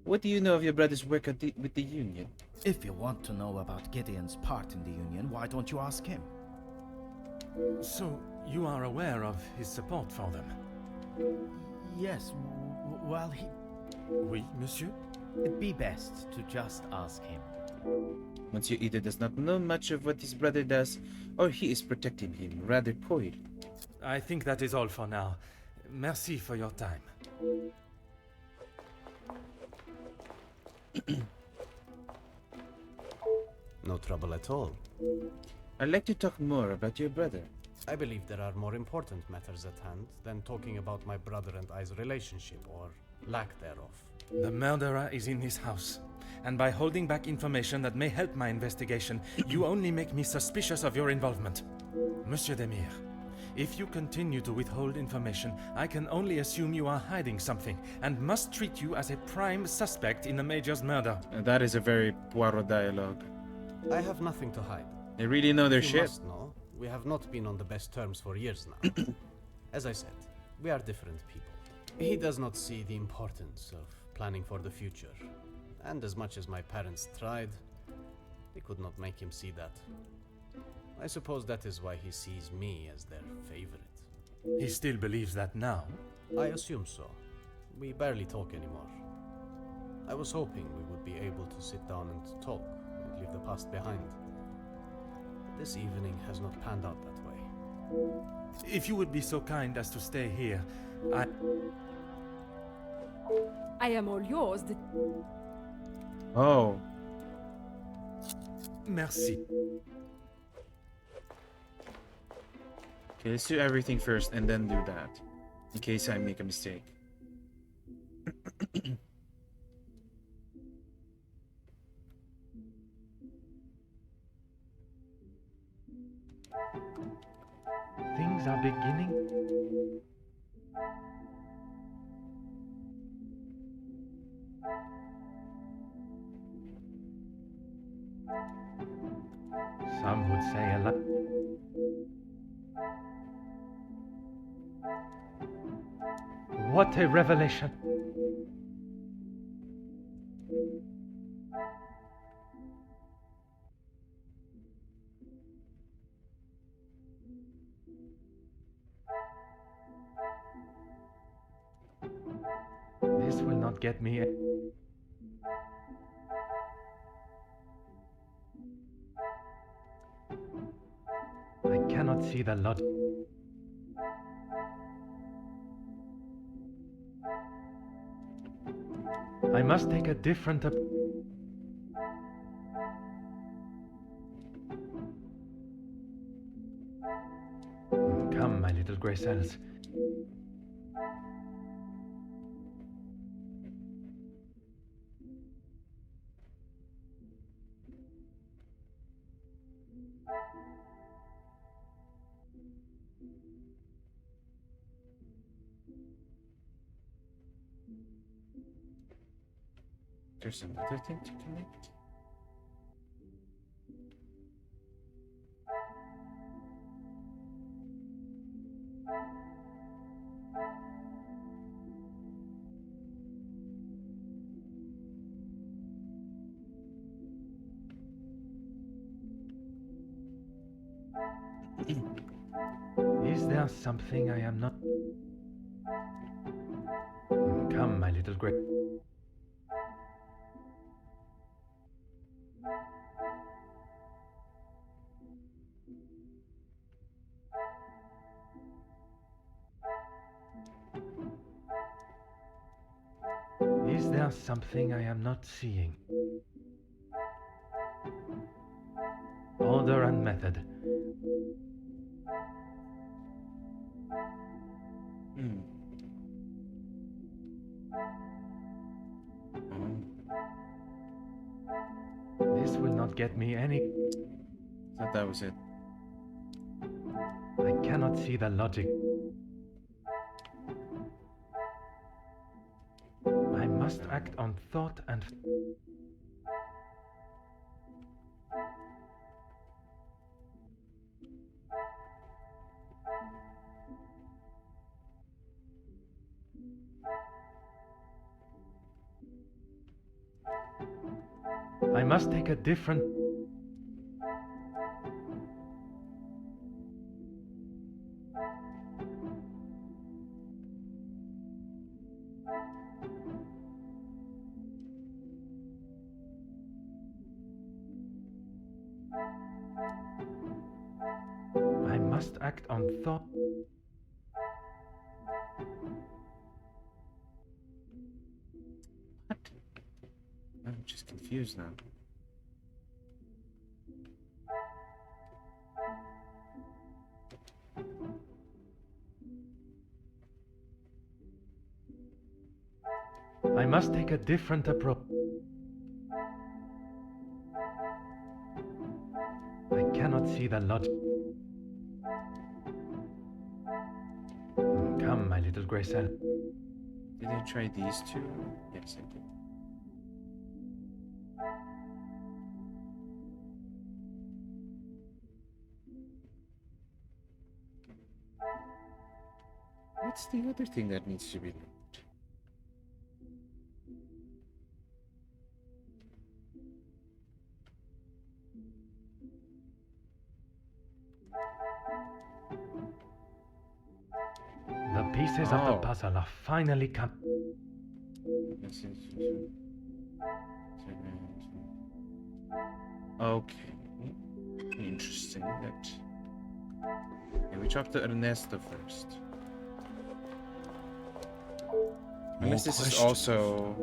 What do you know of your brother's work with the Union? If you want to know about Gideon's part in the Union, why don't you ask him? So, you are aware of his support for them? Yes, well, Oui, monsieur? it'd be best to just ask him. Monsieur either does not know much of what his brother does, or he is protecting him rather coyly. I think that is all for now. Merci for your time. No trouble at all. I'd like to talk more about your brother. I believe there are more important matters at hand than talking about my brother and I's relationship, or lack thereof. The murderer is in his house, and by holding back information that may help my investigation, you only make me suspicious of your involvement. Monsieur Demir, if you continue to withhold information, I can only assume you are hiding something, and must treat you as a prime suspect in the Major's murder. That is a very Poirot dialogue. I have nothing to hide. They really know their You shit. must know, we have not been on the best terms for years now. As I said, we are different people. He does not see the importance of planning for the future. And as much as my parents tried, We could not make him see that. I suppose that is why he sees me as their favorite. He still believes that now? I assume so. We barely talk anymore. I was hoping we would be able to sit down and talk and leave the past behind. This evening has not panned out that way. If you would be so kind as to stay here, I am all yours. Oh. Merci. Okay, let's do everything first and then do that. In case I make a mistake. Things are beginning. Some would say a lot. What a revelation! This will not get me. I cannot see the logic. I must take a different approach. Come, my little grey cells. There's another thing to connect. Is there something I am not? Come, my little grey. Is there something I am not seeing? Order and method. This will not get me any. Thought that was it. I cannot see the logic. I must act on thought and. I must take a different. I must act on thought. What? I'm just confused now. I must take a different approach. I cannot see the logic. Come, my little grey cell. Did I try these two? Yes, I did. What's the other thing that needs to be looked? pieces of the Oh. puzzle are finally come. Okay. Interesting. That. Okay, we talk to Ernesto first. Unless this is also.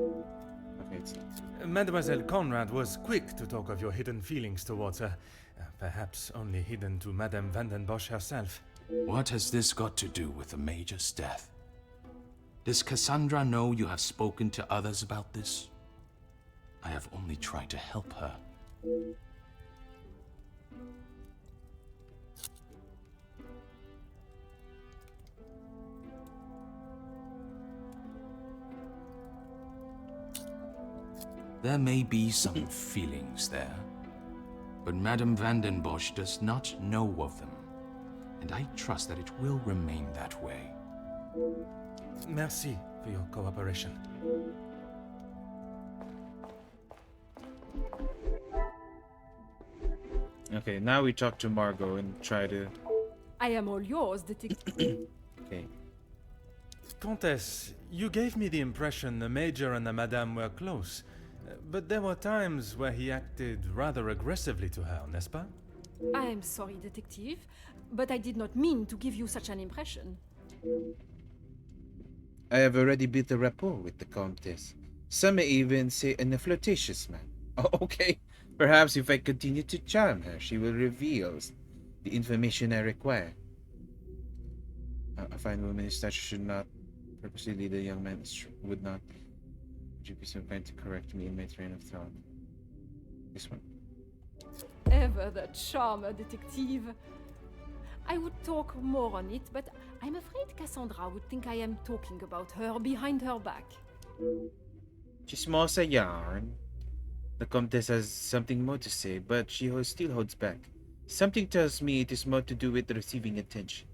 Okay, it's not. Mademoiselle Conrad was quick to talk of your hidden feelings towards her. Perhaps only hidden to Madame van den Bosch herself. What has this got to do with the Major's death? Does Cassandra know you have spoken to others about this? I have only tried to help her. There may be some feelings there, but Madame van den Bosch does not know of them, and I trust that it will remain that way. Merci for your cooperation. Okay, now we talk to Margot and try to. I am all yours, detective. Okay. Comtesse, you gave me the impression the Major and the Madame were close, but there were times where he acted rather aggressively to her, n'est-ce pas? I am sorry, detective, but I did not mean to give you such an impression. I have already built a rapport with the Countess. Some may even say in a flirtatious manner. Oh, okay. Perhaps if I continue to charm her, she will reveal the information I require. A fine woman is such should not purposely lead a young man would not. Would you be so kind to correct me in my train of thought? This one. Ever the charmer, detective. I would talk more on it, but I'm afraid Cassandra would think I am talking about her behind her back. Chismosa yarn. The Comtesse has something more to say, but she still holds back. Something tells me it is more to do with receiving attention.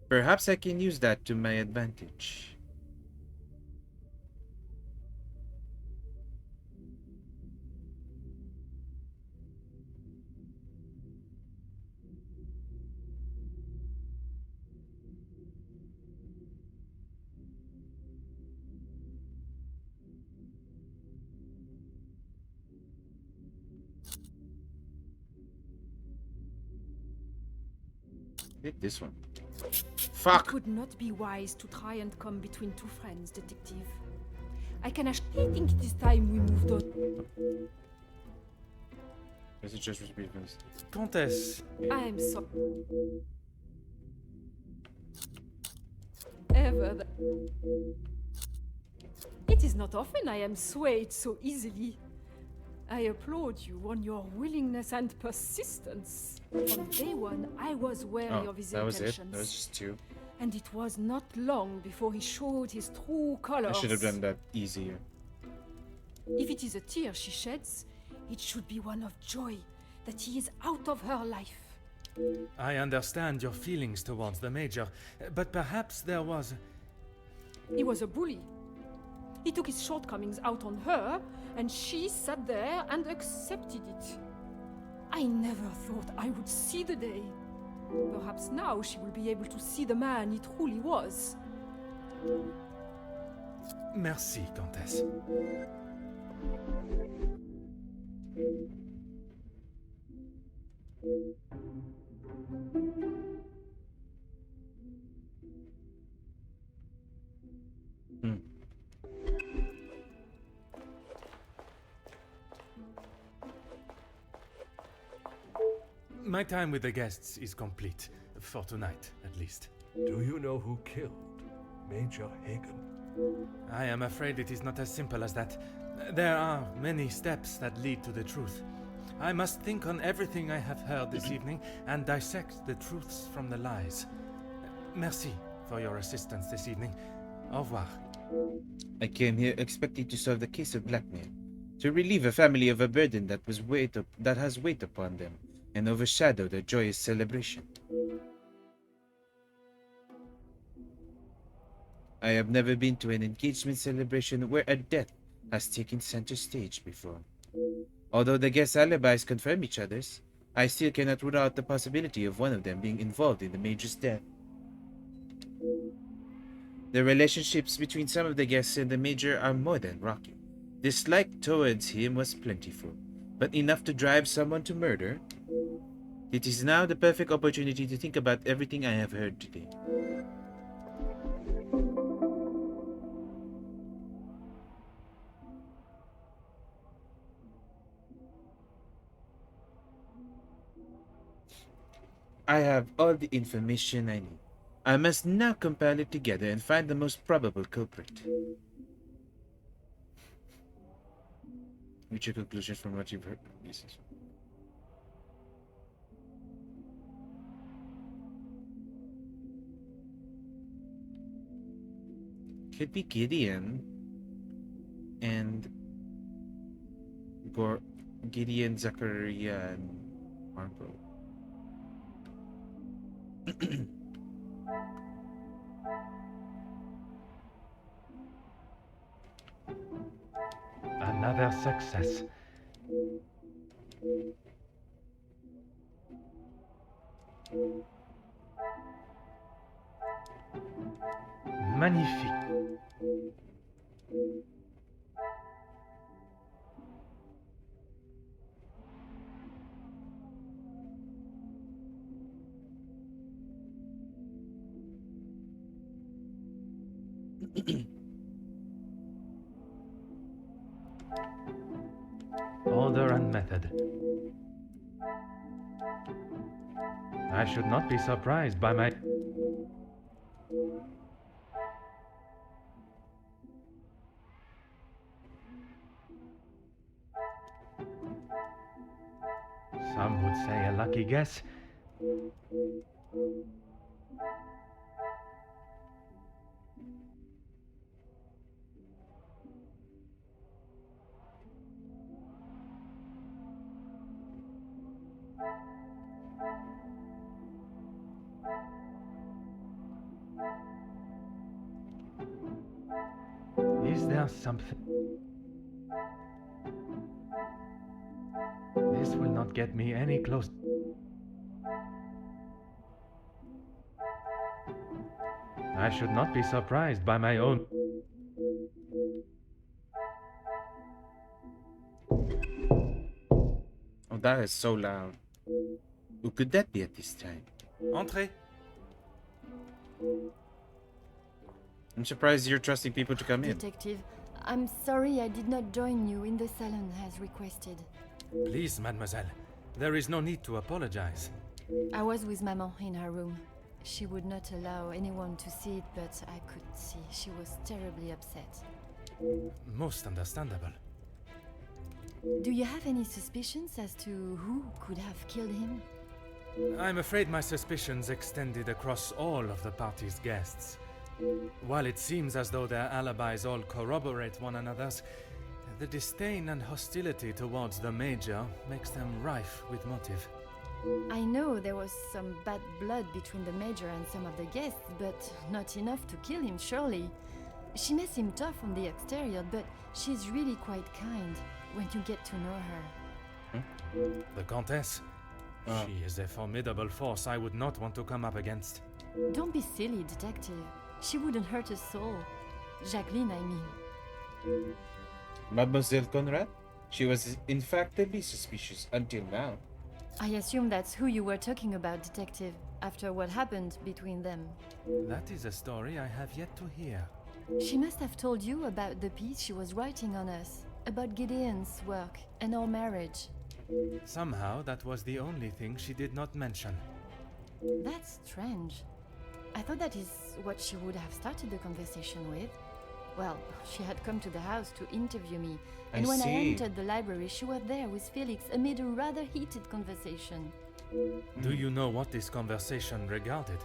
Perhaps I can use that to my advantage. Hit this one. Fuck! It would not be wise to try and come between two friends, detective. I can actually think it is time we moved on. Is it just response? Comtesse, I am sorry. Ever the... It is not often I am swayed so easily. I applaud you on your willingness and persistence. From day one, I was wary of his that was intentions. it? That was just two. And it was not long before he showed his true colors. I should have done that easier. If it is a tear she sheds, it should be one of joy that he is out of her life. I understand your feelings towards the Major, but perhaps there was... He was a bully. He took his shortcomings out on her, and she sat there and accepted it. I never thought I would see the day. Perhaps now she will be able to see the man he truly was. Merci, Comtesse. My time with the guests is complete, for tonight, at least. Do you know who killed Major Hagen? I am afraid it is not as simple as that. There are many steps that lead to the truth. I must think on everything I have heard this evening and dissect the truths from the lies. Merci for your assistance this evening. Au revoir. I came here expecting to solve the case of blackmail, to relieve a family of a burden that has weight upon them, and overshadow their joyous celebration. I have never been to an engagement celebration where a death has taken center stage before. Although the guests' alibis confirm each other's, I still cannot rule out the possibility of one of them being involved in the Major's death. The relationships between some of the guests and the Major are more than rocky. Dislike towards him was plentiful, but enough to drive someone to murder? It is now the perfect opportunity to think about everything I have heard today. I have all the information I need. I must now compile it together and find the most probable culprit. Reach a conclusion from what you've heard. Yes. Could be Gideon and Gideon, Zachariah, and Margot. Another success. Magnifique. Order and method. I should not be surprised by my... Some would say a lucky guess. Is there something? This will not get me any close. I should not be surprised by my own. Oh, that is so loud. Who could that be at this time? Entrez. I'm surprised you're trusting people to come in. Detective, I'm sorry I did not join you in the salon as requested. Please, mademoiselle. There is no need to apologize. I was with Maman in her room. She would not allow anyone to see it, but I could see she was terribly upset. Most understandable. Do you have any suspicions as to who could have killed him? I'm afraid my suspicions extended across all of the party's guests. While it seems as though their alibis all corroborate one another's, the disdain and hostility towards the Major makes them rife with motive. I know there was some bad blood between the Major and some of the guests, but not enough to kill him, surely. She may seem tough on the exterior, but she's really quite kind when you get to know her. The Countess? She is a formidable force I would not want to come up against. Don't be silly, detective. She wouldn't hurt a soul. Jacqueline, I mean. Mademoiselle Conrad? She was in fact a bit suspicious until now. I assume that's who you were talking about, detective, after what happened between them. That is a story I have yet to hear. She must have told you about the piece she was writing on us, about Gideon's work and our marriage. Somehow that was the only thing she did not mention. That's strange. I thought that is what she would have started the conversation with. Well, she had come to the house to interview me, and when I entered the library, she was there with Felix amid a rather heated conversation. Do you know what this conversation regarded?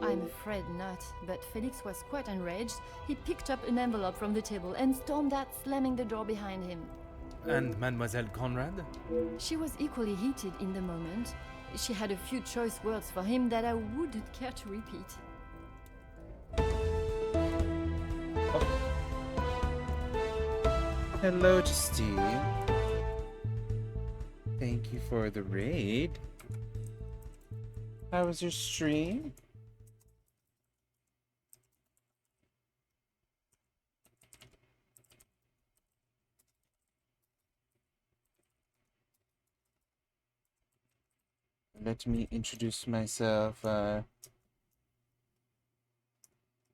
I'm afraid not, but Felix was quite enraged. He picked up an envelope from the table and stormed out, slamming the door behind him. And Mademoiselle Conrad? She was equally heated in the moment. She had a few choice words for him that I wouldn't care to repeat. Hello, Justine. Thank you for the raid. How was your stream? let me introduce myself.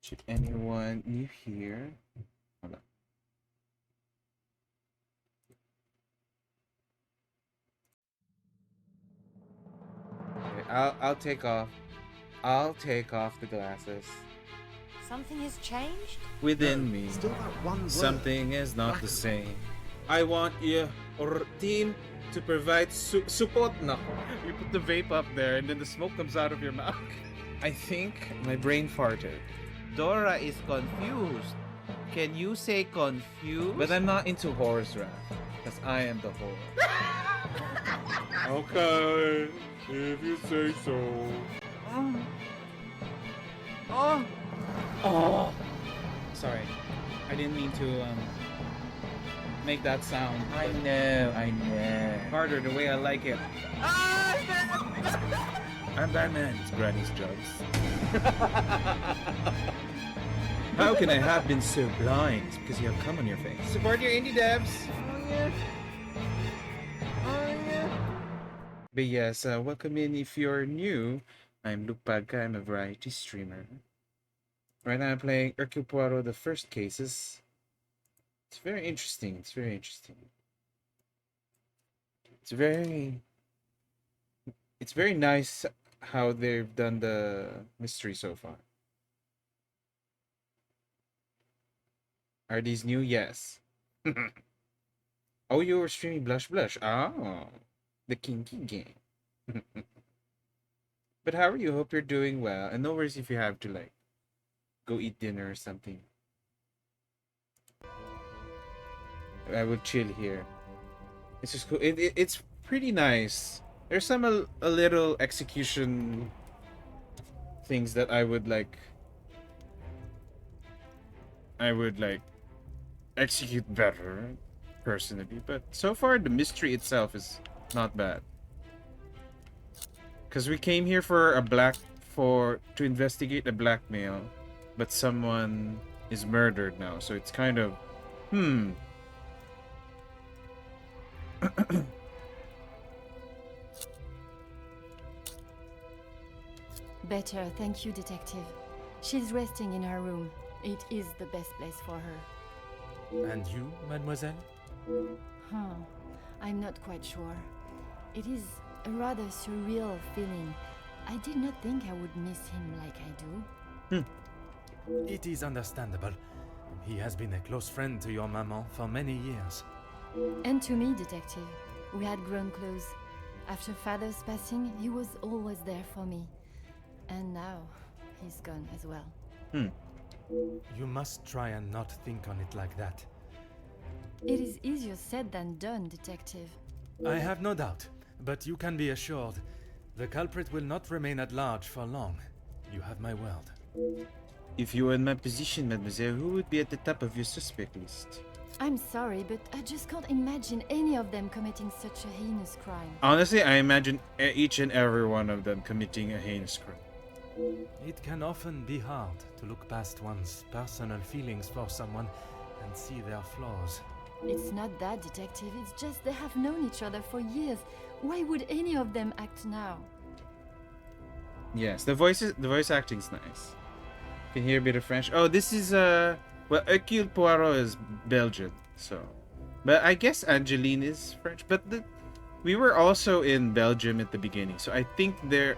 Should anyone new here? Hold on. Okay, I'll take off. I'll take off the glasses. Something has changed? Within me, Still that one word. something is not the Dragon. same. I want your team to provide support. No, you put the vape up there and then the smoke comes out of your mouth. I think my brain farted. Dora is confused. Can you say confused? But I'm not into horrors, Raph, because I am the horror. Okay, if you say so. Oh! Sorry, I didn't mean to make that sound. I know. Harder the way I like it. I'm Batman. It's Granny's jokes. How can I have been so blind? It's because you have cum on your face. Support your indie devs. But yes, welcome in if you're new. I'm Luke Pagka. I'm a variety streamer. Right now I'm playing Hercule Poirot, the first cases. It's very interesting. It's very nice how they've done the mystery so far. Are these new? Yes. Oh, you were streaming Blush Blush. Oh, the kinky game. But how are you? Hope you're doing well. And no worries if you have to like go eat dinner or something. I would chill here. It's just cool. It's pretty nice. There's some a little execution things that I would like execute better personally, but so far the mystery itself is not bad. Cause we came here for to investigate a blackmail, but someone is murdered now, so it's kind of Better, thank you, Detective. She's resting in her room. It is the best place for her. And you, mademoiselle? I'm not quite sure. It is a rather surreal feeling. I did not think I would miss him like I do. It is understandable. He has been a close friend to your maman for many years. And to me, Detective. We had grown close. After father's passing, he was always there for me. And now, he's gone as well. You must try and not think on it like that. It is easier said than done, Detective. I have no doubt, but you can be assured the culprit will not remain at large for long. You have my word. If you were in my position, mademoiselle, who would be at the top of your suspect list? I'm sorry, but I just can't imagine any of them committing such a heinous crime. Honestly, I imagine each and every one of them committing a heinous crime. It can often be hard to look past one's personal feelings for someone and see their flaws. It's not that, Detective. It's just they have known each other for years. Why would any of them act now? Yes, the voice acting's nice. Can hear a bit of French. Oh, this is well, Hercule Poirot is Belgian, so, but I guess Angeline is French. But we were also in Belgium at the beginning, so I think the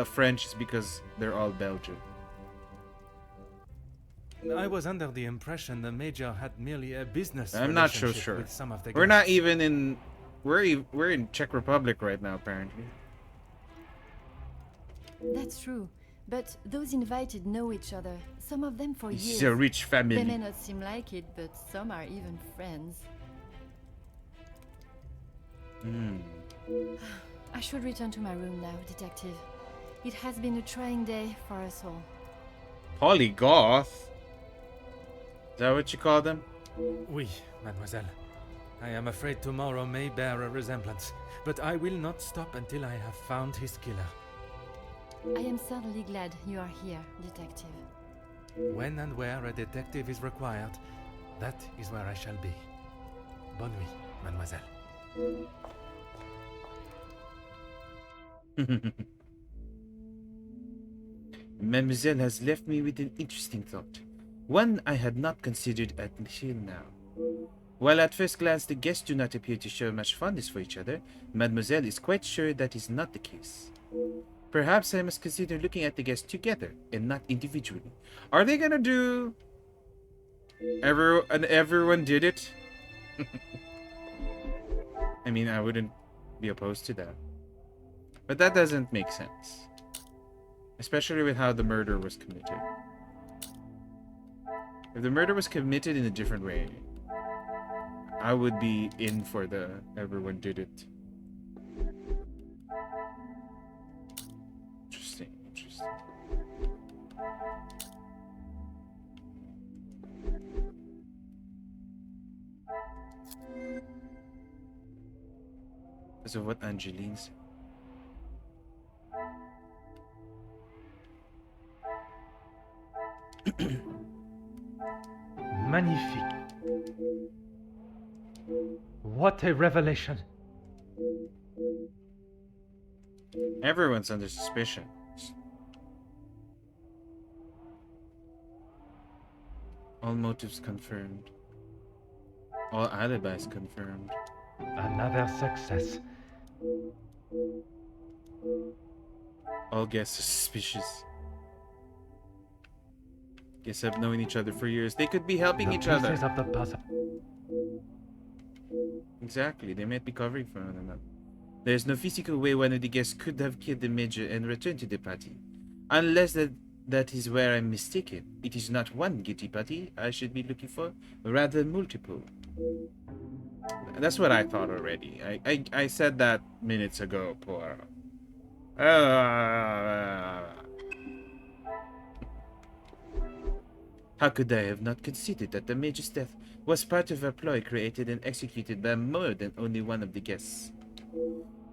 French is because they're all Belgian. I was under the impression the Major had merely a business I'm not so relationship sure. with some of the We're not guests. even in. We're in Czech Republic right now, apparently. That's true. But those invited know each other. Some of them for years. It's a rich family. They may not seem like it, but some are even friends. I should return to my room now, Detective. It has been a trying day for us all. Polygoth? Is that what you call them? Oui, mademoiselle. I am afraid tomorrow may bear a resemblance, but I will not stop until I have found his killer. I am certainly glad you are here, Detective. When and where a detective is required, that is where I shall be. Bonne nuit, mademoiselle. Mademoiselle has left me with an interesting thought, one I had not considered until now. While at first glance the guests do not appear to show much fondness for each other, Mademoiselle is quite sure that is not the case. Perhaps I must consider looking at the guests together and not individually. Are they gonna do everyone did it? I mean, I wouldn't be opposed to that. But that doesn't make sense. Especially with how the murder was committed. If the murder was committed in a different way, I would be in for the everyone did it. Interesting, interesting. Because of what Angeline said. Magnifique. What a revelation. Everyone's under suspicion. All motives confirmed. All alibis confirmed. Another success. All guests are suspicious. Guests have known each other for years. They could be helping each other. Pieces of the puzzle. Exactly, they might be covering for one another. There's no physical way one of the guests could have killed the major and returned to the party. Unless that is where I'm mistaken. It is not one guilty party I should be looking for, rather multiple. That's what I thought already. I said that minutes ago, Poirot. How could I have not considered that the major's death was part of a ploy created and executed by more than only one of the guests?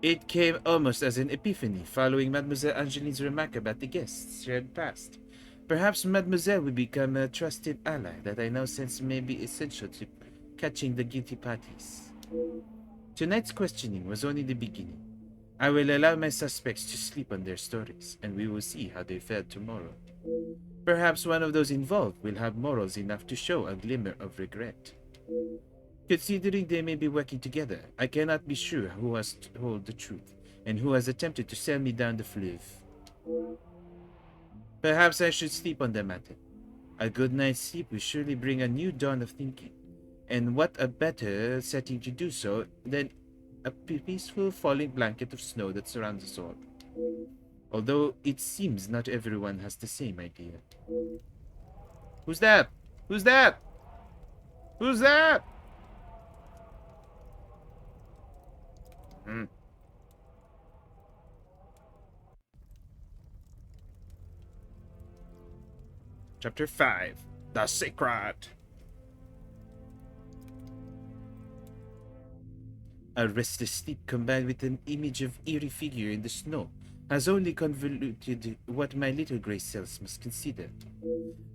It came almost as an epiphany following Mademoiselle Angeline's remark about the guests she had passed. Perhaps Mademoiselle will become a trusted ally that I now sense may be essential to catching the guilty parties. Tonight's questioning was only the beginning. I will allow my suspects to sleep on their stories, and we will see how they fare tomorrow. Perhaps one of those involved will have morals enough to show a glimmer of regret. Considering they may be working together, I cannot be sure who has told the truth, and who has attempted to sell me down the fleuve. Perhaps I should sleep on the matter. A good night's sleep will surely bring a new dawn of thinking, and what a better setting to do so than a peaceful falling blanket of snow that surrounds us all. Although it seems not everyone has the same idea. Who's that? Who's that? Who's that? Chapter 5. The Secret. A restless sleep combined with an image of eerie figure in the snow has only convoluted what my little gray cells must consider.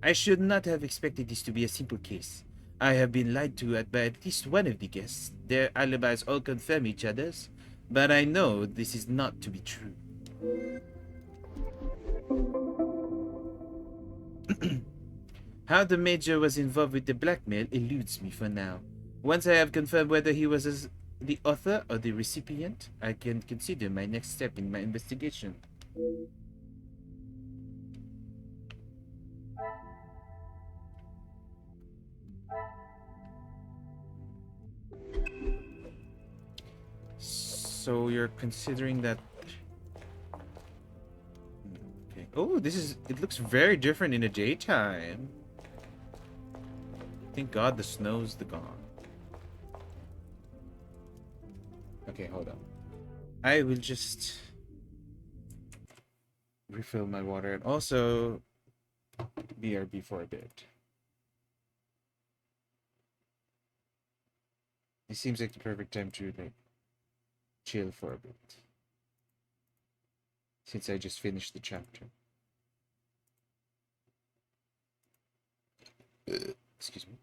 I should not have expected this to be a simple case. I have been lied to by at least one of the guests. Their alibis all confirm each other's, but I know this is not to be true. How the Major was involved with the blackmail eludes me for now. Once I have confirmed whether he was the author or the recipient, I can consider my next step in my investigation. So you're considering that... Okay. Oh, it looks very different in the daytime. Thank God the snow's gone. Okay, hold on. I will just refill my water and also BRB for a bit. It seems like the perfect time to chill for a bit, since I just finished the chapter. Excuse me.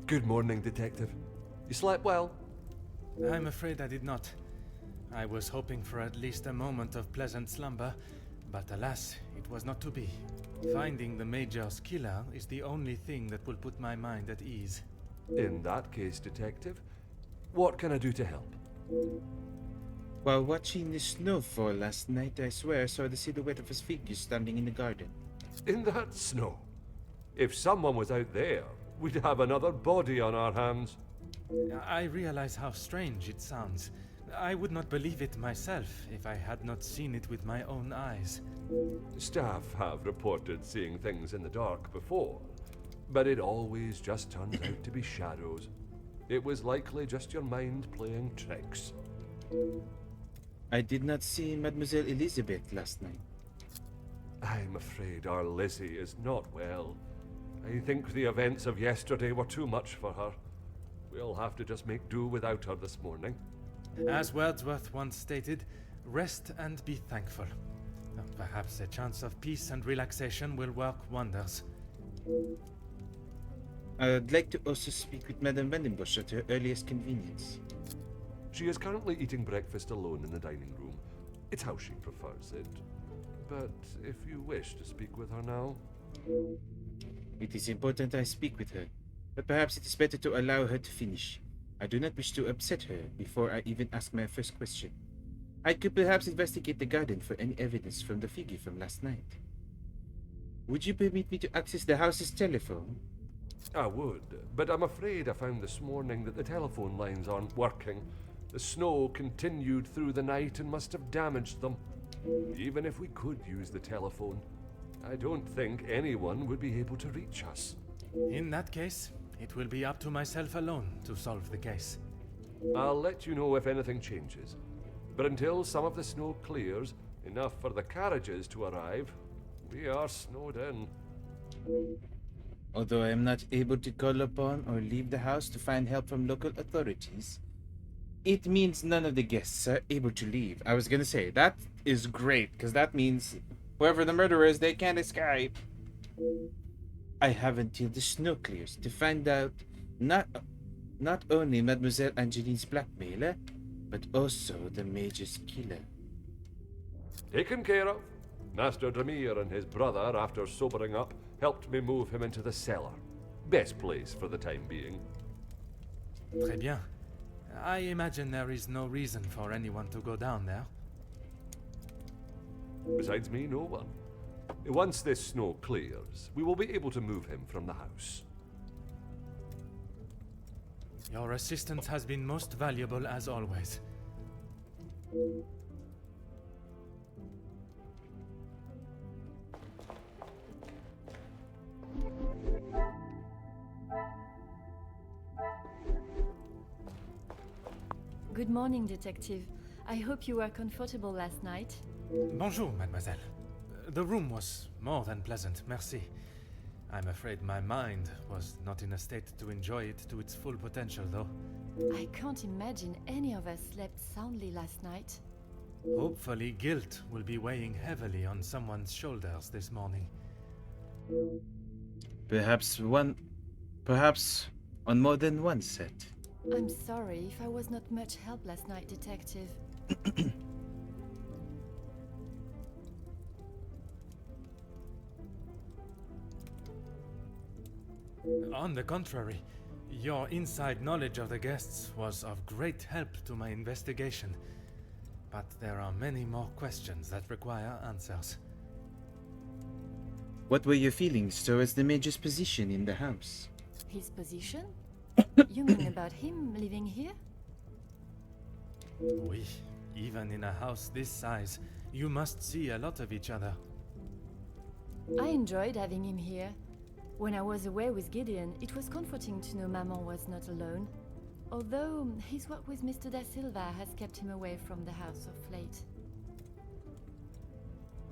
Good morning, Detective. You slept well? I'm afraid I did not. I was hoping for at least a moment of pleasant slumber, but alas, it was not to be. Finding the Major's killer is the only thing that will put my mind at ease. In that case, Detective, what can I do to help? While watching the snowfall last night, I swear I saw the silhouette of his figure standing in the garden. In that snow? If someone was out there, we'd have another body on our hands. I realize how strange it sounds. I would not believe it myself if I had not seen it with my own eyes. Staff have reported seeing things in the dark before, but it always just turns out to be shadows. It was likely just your mind playing tricks. I did not see Mademoiselle Elizabeth last night. I'm afraid our Lizzie is not well. I think the events of yesterday were too much for her. We'll have to just make do without her this morning. As Wordsworth once stated, rest and be thankful. Perhaps a chance of peace and relaxation will work wonders. I'd like to also speak with Madame Vandenbosch at her earliest convenience. She is currently eating breakfast alone in the dining room. It's how she prefers it. But if you wish to speak with her now... It is important I speak with her, but perhaps it is better to allow her to finish. I do not wish to upset her before I even ask my first question. I could perhaps investigate the garden for any evidence from the figure from last night. Would you permit me to access the house's telephone? I would, but I'm afraid I found this morning that the telephone lines aren't working. The snow continued through the night and must have damaged them. Even if we could use the telephone, I don't think anyone would be able to reach us. In that case, it will be up to myself alone to solve the case. I'll let you know if anything changes. But until some of the snow clears, enough for the carriages to arrive, we are snowed in. Although I am not able to call upon or leave the house to find help from local authorities, it means none of the guests are able to leave. I was gonna say, that is great, because that means whoever the murderer is, they can't escape. I have until the snow clears to find out not only Mademoiselle Angeline's blackmailer, but also the Major's killer. Taken care of. Master Demir and his brother, after sobering up, helped me move him into the cellar. Best place for the time being. Très bien. I imagine there is no reason for anyone to go down there. Besides me, no one. Once this snow clears, we will be able to move him from the house. Your assistance has been most valuable as always. Good morning, Detective. I hope you were comfortable last night. Bonjour, mademoiselle. The room was more than pleasant, merci. I'm afraid my mind was not in a state to enjoy it to its full potential, though. I can't imagine any of us slept soundly last night. Hopefully, guilt will be weighing heavily on someone's shoulders this morning. Perhaps on more than one set. I'm sorry if I was not much help last night, Detective. On the contrary, your inside knowledge of the guests was of great help to my investigation. But there are many more questions that require answers. What were your feelings towards the Major's position in the house? His position? You mean about him living here? Oui, even in a house this size, you must see a lot of each other. I enjoyed having him here. When I was away with Gideon, it was comforting to know Maman was not alone. Although his work with Mr. Da Silva has kept him away from the house of late.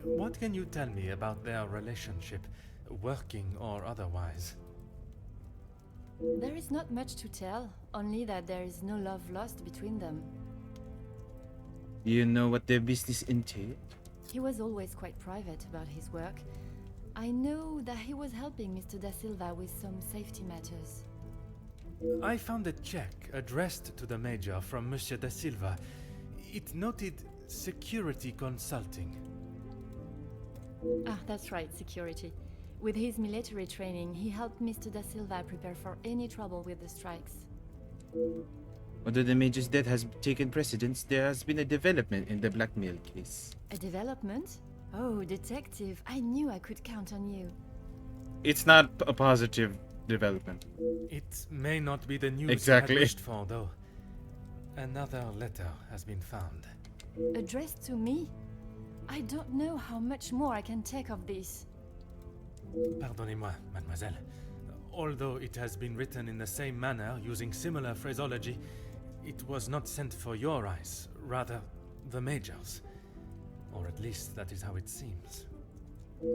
What can you tell me about their relationship, working or otherwise? There is not much to tell, only that there is no love lost between them. Do you know what their business entailed? He was always quite private about his work. I know that he was helping Mr. Da Silva with some safety matters. I found a check addressed to the Major from Monsieur da Silva. It noted security consulting. Ah, that's right, security. With his military training, he helped Mr. da Silva prepare for any trouble with the strikes. Although the Major's death has taken precedence, there has been a development in the blackmail case. A development? Oh, detective, I knew I could count on you. It's not a positive development. It may not be the news Exactly. you had wished for, though. Another letter has been found. Addressed to me? I don't know how much more I can take of this. Pardonnez-moi, mademoiselle. Although it has been written in the same manner, using similar phraseology, it was not sent for your eyes, rather the Major's. Or at least that is how it seems.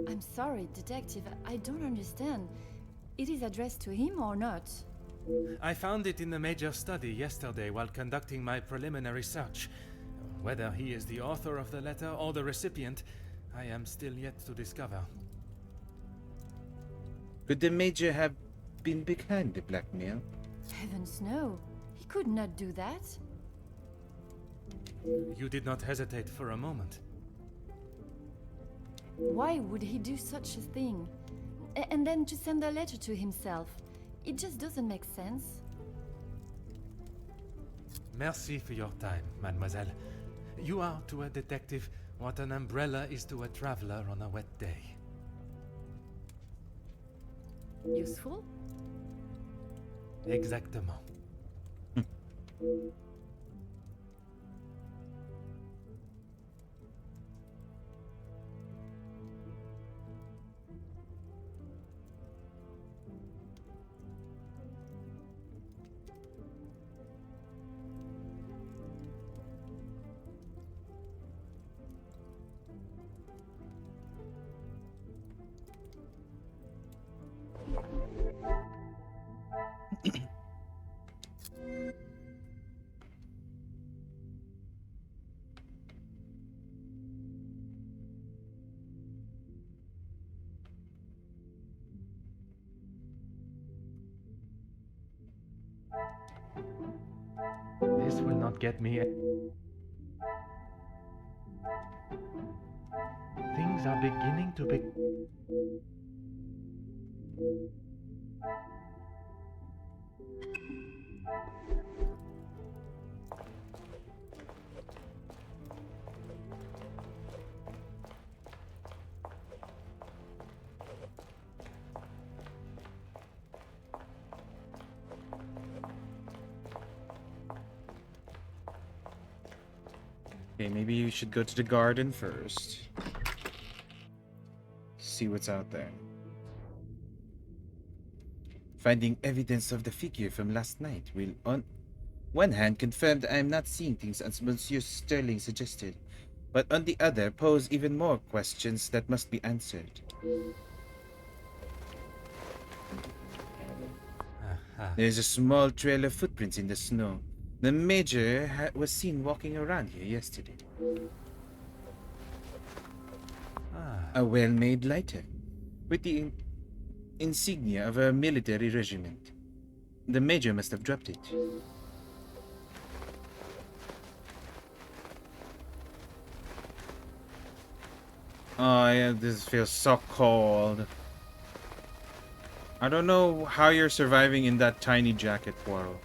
I'm sorry, detective, I don't understand. It is addressed to him or not? I found it in the Major's study yesterday while conducting my preliminary search. Whether he is the author of the letter or the recipient, I am still yet to discover. Could the Major have been behind the blackmail? Heavens no, he could not do that. You did not hesitate for a moment. Why would he do such a thing? And then to send a letter to himself? It just doesn't make sense. Merci for your time, mademoiselle. You are to a detective what an umbrella is to a traveler on a wet day. Useful? Exactement. This will not get me. Things are beginning to be. Okay, maybe you should go to the garden first. See what's out there. Finding evidence of the figure from last night will, on one hand, confirm that I am not seeing things as Monsieur Sterling suggested, but on the other, pose even more questions that must be answered. Aha. There's a small trail of footprints in the snow. The Major was seen walking around here yesterday. A well-made lighter, with the insignia of a military regiment. The Major must have dropped it. Oh yeah, this feels so cold. I don't know how you're surviving in that tiny jacket, Poirot.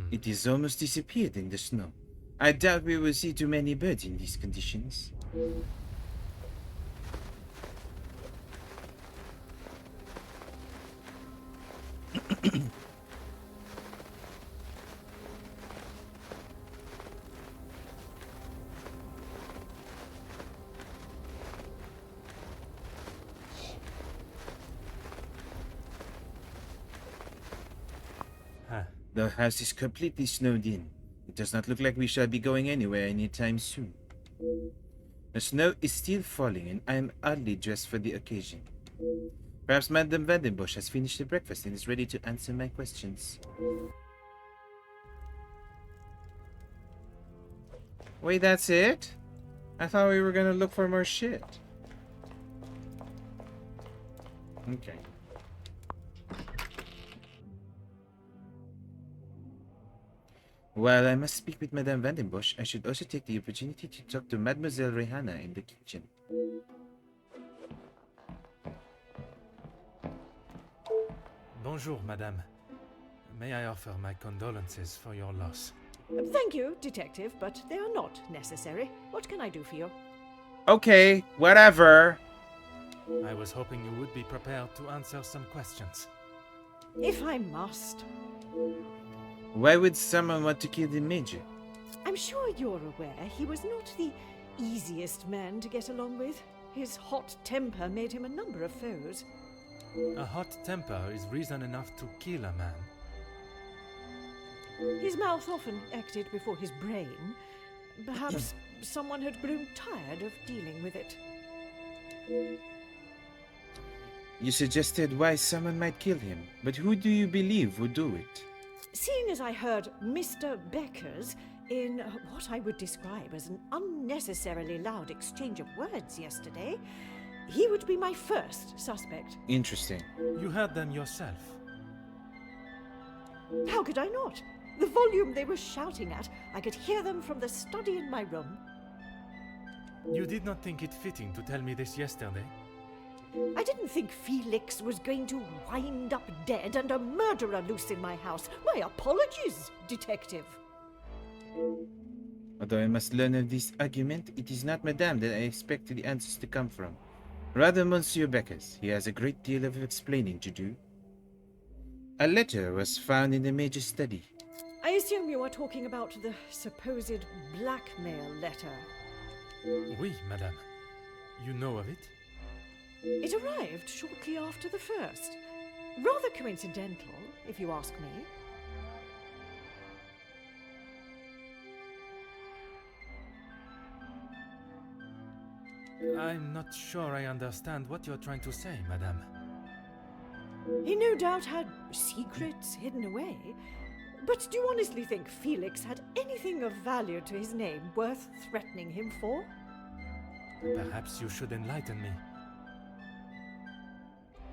It is almost disappeared in the snow. I doubt we will see too many birds in these conditions. The house is completely snowed in. It does not look like we shall be going anywhere anytime soon. The snow is still falling and I am oddly dressed for the occasion. Perhaps Madame Vandenbosch has finished her breakfast and is ready to answer my questions. Wait, that's it? I thought we were gonna look for more shit. Okay. While I must speak with Madame Vandenbosch, I should also take the opportunity to talk to Mademoiselle Rihanna in the kitchen. Bonjour, madame. May I offer my condolences for your loss? Thank you, Detective, but they are not necessary. What can I do for you? Okay, whatever. I was hoping you would be prepared to answer some questions. If I must. Why would someone want to kill the Major? I'm sure you're aware he was not the easiest man to get along with. His hot temper made him a number of foes. A hot temper is reason enough to kill a man. His mouth often acted before his brain. Perhaps someone had grown tired of dealing with it. You suggested why someone might kill him, but who do you believe would do it? Seeing as I heard Mr. Becker's in what I would describe as an unnecessarily loud exchange of words yesterday, he would be my first suspect. Interesting. You heard them yourself. How could I not? The volume they were shouting at, I could hear them from the study in my room. You did not think it fitting to tell me this yesterday? I didn't think Felix was going to wind up dead and a murderer loose in my house. My apologies, Detective. Although I must learn of this argument, it is not Madame that I expect the answers to come from. Rather Monsieur Becker's. He has a great deal of explaining to do. A letter was found in the Major's study. I assume you are talking about the supposed blackmail letter. Oui, madame. You know of it? It arrived shortly after the first. Rather coincidental, if you ask me. I'm not sure I understand what you're trying to say, madame. He no doubt had secrets hidden away. But do you honestly think Felix had anything of value to his name worth threatening him for? Perhaps you should enlighten me.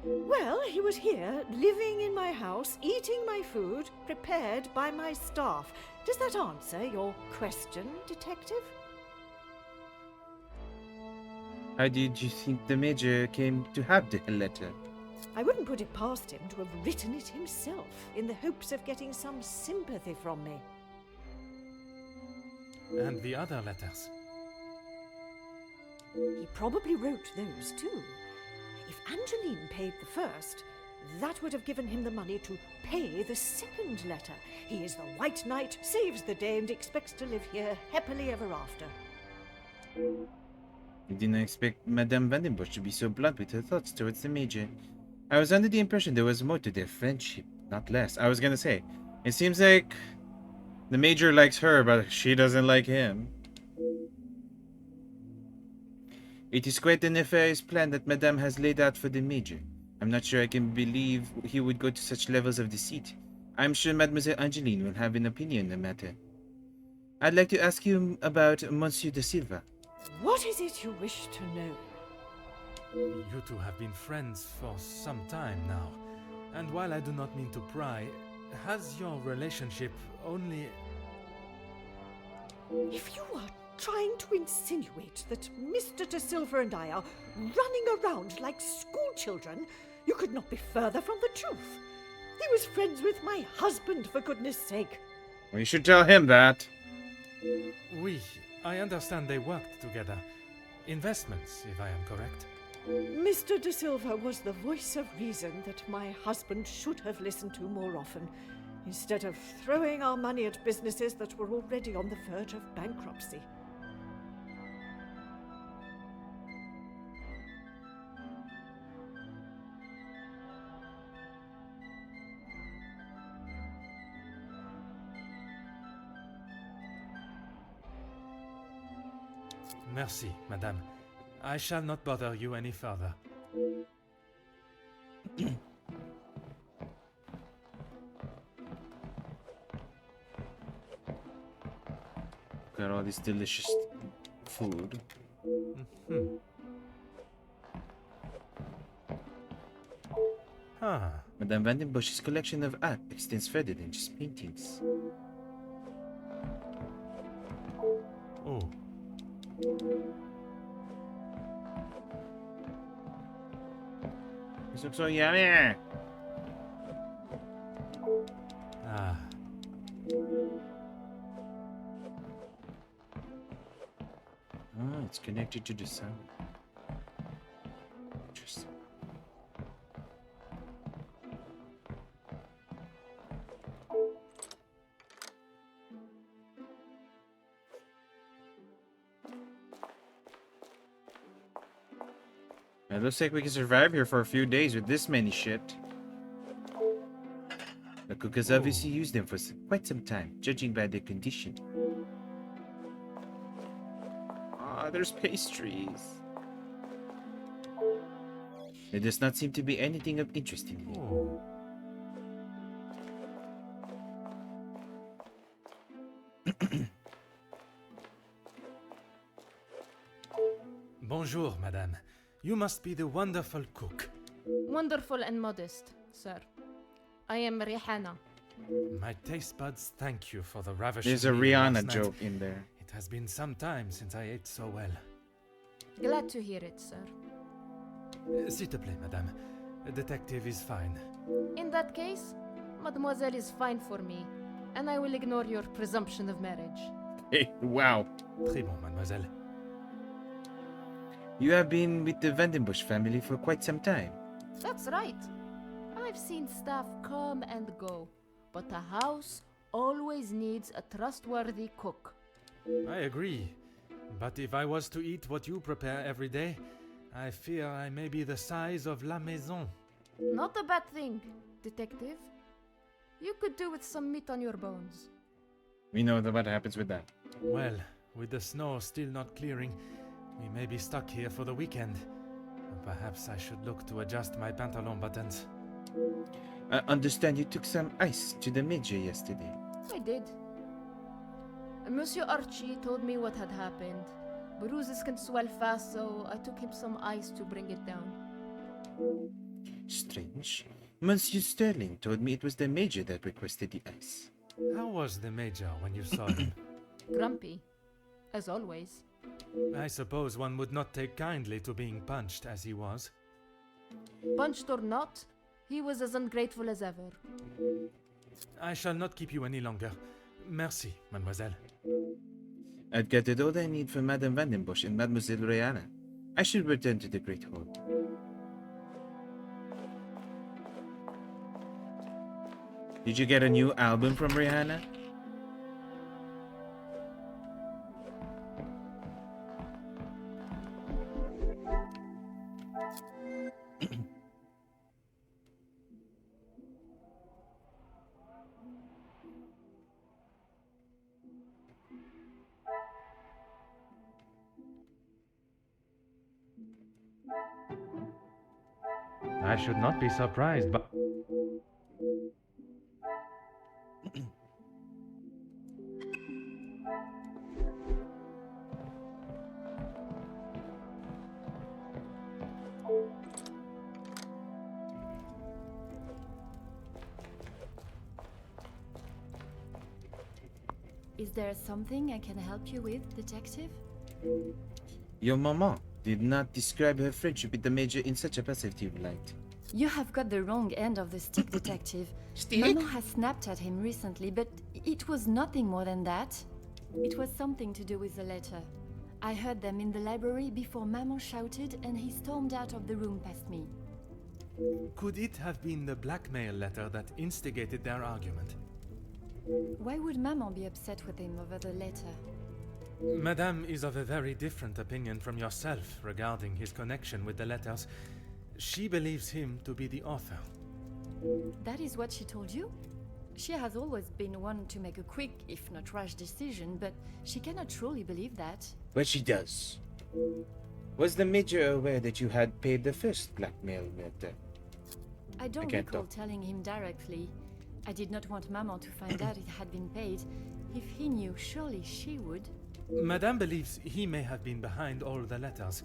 Well, he was here, living in my house, eating my food, prepared by my staff. Does that answer your question, Detective? How did you think the Major came to have the letter? I wouldn't put it past him to have written it himself, in the hopes of getting some sympathy from me. And the other letters? He probably wrote those too. If Angeline paid the first, that would have given him the money to pay the second letter. He is the White Knight, saves the day, and expects to live here happily ever after. I didn't expect Madame Vandenbosch to be so blunt with her thoughts towards the Major. I was under the impression there was more to their friendship, not less. I was gonna say, it seems like the Major likes her, but she doesn't like him. It is quite a nefarious plan that Madame has laid out for the Major. I'm not sure I can believe he would go to such levels of deceit. I'm sure Mademoiselle Angeline will have an opinion on the matter. I'd like to ask you about Monsieur de Silva. What is it you wish to know? You two have been friends for some time now, and while I do not mean to pry, has your relationship only... If you are trying to insinuate that Mr. De Silva and I are running around like schoolchildren, you could not be further from the truth. He was friends with my husband, for goodness sake. Well, you should tell him that. Oui, I understand they worked together. Investments, if I am correct. Mr. De Silva was the voice of reason that my husband should have listened to more often, instead of throwing our money at businesses that were already on the verge of bankruptcy. Merci, madame. I shall not bother you any further. Got all this delicious food. Ah, Madame Vandenbosch's collection of art extends further than just paintings. oh. This looks so yummy! Ah, Oh, it's connected to the sound. Interesting. It looks like we can survive here for a few days with this many shit. The cook has obviously used them for quite some time, judging by their condition. Ah, there's pastries. There does not seem to be anything of interest in here. oh. Bonjour, madame. You must be the wonderful cook. Wonderful and modest, sir. I am Rihanna. My taste buds thank you for the ravishing There's a meal last Rihanna night. joke in there. It has been some time since I ate so well. Glad to hear it, sir. S'il te plaît, madame. A detective is fine. In that case, mademoiselle is fine for me, and I will ignore your presumption of marriage. Hey, wow. Très bon, mademoiselle. You have been with the Vandenbusch family for quite some time. That's right. I've seen staff come and go, but a house always needs a trustworthy cook. I agree. But if I was to eat what you prepare every day, I fear I may be the size of La Maison. Not a bad thing, detective. You could do with some meat on your bones. We know what happens with that. Well, with the snow still not clearing, we may be stuck here for the weekend. Perhaps I should look to adjust my pantalon buttons. I understand you took some ice to the Major yesterday. I did. Monsieur Archie told me what had happened. Bruises can swell fast, so I took him some ice to bring it down. Strange. Monsieur Sterling told me it was the Major that requested the ice. How was the Major when you saw him? Grumpy, as always. I suppose one would not take kindly to being punched as he was. Punched or not, he was as ungrateful as ever. I shall not keep you any longer. Merci, mademoiselle. I've gathered all I need for Madame Vandenbosch and Mademoiselle Rihanna. I should return to the Great Hall. Did you get a new album from Rihanna? I should not be surprised, but Is there something I can help you with, detective? Your maman did not describe her friendship with the Major in such a positive light. You have got the wrong end of the stick, detective. Stick? Maman has snapped at him recently, but it was nothing more than that. It was something to do with the letter. I heard them in the library before Maman shouted and he stormed out of the room past me. Could it have been the blackmail letter that instigated their argument? Why would Maman be upset with him over the letter? Madame is of a very different opinion from yourself regarding his connection with the letters. She believes him to be the author. That is what she told you? She has always been one to make a quick, if not rash decision, but she cannot truly believe that. But she does. Was the Major aware that you had paid the first blackmail letter? I don't can't recall talk. telling him directly. I did not want Maman to find out it had been paid. If he knew, surely she would. Madame believes he may have been behind all the letters,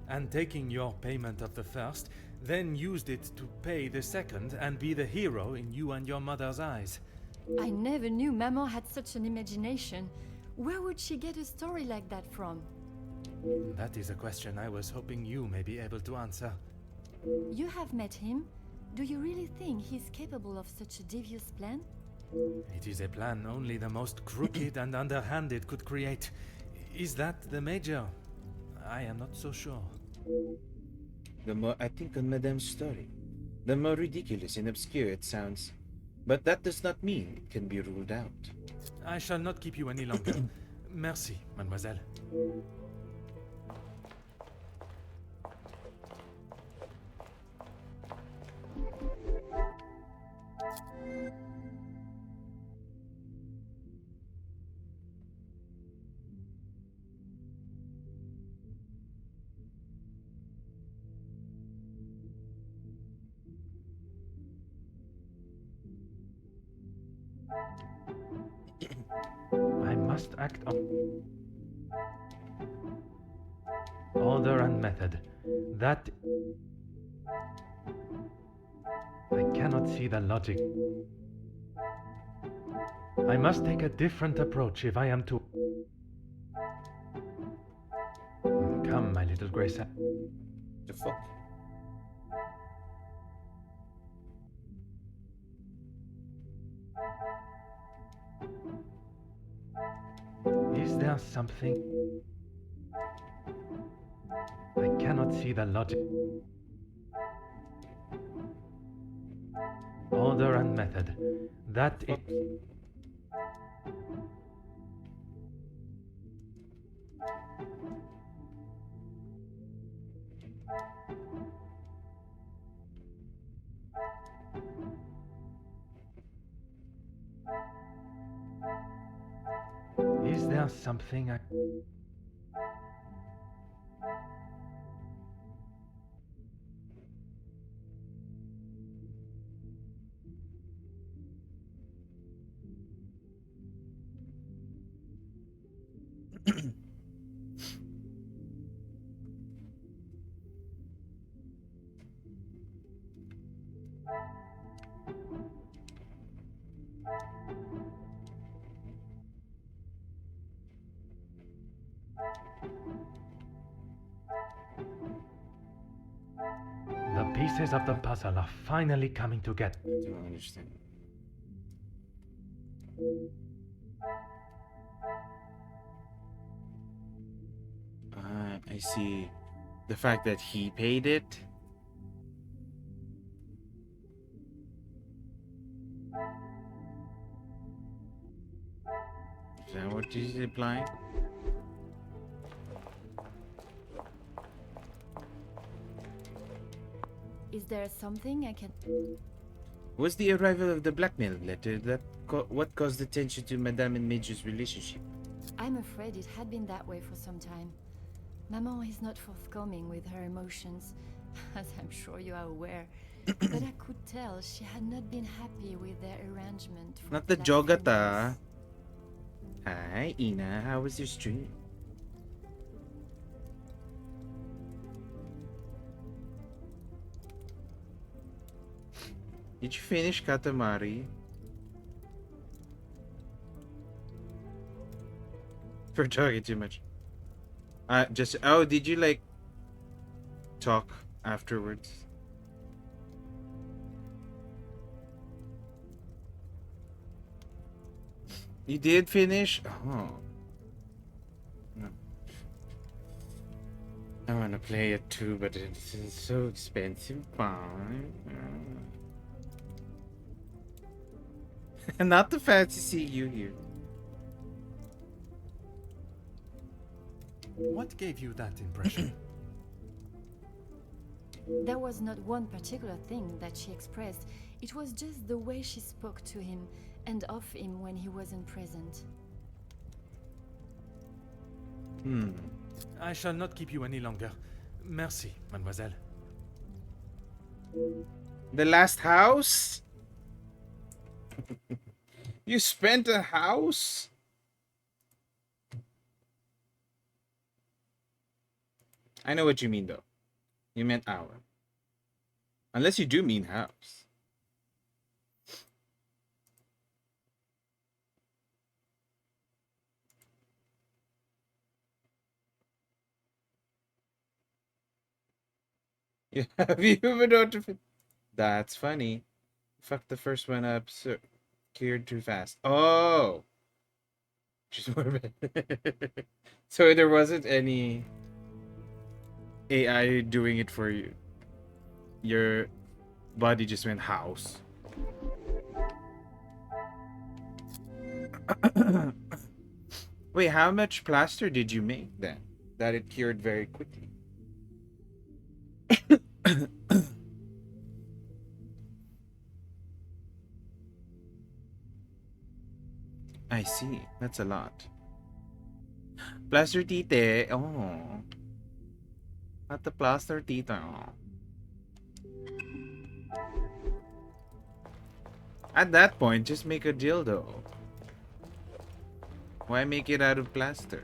and taking your payment of the first, then used it to pay the second and be the hero in you and your mother's eyes. I never knew Maman had such an imagination. Where would she get a story like that from? That is a question I was hoping you may be able to answer. You have met him. Do you really think he's capable of such a devious plan? It is a plan only the most crooked and underhanded could create. Is that the Major? I am not so sure. The more I think on Madame's story, the more ridiculous and obscure it sounds. But that does not mean it can be ruled out. I shall not keep you any longer. Merci, mademoiselle. I must act on order and method. That I cannot see the logic. I must take a different approach if I am to. Come, my little Grace. The fuck? Is there something? I cannot see the logic. Order and method. That it. Is there something I... The pieces of the puzzle are finally coming together. I don't understand. I see. The fact that he paid it. Is that what he's implying? Is there something I can... Was the arrival of the blackmail letter that what caused the tension to Madame and Major's relationship? I'm afraid it had been that way for some time. Maman is not forthcoming with her emotions, as I'm sure you are aware. But I could tell she had not been happy with their arrangement. For Not the last few Jogata. months. Hi, Ina. How was your stream? Did you finish Katamari? For talking too much. Oh, did you like talk afterwards? You did finish? Oh. No. I want to play it too, but it's so expensive. Fine. Not the fancy see you here. What gave you that impression? There was not one particular thing that she expressed. It was just the way she spoke to him and of him when he wasn't present. I shall not keep you any longer. Merci, mademoiselle. The last house? You spent a house? I know what you mean, though. You meant hour. Unless you do mean house. You have you notified? That's funny. Fuck the first one up. So cured too fast. Oh, she's more bad. So there wasn't any AI doing it for you. Your body just went house. Wait, how much plaster did you make then? That it cured very quickly. I see. That's a lot. Plaster tite. Oh. Not the plaster tite. Oh. At that point, just make a dildo. Why make it out of plaster?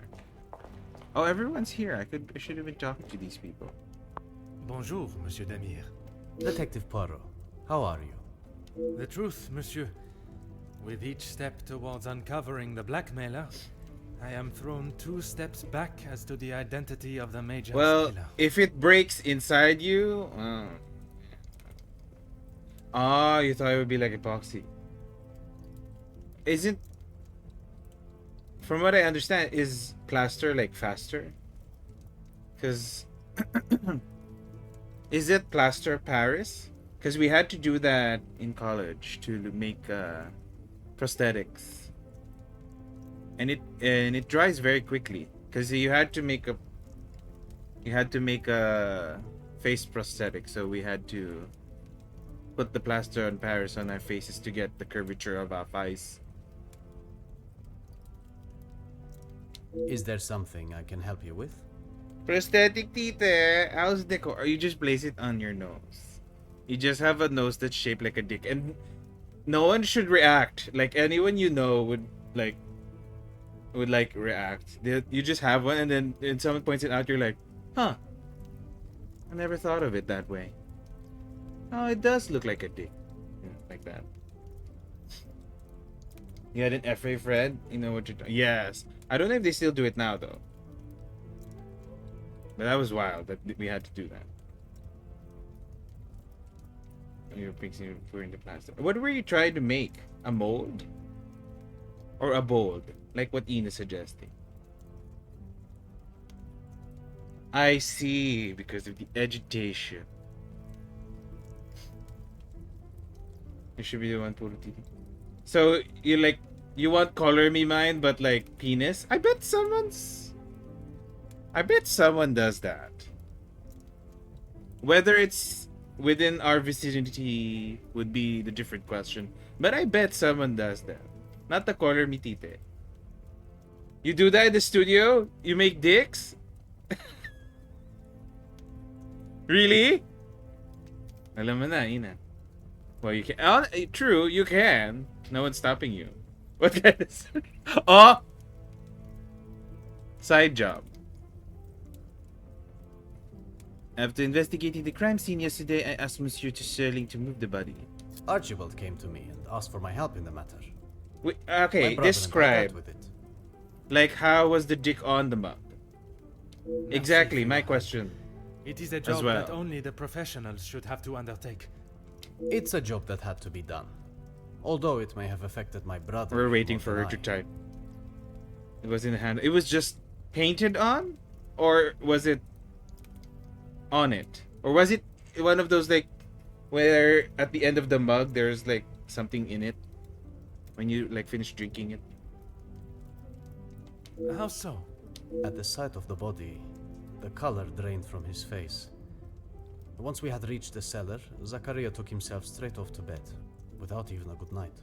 Oh, everyone's here. I should have been talking to these people. Bonjour, Monsieur Damir. Detective Poirot, how are you? The truth, Monsieur. With each step towards uncovering the blackmailer, I am thrown 2 steps back as to the identity of the major Well, killer. if it breaks inside you... Oh, you thought it would be like epoxy. Isn't... From what I understand, is plaster like faster? Because... Is it plaster Paris? Because we had to do that in college to make prosthetics. And it dries very quickly. Because you had to make a face prosthetic, so we had to put the plaster on Paris on our faces to get the curvature of our face. Is there something I can help you with? Prosthetic tite. How's Nico? Or you just place it on your nose. You just have a nose that's shaped like a dick, and no one should react. Like anyone you know would react. You just have one, and then when someone points it out, you're like, huh? I never thought of it that way. Oh, it does look like a dick, like that. You had an FA friend. You know what you're doing. Yes, I don't know if they still do it now though. But that was wild that we had to do that. You're fixing pouring the plastic. What were you trying to make? A mold? Or a bold? Like what Ina suggesting. I see, because of the agitation. You should be the one puro titi. So you want color me mine, but like penis? I bet someone does that. Whether it's within our vicinity would be the different question. But I bet someone does that. Not the color me tite. You do that in the studio? You make dicks? Really? Alam mo na, Ina. Well, you can. Oh, true, you can. No one's stopping you. What kind of... Oh! Side job. After investigating the crime scene yesterday, I asked Monsieur Sterling to move the body. Archibald came to me and asked for my help in the matter. Okay, describe. With it. Like, how was the dick on the mug? Exactly, my question. It is a job that only the professionals should have to undertake. It's a job that had to be done. Although it may have affected my brother. We're waiting for her to type. It was in the hand. It was just painted on? Or was it on it? Or was it one of those like where at the end of the mug there's like something in it when you like finish drinking it? How so? At the sight of the body, the color drained from his face. Once we had reached the cellar, Zachariah took himself straight off to bed, without even a good night.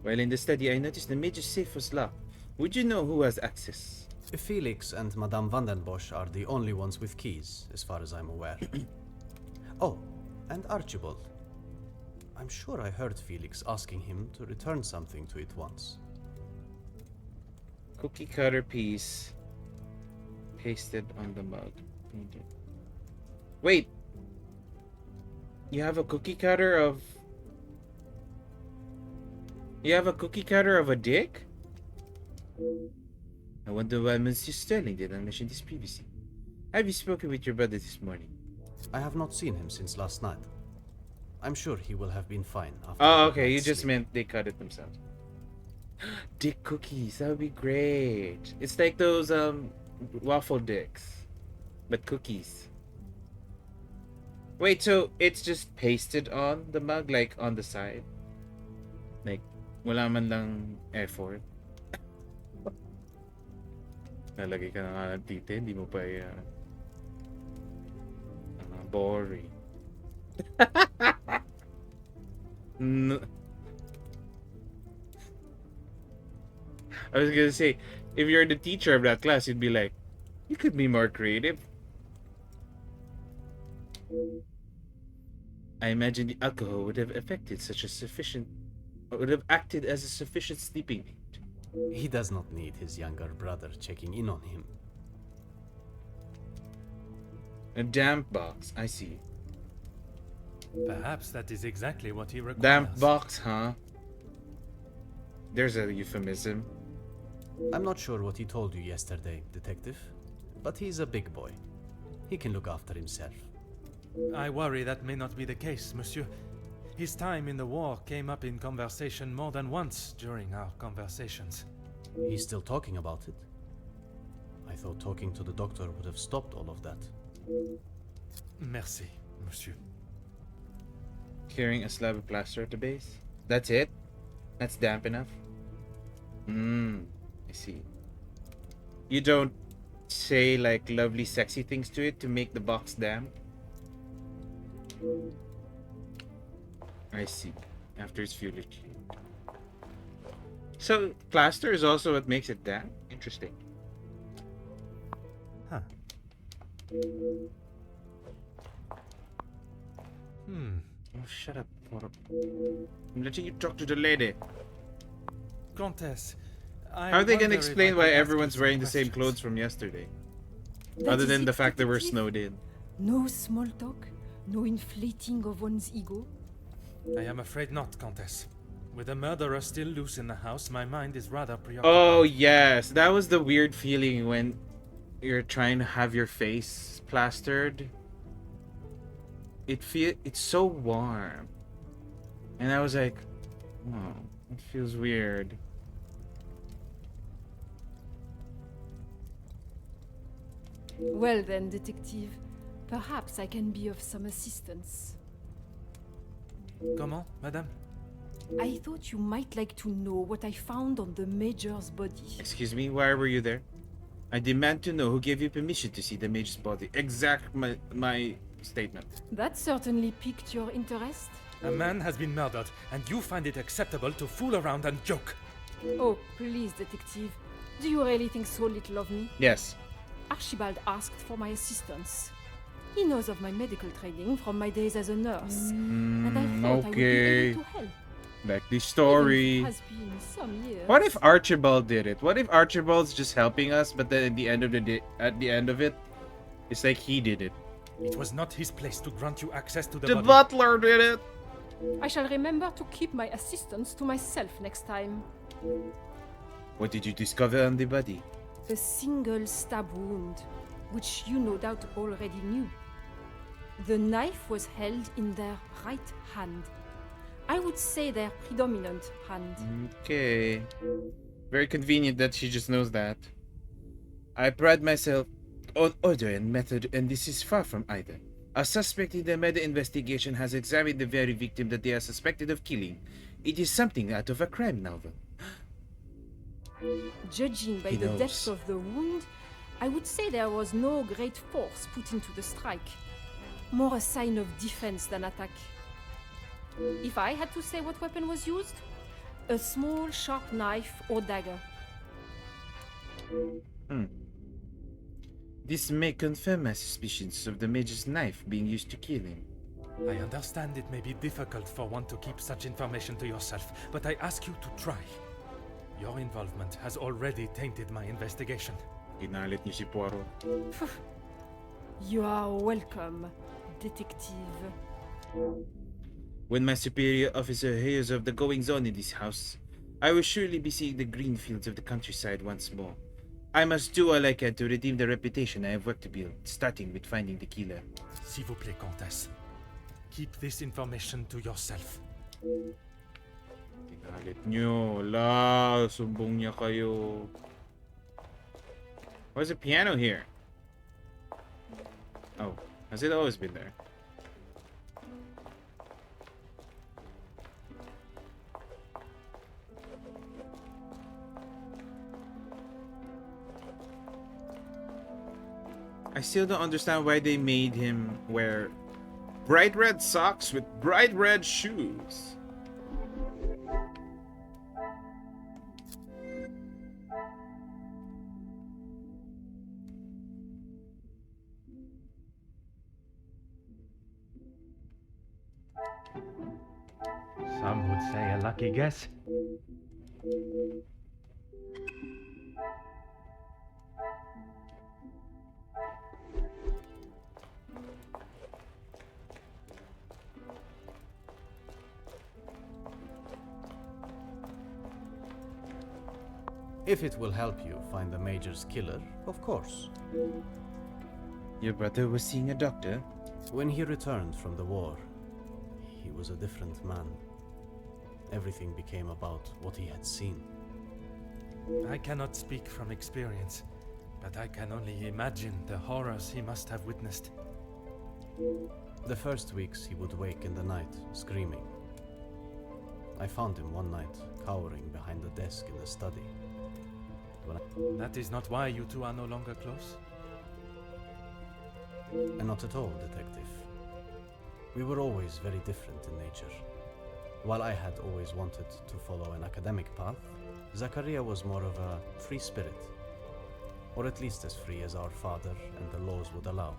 While in the study, I noticed the major safe was locked. Would you know who has access? Felix and Madame Vandenbosch are the only ones with keys, as far as I'm aware. Oh, and Archibald. I'm sure I heard Felix asking him to return something to it once. Cookie cutter piece pasted on the mug. Wait. You have a cookie cutter of... You have a cookie cutter of a dick? I wonder why Monsieur Sterling didn't mention this previously. Have you spoken with your brother this morning? I have not seen him since last night. I'm sure he will have been fine after. Oh, okay. You just meant they cut it themselves. Dick cookies. That would be great. It's like those waffle dicks, but cookies. Wait, so it's just pasted on the mug, like on the side? Like, wala man lang effort? Nalagay ka na nga ng tita, hindi mo pa boring. No. I was gonna say, if you're the teacher of that class, you'd be like, you could be more creative. I imagine the alcohol would have would have acted as a sufficient sleeping aid. He does not need his younger brother checking in on him. A damp box, I see. Perhaps that is exactly what he requires. Damp box, huh? There's a euphemism. I'm not sure what he told you yesterday, Detective, but he's a big boy. He can look after himself. I worry that may not be the case, monsieur. His time in the war came up in conversation more than once during our conversations. He's still talking about it? I thought talking to the doctor would have stopped all of that. Merci, monsieur. Carrying a slab of plaster at the base? That's it? That's damp enough? I see. You don't say like lovely sexy things to it to make the box damp? I see. After it's fully cleaned. So plaster is also what makes it damp? Interesting. Huh. Oh, shut up, Poirot. I'm letting you talk to the lady. Countess, How are they gonna wonder if explain I why could ask you everyone's some wearing the same questions. clothes from yesterday? That Other is than it, the fact that we're detective? snowed in. No small talk, no inflating of one's ego. I am afraid not, Countess. With the murderer still loose in the house, my mind is rather preoccupied. Oh, yes. That was the weird feeling when you're trying to have your face plastered. It's so warm. And I was like, oh, it feels weird. Well then, detective, perhaps I can be of some assistance. Comment, madame? I thought you might like to know what I found on the Major's body. Excuse me, why were you there? I demand to know who gave you permission to see the Major's body. Exact my statement. That certainly piqued your interest. A man has been murdered, and you find it acceptable to fool around and joke. Oh, please, detective. Do you really think so little of me? Yes. Archibald asked for my assistance. He knows of my medical training from my days as a nurse, and I thought I would be okay. able to help. Back the story. Even if it has been some years. What if Archibald did it? What if Archibald's just helping us, but then at the end of it, it's like he did it. It was not his place to grant you access to the The body. butler did it. I shall remember to keep my assistance to myself next time. What did you discover on the body? A single stab wound, which you no doubt already knew. The knife was held in their right hand. I would say their predominant hand. Okay. Very convenient that she just knows that. I pride myself on order and method, and this is far from either. A suspect in the murder investigation has examined the very victim that they are suspected of killing. It is something out of a crime novel. Judging by He the knows. depth of the wound, I would say there was no great force put into the strike. More a sign of defense than attack. If I had to say what weapon was used, a small sharp knife or dagger. This may confirm my suspicions of the Major's knife being used to kill him. I understand it may be difficult for one to keep such information to yourself, but I ask you to try. Your involvement has already tainted my investigation. Ginalit niyo si Poirot. You are welcome, detective. When my superior officer hears of the goings-on in this house, I will surely be seeing the green fields of the countryside once more. I must do all I can to redeem the reputation I have worked to build, starting with finding the killer. S'il vous plaît, Comtesse. Keep this information to yourself. Galit nyo. La, sumbong niya kayo. Where's the piano here? Oh, has it always been there? I still don't understand why they made him wear bright red socks with bright red shoes. Some would say a lucky guess. If it will help you find the Major's killer, of course. Your brother was seeing a doctor? When he returned from the war, he was a different man. Everything became about what he had seen. I cannot speak from experience, but I can only imagine the horrors he must have witnessed. The first weeks he would wake in the night, screaming. I found him one night, cowering behind the desk in the study. That is not why you two are no longer close? And not at all, detective. We were always very different in nature. While I had always wanted to follow an academic path, Zachariah was more of a free spirit. Or at least as free as our father and the laws would allow.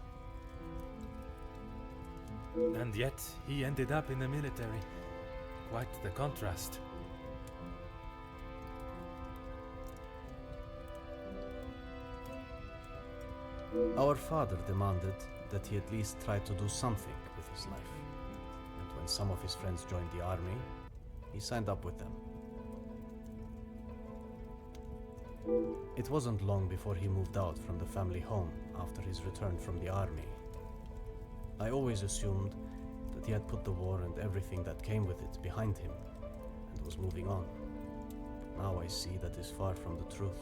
And yet, he ended up in the military. Quite the contrast. Our father demanded that he at least try to do something with his life. And when some of his friends joined the army, he signed up with them. It wasn't long before he moved out from the family home after his return from the army. I always assumed that he had put the war and everything that came with it behind him and was moving on. But now I see that is far from the truth.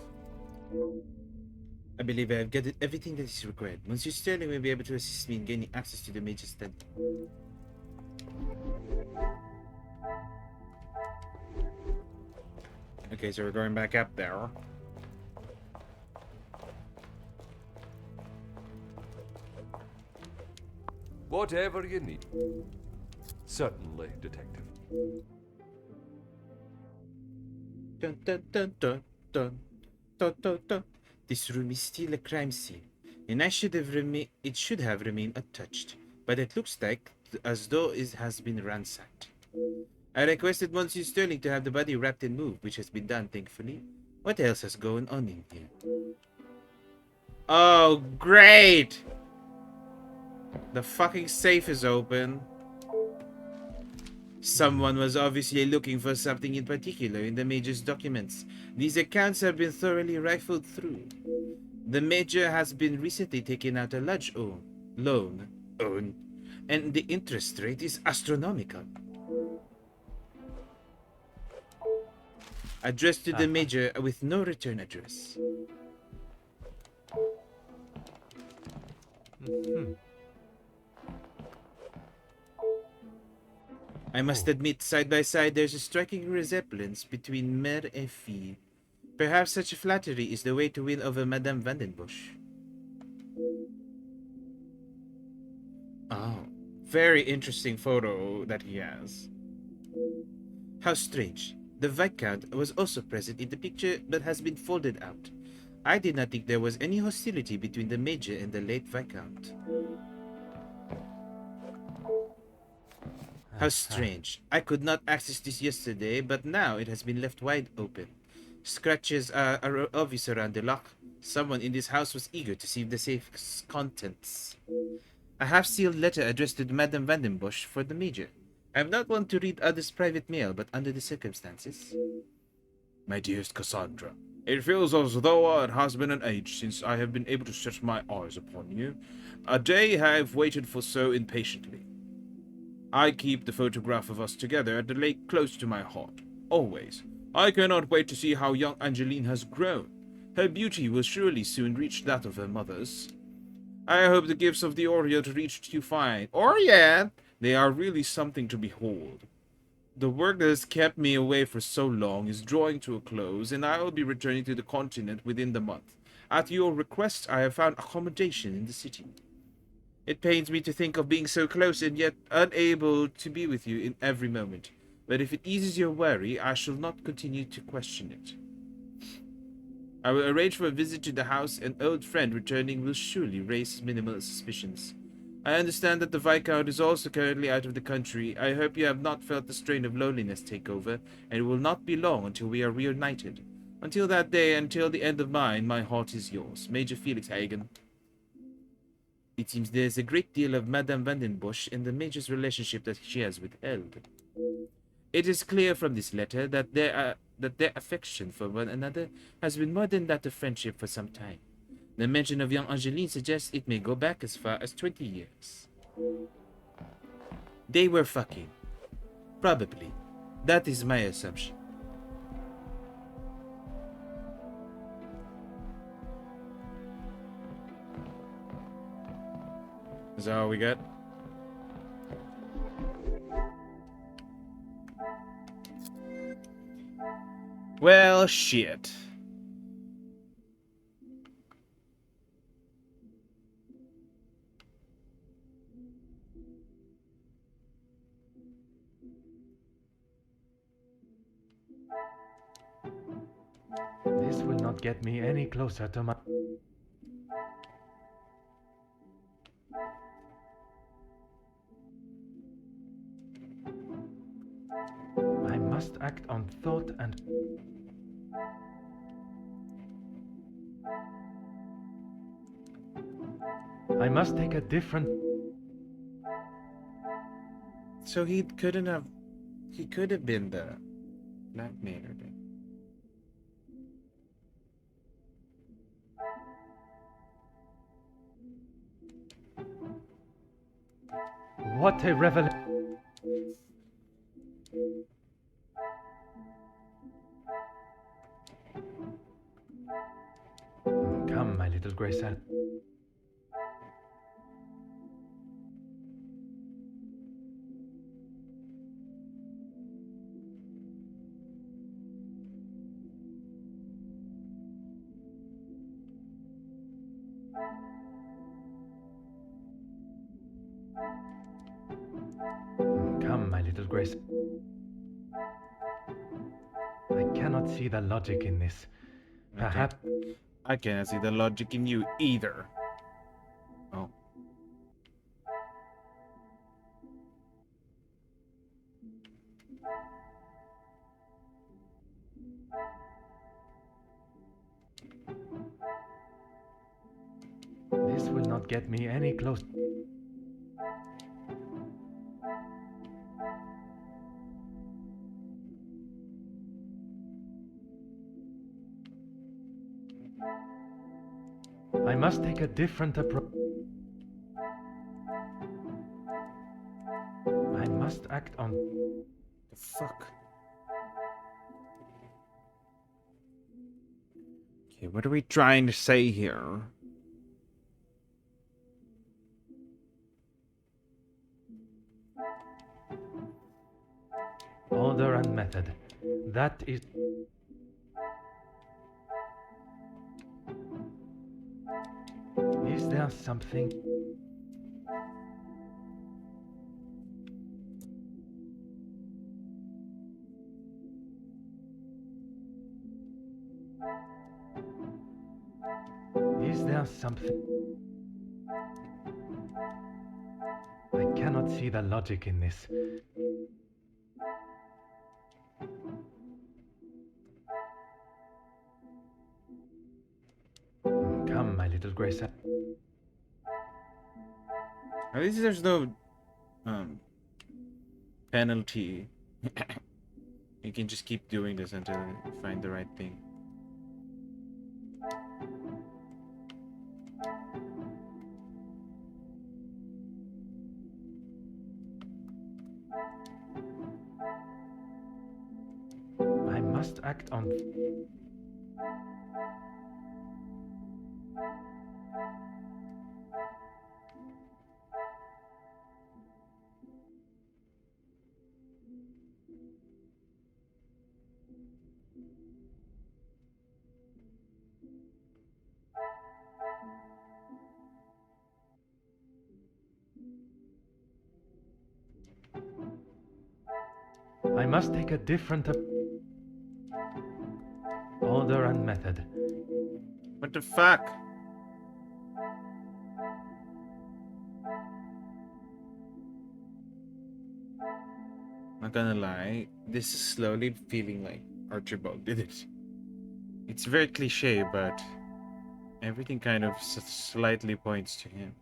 I believe I have gathered everything that is required. Monsieur Sterling will be able to assist me in gaining access to the Major's study. Okay, so we're going back up there. Whatever you need. Certainly, detective. Dun dun dun dun dun dun dun dun. This room is still a crime scene, and it should have remained untouched, but it looks like as though it has been ransacked. I requested Monsieur Sterling to have the body wrapped and moved, which has been done, thankfully. What else has gone on in here? Oh, great! The fucking safe is open. Someone was obviously looking for something in particular in the Major's documents. These accounts have been thoroughly rifled through. The Major has been recently taken out a large loan, and the interest rate is astronomical. Addressed to the Major with no return address. I must admit, side by side, there's a striking resemblance between mère and fille. Perhaps such flattery is the way to win over Madame Vandenbush. Oh, very interesting photo that he has. How strange. The Viscount was also present in the picture but has been folded out. I did not think there was any hostility between the Major and the late Viscount. How strange. I could not access this yesterday, but now it has been left wide open. Scratches are obvious around the lock, Someone in this house was eager to see the safe's contents. A half-sealed letter addressed to Madame Vandenbosch for the Major. I am not one to read others' private mail, but under the circumstances... My dearest Cassandra, it feels as though it has been an age since I have been able to set my eyes upon you. A day I have waited for so impatiently. I keep the photograph of us together at the lake close to my heart, always. I cannot wait to see how young Angeline has grown. Her beauty will surely soon reach that of her mother's. I hope the gifts of the Orient reached you fine. Orient! They are really something to behold. The work that has kept me away for so long is drawing to a close, and I will be returning to the continent within the month. At your request, I have found accommodation in the city. It pains me to think of being so close and yet unable to be with you in every moment. But if it eases your worry, I shall not continue to question it. I will arrange for a visit to the house. An old friend returning will surely raise minimal suspicions. I understand that the Viscount is also currently out of the country. I hope you have not felt the strain of loneliness take over, and it will not be long until we are reunited. Until that day, until the end of mine, my heart is yours. Major Felix Hagen. It seems there is a great deal of Madame Vandenbosch in the Major's relationship that she has with Eld. It is clear from this letter that their affection for one another has been more than that of friendship for some time. The mention of young Angeline suggests it may go back as far as 20 years. They were fucking. Probably. That is my assumption. Is that all we got? Well, shit. This will not get me any closer to my... I must act on thought and... I must take a different... So he could have been the blackmailer then. What a revelation! Come, my little Grace. Come, my little Grace. I cannot see the logic in this. Perhaps... I cannot see the logic in you either. Oh. This will not get me any closer. I must take a different approach. I must act on... The fuck? Okay, what are we trying to say here? Order and method. That is... Is there something... Is there something... I cannot see the logic in this. Grace. At least there's no penalty. You can just keep doing this until you find the right thing. I must act on. I must take a different order and method. What the fuck? Not gonna lie, this is slowly feeling like Archibald did it. It's very cliche, but everything kind of slightly points to him.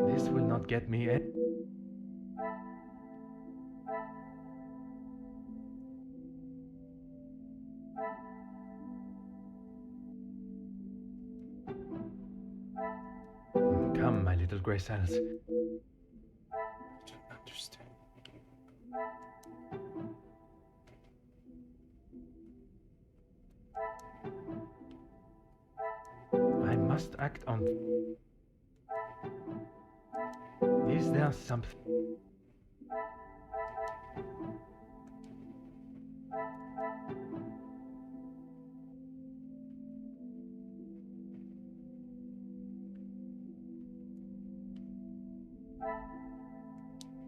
This will not get me it. Come, my little grey cells. I don't understand. I must act on. Is there something?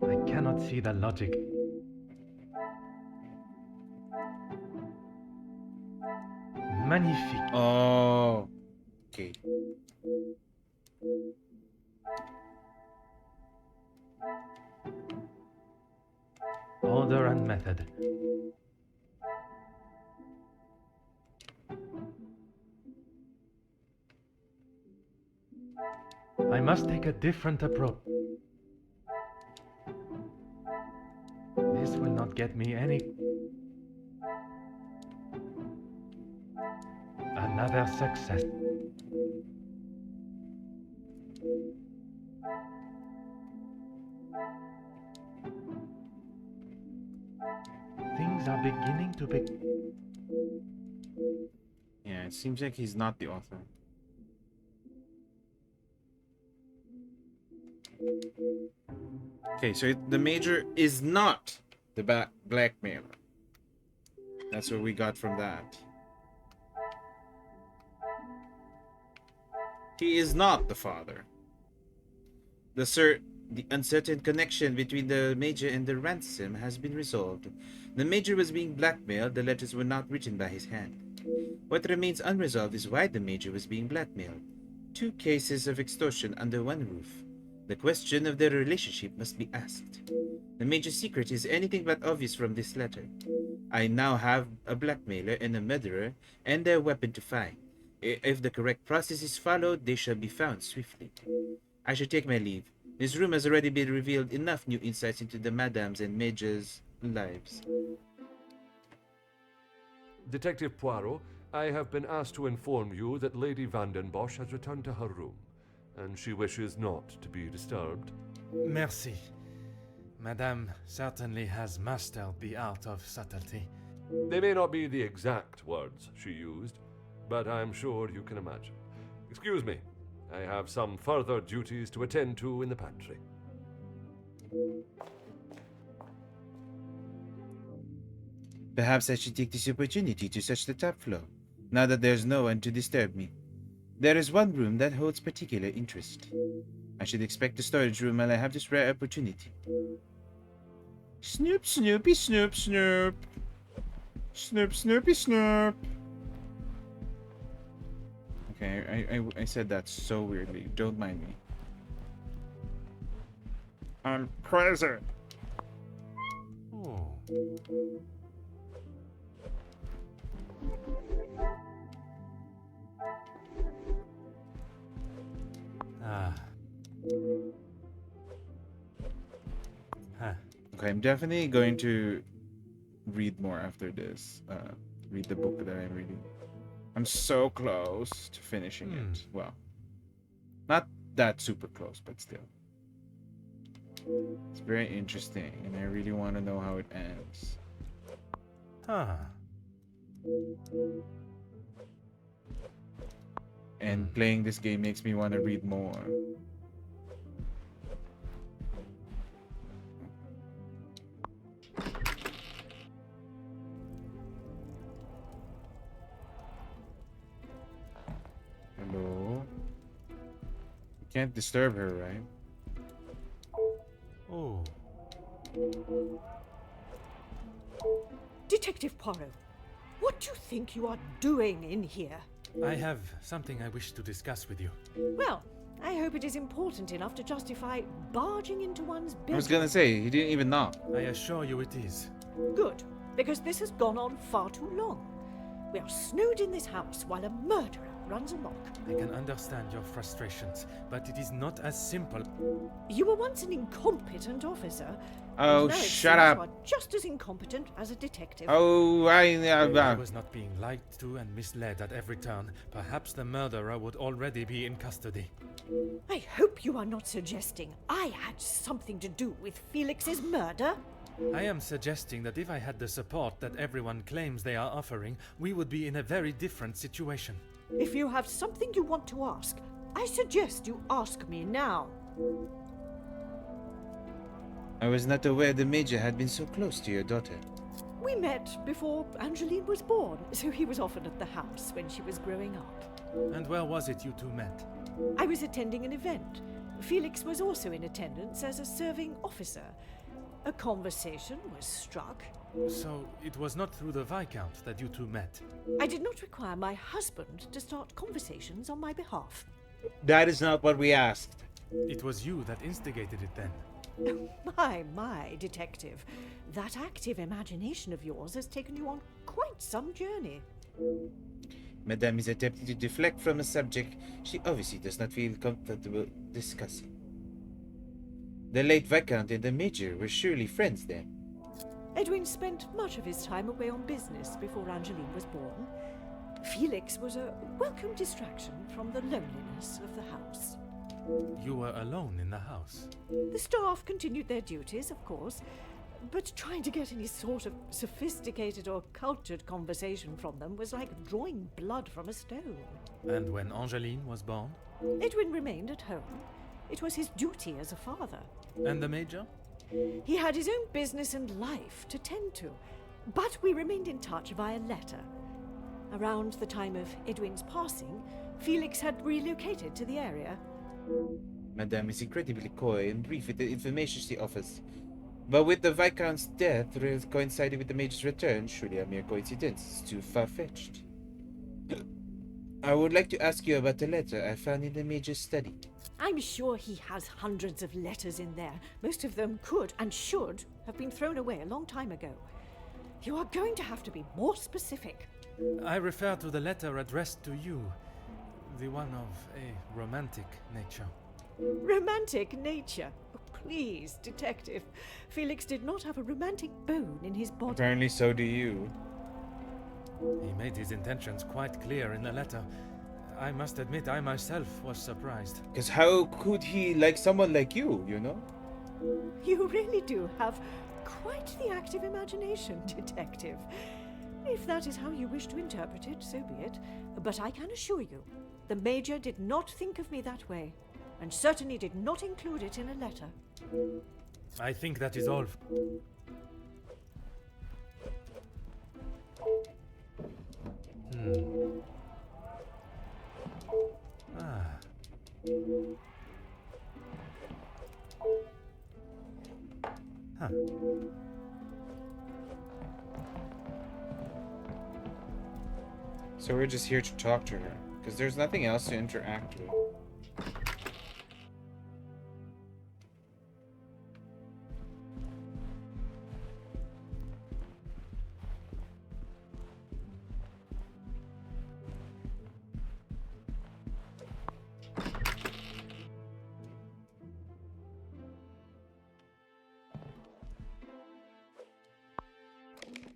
I cannot see the logic. Magnifique. Oh, okay. Order and method. I must take a different approach. This will not get me any. Another success. Things are beginning to be. Yeah, it seems like he's not the author. Okay, so the major is not the blackmailer. That's what we got from that. He is not the father. The uncertain connection between the major and the ransom has been resolved. The major was being blackmailed. The letters were not written by his hand. What remains unresolved is why the major was being blackmailed. Two cases of extortion under one roof. The question of their relationship must be asked. The major's secret is anything but obvious from this letter. I now have a blackmailer and a murderer and their weapon to find. If the correct process is followed, they shall be found swiftly. I shall take my leave. This room has already been revealed enough new insights into the madam's and major's lives. Detective Poirot, I have been asked to inform you that Lady Vandenbosch has returned to her room, and she wishes not to be disturbed. Merci. Madame certainly has mastered the art of subtlety. They may not be the exact words she used, but I'm sure you can imagine. Excuse me, I have some further duties to attend to in the pantry. Perhaps I should take this opportunity to search the top floor, now that there's no one to disturb me. There is one room that holds particular interest. I should expect the storage room while I have this rare opportunity. Snoop, Snoopy, Snoop, Snoop. Snoop, Snoopy, Snoop. Okay, I said that so weirdly. Don't mind me. I'm crazy. Oh. Ah. Huh. Okay, I'm definitely going to read more after this. Read the book that I'm reading. I'm so close to finishing it. Well, not that super close, but still. It's very interesting, and I really want to know how it ends. Huh. And playing this game makes me want to read more. Hello? You can't disturb her, right? Oh. Detective Poirot, what do you think you are doing in here? I have something I wish to discuss with you. Well, I hope it is important enough to justify barging into one's bedroom. I was gonna say, he didn't even knock. I assure you it is. Good, because this has gone on far too long. We are snowed in this house while a murderer runs amok. I can understand your frustrations, but it is not as simple. You were once an incompetent officer. Oh, and now it shut seems up. You are just as incompetent as a detective. Oh, I was not being lied to and misled at every turn. Perhaps the murderer would already be in custody. I hope you are not suggesting I had something to do with Felix's murder. I am suggesting that if I had the support that everyone claims they are offering, we would be in a very different situation. If you have something you want to ask, I suggest you ask me now. I was not aware the Major had been so close to your daughter. We met before Angeline was born, so he was often at the house when she was growing up. And where was it you two met? I was attending an event. Felix was also in attendance as a serving officer. A conversation was struck. So it was not through the Viscount that you two met? I did not require my husband to start conversations on my behalf. That is not what we asked. It was you that instigated it then. My, detective. That active imagination of yours has taken you on quite some journey. Madame is attempting to deflect from a subject she obviously does not feel comfortable discussing. The late Viscount and the Major were surely friends then. Edwin spent much of his time away on business before Angeline was born. Felix was a welcome distraction from the loneliness of the house. You were alone in the house? The staff continued their duties, of course, but trying to get any sort of sophisticated or cultured conversation from them was like drawing blood from a stone. And when Angeline was born? Edwin remained at home. It was his duty as a father. And the Major? He had his own business and life to tend to, but we remained in touch via letter. Around the time of Edwin's passing, Felix had relocated to the area. Madame is incredibly coy and brief with the information she offers. But with the Viscount's death coinciding with the Major's return, surely a mere coincidence is too far-fetched. I would like to ask you about the letter I found in the Major's study. I'm sure he has hundreds of letters in there. Most of them could and should have been thrown away a long time ago. You are going to have to be more specific. I refer to the letter addressed to you. The one of a romantic nature. Romantic nature? Oh, please, detective. Felix did not have a romantic bone in his body. Apparently so do you. He made his intentions quite clear in the letter. I must admit I myself was surprised. Because how could he like someone like you, you know? You really do have quite the active imagination, detective. If that is how you wish to interpret it, so be it. But I can assure you, the Major did not think of me that way, and certainly did not include it in a letter. I think that is all. Aha. So we're just here to talk to her, because there's nothing else to interact with.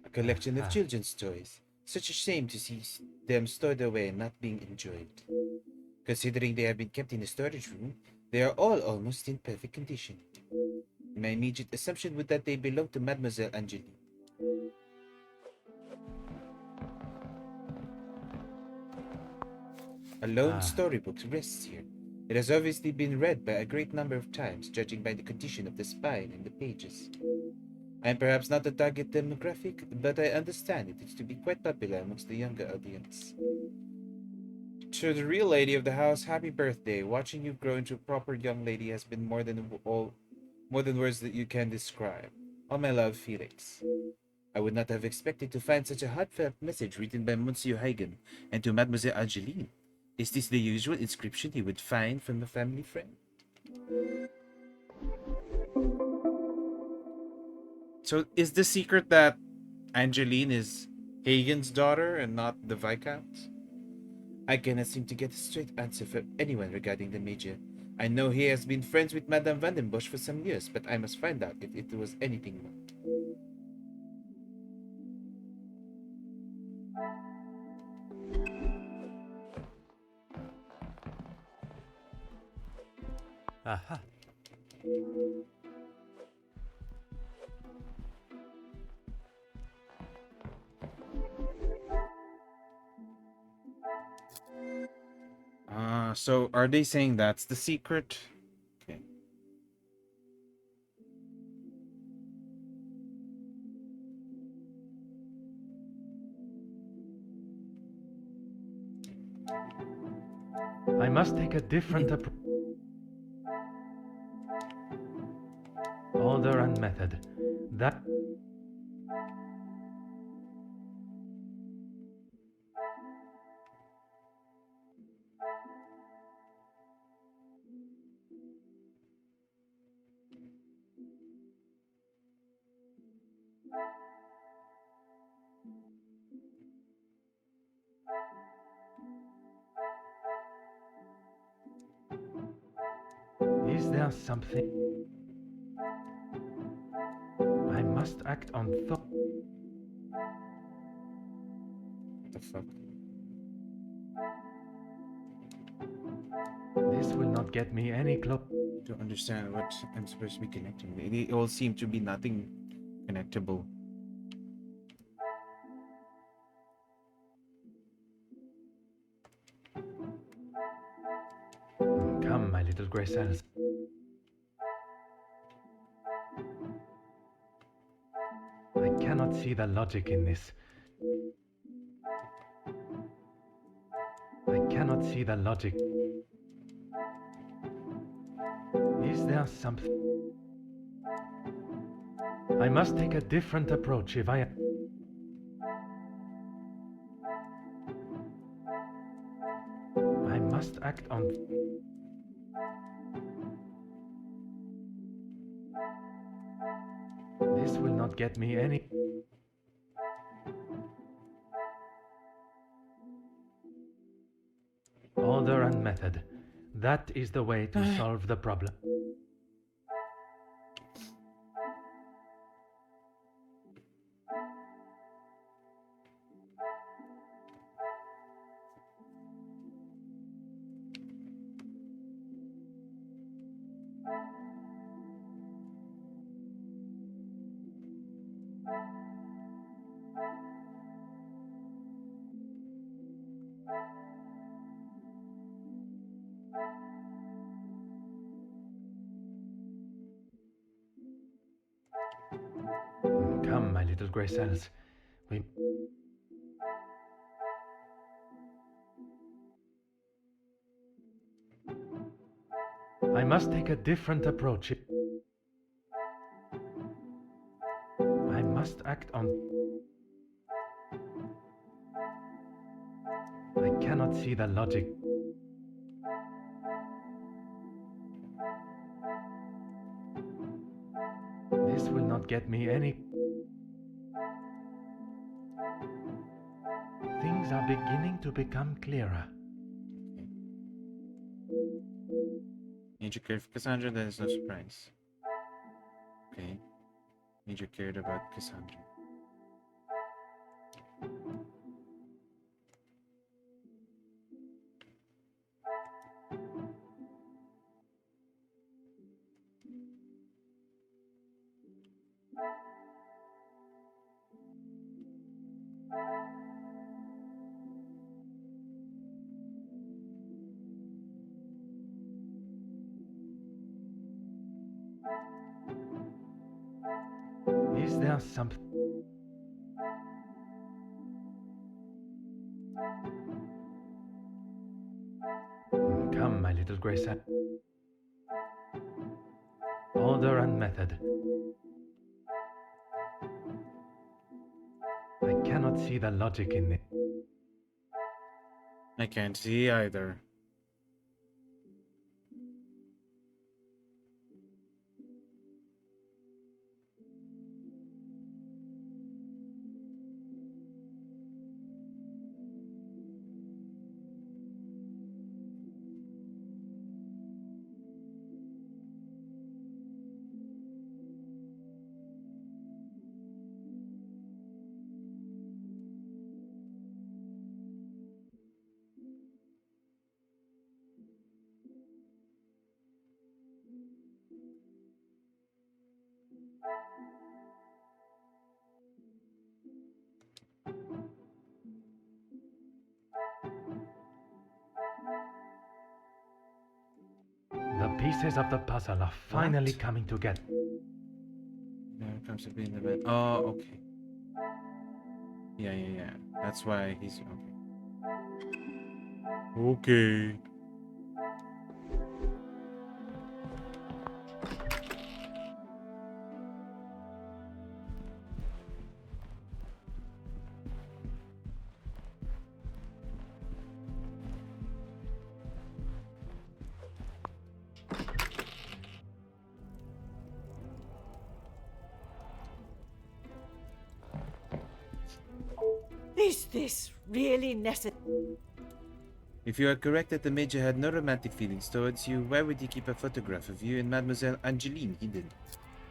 A collection of children's toys. Such a shame to see them stored away and not being enjoyed. Considering they have been kept in a storage room, they are all almost in perfect condition. My immediate assumption was that they belong to Mademoiselle Angéline. A lone storybook rests here. It has obviously been read by a great number of times, judging by the condition of the spine and the pages. I am perhaps not the target demographic, but I understand it is to be quite popular amongst the younger audience. To the real lady of the house, happy birthday. Watching you grow into a proper young lady has been more than words that you can describe. All my love, Felix. I would not have expected to find such a heartfelt message written by Monsieur Hagen and to Mademoiselle Angéline. Is this the usual inscription you would find from a family friend? So is the secret that Angéline is Hagen's daughter and not the Viscount? I cannot seem to get a straight answer from anyone regarding the Major. I know he has been friends with Madame Vandenbosch for some years, but I must find out if it was anything more. Aha. So are they saying that's the secret? Okay. I must take a different approach. Order and method. That. Is there something? I must act on thought. What the fuck? This will not get me any closer. Don't understand what I'm supposed to be connecting. They all seem to be nothing connectable. Come, my little grey cells. I cannot see the logic in this. I cannot see the logic. Is there something? I must take a different approach if I... I must act on... This will not get me any... Order and method. That is the way to solve the problem. Come, my little grey cells. We... I must take a different approach. act on... I cannot see the logic. This will not get me any... Things are beginning to become clearer. Major cared for Cassandra, that is no surprise. Okay. Major cared about Cassandra. Is there some... Come, my little Grace. Order and method. I cannot see the logic in it. I can't see either. The pieces of the puzzle are finally What? coming together. There comes to be in the bed. Oh, okay. Yeah. That's why he's okay. Okay. Is this really necessary? If you are correct that the Major had no romantic feelings towards you, why would he keep a photograph of you and Mademoiselle Angeline hidden?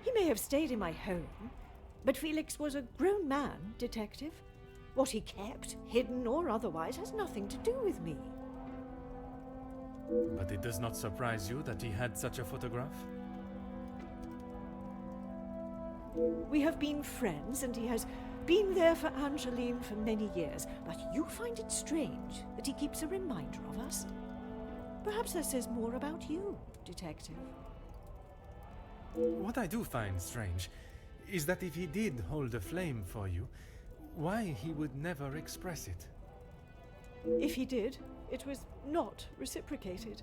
He may have stayed in my home, but Felix was a grown man, Detective. What he kept, hidden or otherwise, has nothing to do with me. But it does not surprise you that he had such a photograph? We have been friends, and he has been there for Angeline for many years, but you find it strange that he keeps a reminder of us? Perhaps that says more about you, Detective. What I do find strange is that if he did hold a flame for you, why he would never express it. If he did, it was not reciprocated.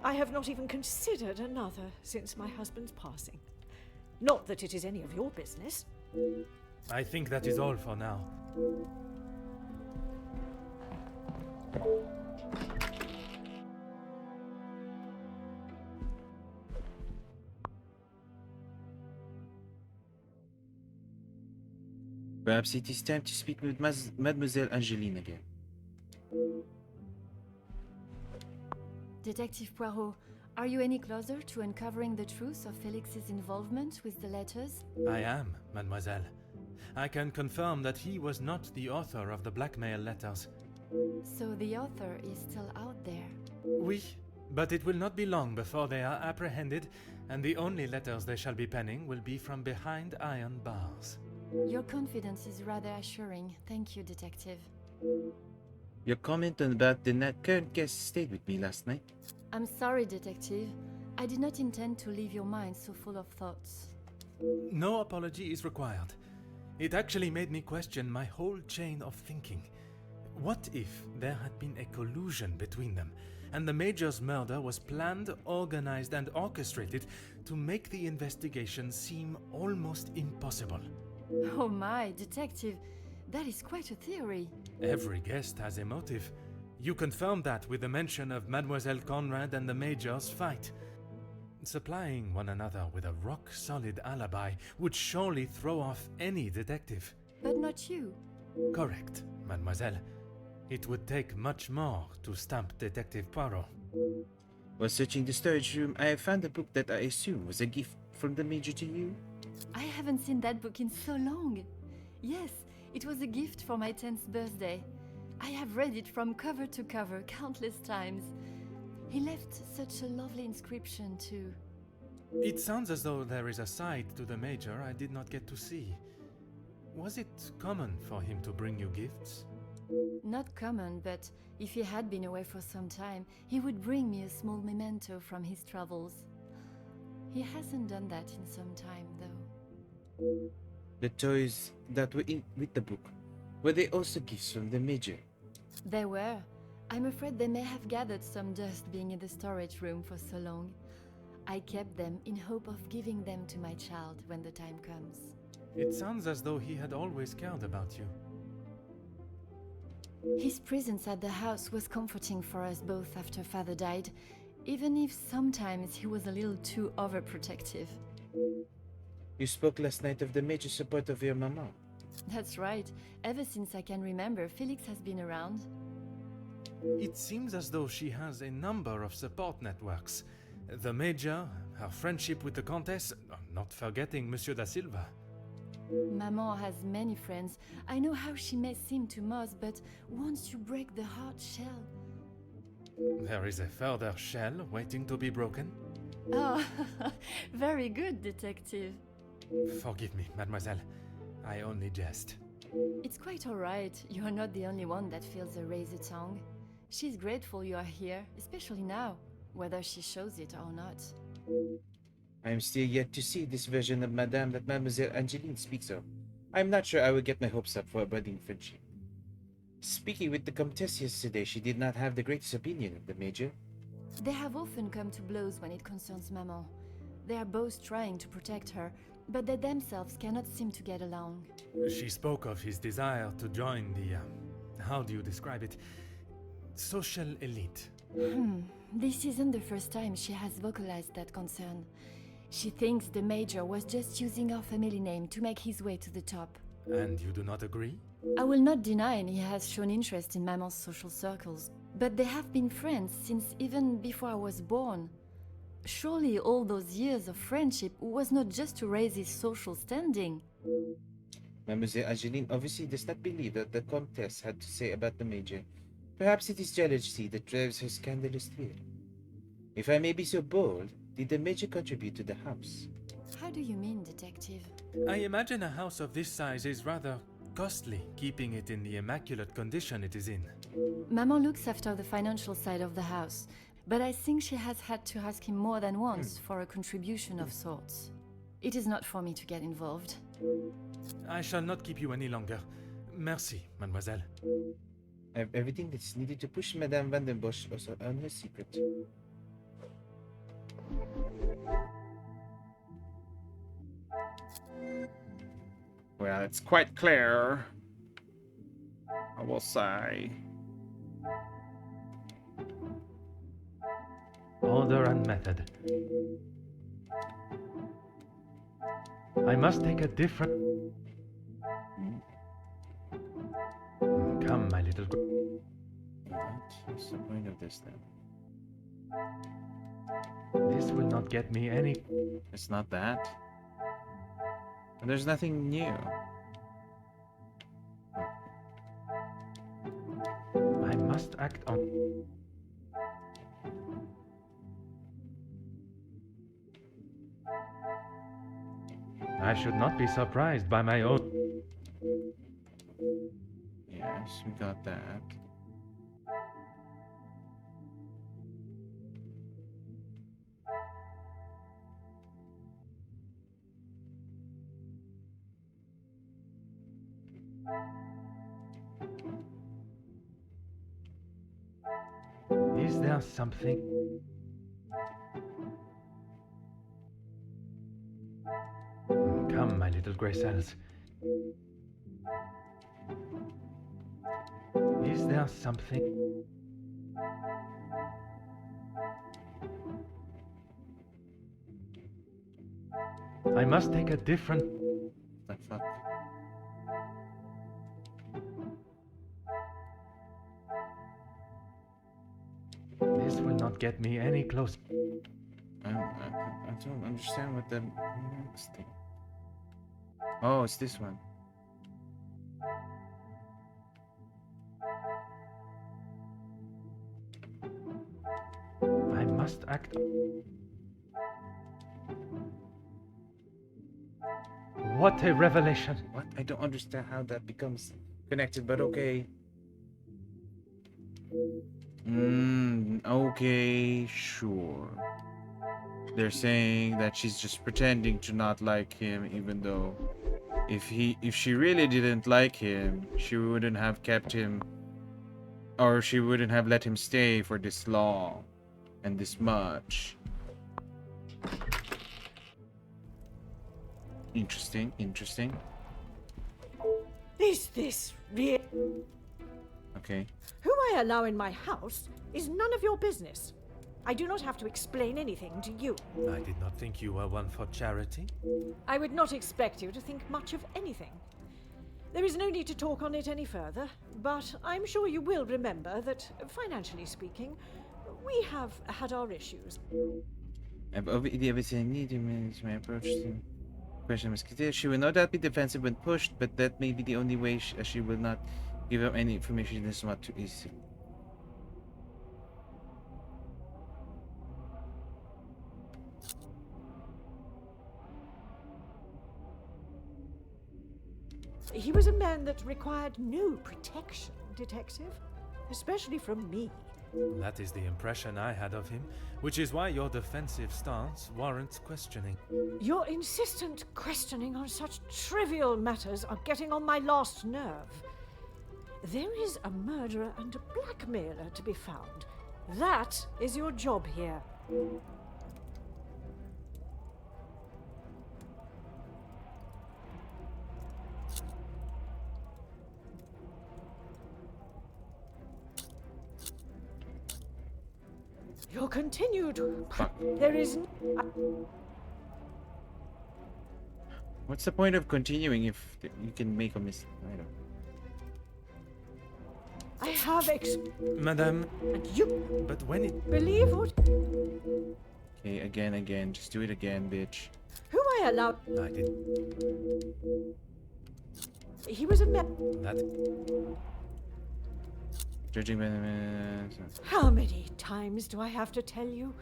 I have not even considered another since my husband's passing. Not that it is any of your business. I think that is all for now. Perhaps it is time to speak with Mademoiselle Angeline again. Detective Poirot, are you any closer to uncovering the truth of Felix's involvement with the letters? I am, mademoiselle. I can confirm that he was not the author of the blackmail letters. So the author is still out there? Oui, but it will not be long before they are apprehended, and the only letters they shall be penning will be from behind iron bars. Your confidence is rather assuring. Thank you, Detective. Your comment about the current guest stayed with me last night. I'm sorry, Detective. I did not intend to leave your mind so full of thoughts. No apology is required. It actually made me question my whole chain of thinking. What if there had been a collusion between them, and the Major's murder was planned, organized, and orchestrated to make the investigation seem almost impossible? Oh my, detective, that is quite a theory. Every guest has a motive. You confirm that with the mention of Mademoiselle Conrad and the Major's fight. Supplying one another with a rock-solid alibi would surely throw off any detective. But not you. Correct, mademoiselle. It would take much more to stamp Detective Poirot. While searching the storage room, I found a book that I assume was a gift from the Major to you. I haven't seen that book in so long. Yes, it was a gift for my 10th birthday. I have read it from cover to cover countless times. He left such a lovely inscription too. It sounds as though there is a side to the Major I did not get to see. Was it common for him to bring you gifts? Not common, but if he had been away for some time, he would bring me a small memento from his travels. He hasn't done that in some time, though. The toys that were in with the book, were they also gifts from the Major? They were. I'm afraid they may have gathered some dust being in the storage room for so long. I kept them in hope of giving them to my child when the time comes. It sounds as though he had always cared about you. His presence at the house was comforting for us both after Father died, even if sometimes he was a little too overprotective. You spoke last night of the Major support of your mama. That's right. Ever since I can remember, Felix has been around. It seems as though she has a number of support networks. The Major, her friendship with the Countess, not forgetting Monsieur da Silva. Maman has many friends. I know how she may seem to most, but once you break the hard shell... There is a further shell waiting to be broken. Oh, very good, detective. Forgive me, mademoiselle. I only jest. It's quite all right. You are not the only one that feels a razor tongue. She's grateful you are here, especially now, whether she shows it or not. I am still yet to see this version of Madame that Mademoiselle Angeline speaks of. I am not sure I will get my hopes up for a budding friendship. Speaking with the Comtesse yesterday, she did not have the greatest opinion of the Major. They have often come to blows when it concerns Maman. They are both trying to protect her, but they themselves cannot seem to get along. She spoke of his desire to join the, how do you describe it? Social elite. This isn't the first time she has vocalized that concern. She thinks the Major was just using our family name to make his way to the top. And you do not agree? I will not deny he has shown interest in Maman's social circles, but they have been friends since even before I was born. Surely all those years of friendship was not just to raise his social standing. Mademoiselle Angeline obviously does not believe that the Comtesse had to say about the Major. Perhaps it is jealousy that drives her scandalous theory. If I may be so bold, did the Major contribute to the house? How do you mean, detective? I imagine a house of this size is rather costly, keeping it in the immaculate condition it is in. Maman looks after the financial side of the house, but I think she has had to ask him more than once for a contribution of sorts. It is not for me to get involved. I shall not keep you any longer. Merci, mademoiselle. I have everything that is needed to push Madame Van den Bosch also on her secret. Well, it's quite clear, I will say. Order and method. I must take a different... Come, my little... What's the point of this then? This will not get me any... It's not that. And there's nothing new. I must act on... I should not be surprised by my own... Yes, we got that. Is there something... Come, my little grey cells. Is there something? I must take a different. The fuck? This will not get me any closer. I don't understand what the next thing. Oh, it's this one. I must act. What a revelation! What? I don't understand how that becomes connected, but okay. Okay, sure. They're saying that she's just pretending to not like him, even though if she really didn't like him, she wouldn't have kept him, or she wouldn't have let him stay for this long and this much. Interesting, interesting. Is this real? Okay. Who I allow in my house is none of your business. I do not have to explain anything to you. I did not think you were one for charity. I would not expect you to think much of anything. There is no need to talk on it any further, but I'm sure you will remember that, financially speaking, we have had our issues. I've obviously everything needed is my approach to question was clear. She will no doubt be defensive when pushed, but that may be the only way she will not give up any information this is not too easy. He was a man that required no protection, Detective, especially from me. That is the impression I had of him, which is why your defensive stance warrants questioning. Your insistent questioning on such trivial matters are getting on my last nerve. There is a murderer and a blackmailer to be found. That is your job here. Your continued... There is... What's the point of continuing if you can make a mistake? I don't. I have Madame. And you... But when it... Believe what... Okay, again. Just do it again, bitch. Who I allowed... I did. He was a man... That... Judging by the... How many times do I have to tell you?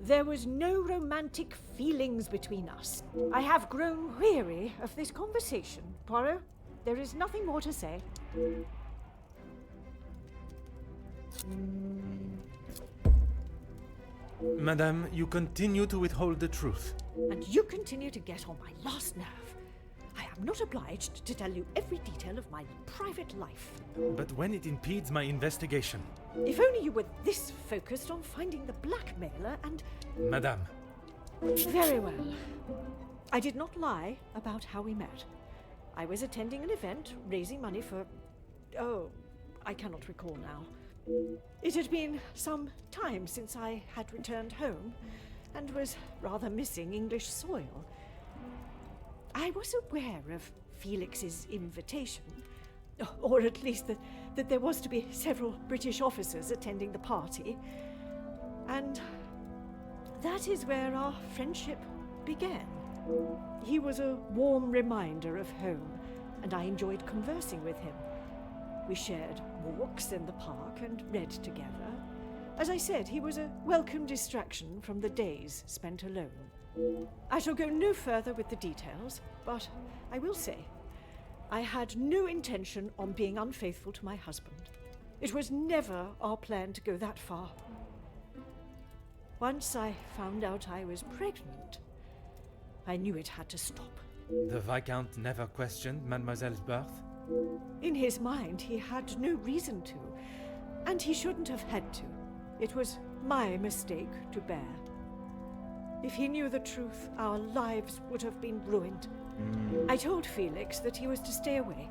There was no romantic feelings between us. I have grown weary of this conversation, Poirot. There is nothing more to say. Madame, you continue to withhold the truth. And you continue to get on my last nerve. I am not obliged to tell you every detail of my private life. But when it impedes my investigation... If only you were this focused on finding the blackmailer and... Madame. Very well. I did not lie about how we met. I was attending an event, raising money for... Oh, I cannot recall now. It had been some time since I had returned home, and was rather missing English soil. I was aware of Felix's invitation, or at least that there was to be several British officers attending the party, and that is where our friendship began. He was a warm reminder of home, and I enjoyed conversing with him. We shared walks in the park and read together. As I said, he was a welcome distraction from the days spent alone. I shall go no further with the details, but I will say, I had no intention on being unfaithful to my husband. It was never our plan to go that far. Once I found out I was pregnant, I knew it had to stop. The Viscount never questioned Mademoiselle's birth? In his mind, he had no reason to, and he shouldn't have had to. It was my mistake to bear. If he knew the truth, our lives would have been ruined. I told Felix that he was to stay away,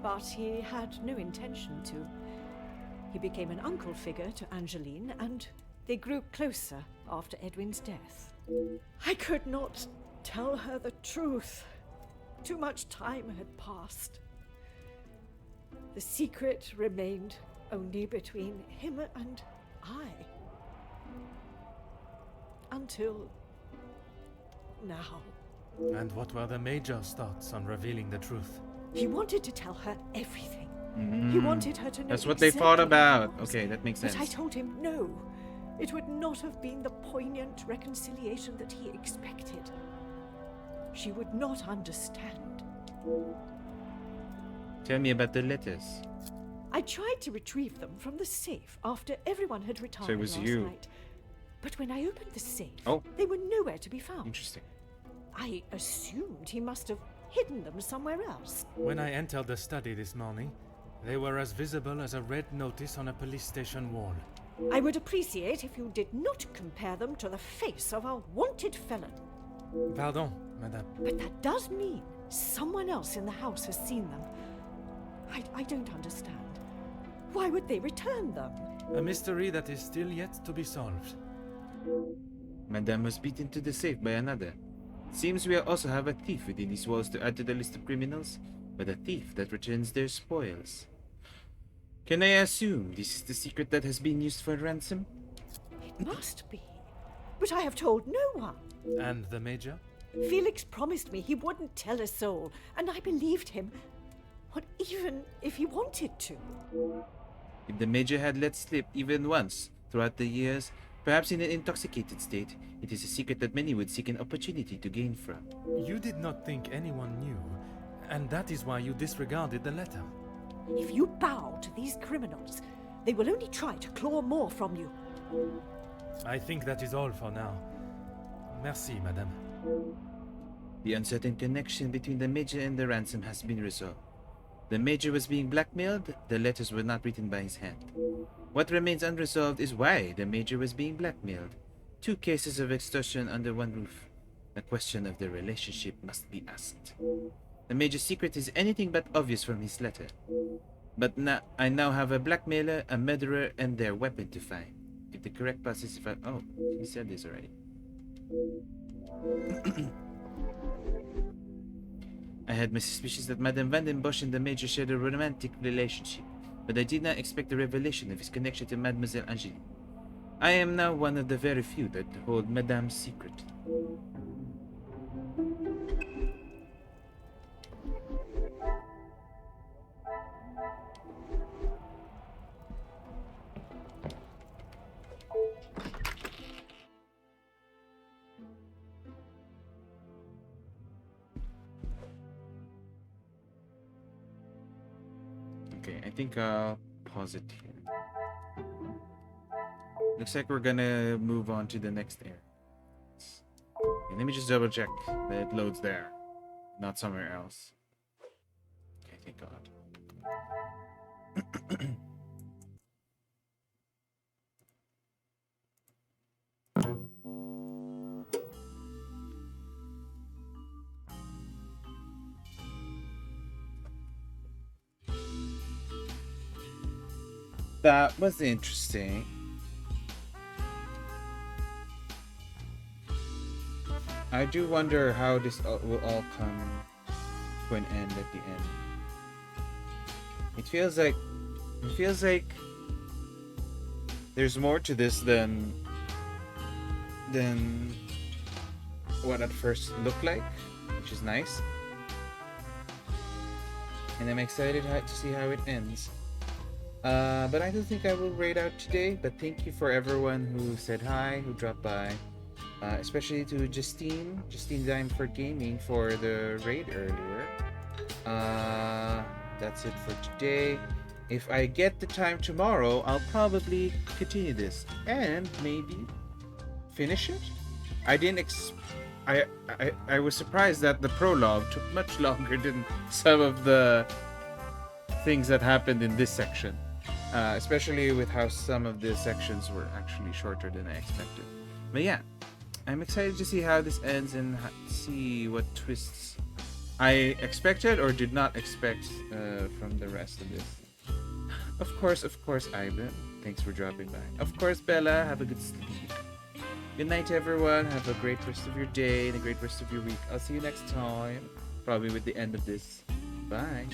but he had no intention to. He became an uncle figure to Angeline, and they grew closer after Edwin's death. I could not tell her the truth. Too much time had passed. The secret remained only between him and I. Until now. And what were the Major's thoughts on revealing the truth? He wanted to tell her everything. He wanted her to know. That's what they exactly fought what about. it was. Okay, that makes sense. But I told him no. It would not have been the poignant reconciliation that he expected. She would not understand. Tell me about the letters. I tried to retrieve them from the safe after everyone had retired So it was last you. night. But when I opened the safe, Oh. they were nowhere to be found. Interesting. I assumed he must have hidden them somewhere else. When I entered the study this morning, they were as visible as a red notice on a police station wall. I would appreciate if you did not compare them to the face of a wanted felon. Pardon, madame. But that does mean someone else in the house has seen them. I don't understand. Why would they return them? A mystery that is still yet to be solved. Madame was beaten to the safe by another. Seems we also have a thief within these walls to add to the list of criminals, but a thief that returns their spoils. Can I assume this is the secret that has been used for ransom? It must be. But I have told no one. And the Major? Felix promised me he wouldn't tell a soul, and I believed him. What, even if he wanted to? If the Major had let slip even once throughout the years, perhaps in an intoxicated state, it is a secret that many would seek an opportunity to gain from. You did not think anyone knew, and that is why you disregarded the letter. If you bow to these criminals, they will only try to claw more from you. I think that is all for now. Merci, madame. The uncertain connection between the Major and the ransom has been resolved. The Major was being blackmailed, the letters were not written by his hand. What remains unresolved is why the Major was being blackmailed. Two cases of extortion under one roof. The question of their relationship must be asked. The Major's secret is anything but obvious from his letter. But I now have a blackmailer, a murderer, and their weapon to find. If the correct path is found... Oh, he said this already. I had my suspicions that Madame Van den Bosch and the Major shared a romantic relationship, but I did not expect the revelation of his connection to Mademoiselle Angeline. I am now one of the very few that hold Madame's secret. Okay, I think I'll pause it here. Looks like we're gonna move on to the next area. Okay, let me just double check that it loads there, not somewhere else. Okay, thank God. That was interesting. I do wonder how this will all come to an end at the end. It feels like there's more to this than what at first looked like, which is nice. And I'm excited to see how it ends. But I don't think I will raid out today, but thank you for everyone who said hi, who dropped by. Especially to Justine Dime for Gaming for the raid earlier. That's it for today. If I get the time tomorrow, I'll probably continue this and maybe finish it. I was surprised that the prologue took much longer than some of the things that happened in this section. Especially with how some of the sections were actually shorter than I expected. But yeah, I'm excited to see how this ends and see what twists I expected or did not expect from the rest of this. Of course, Ivan. Thanks for dropping by. Of course, Bella. Have a good sleep. Good night, everyone. Have a great rest of your day and a great rest of your week. I'll see you next time. Probably with the end of this. Bye.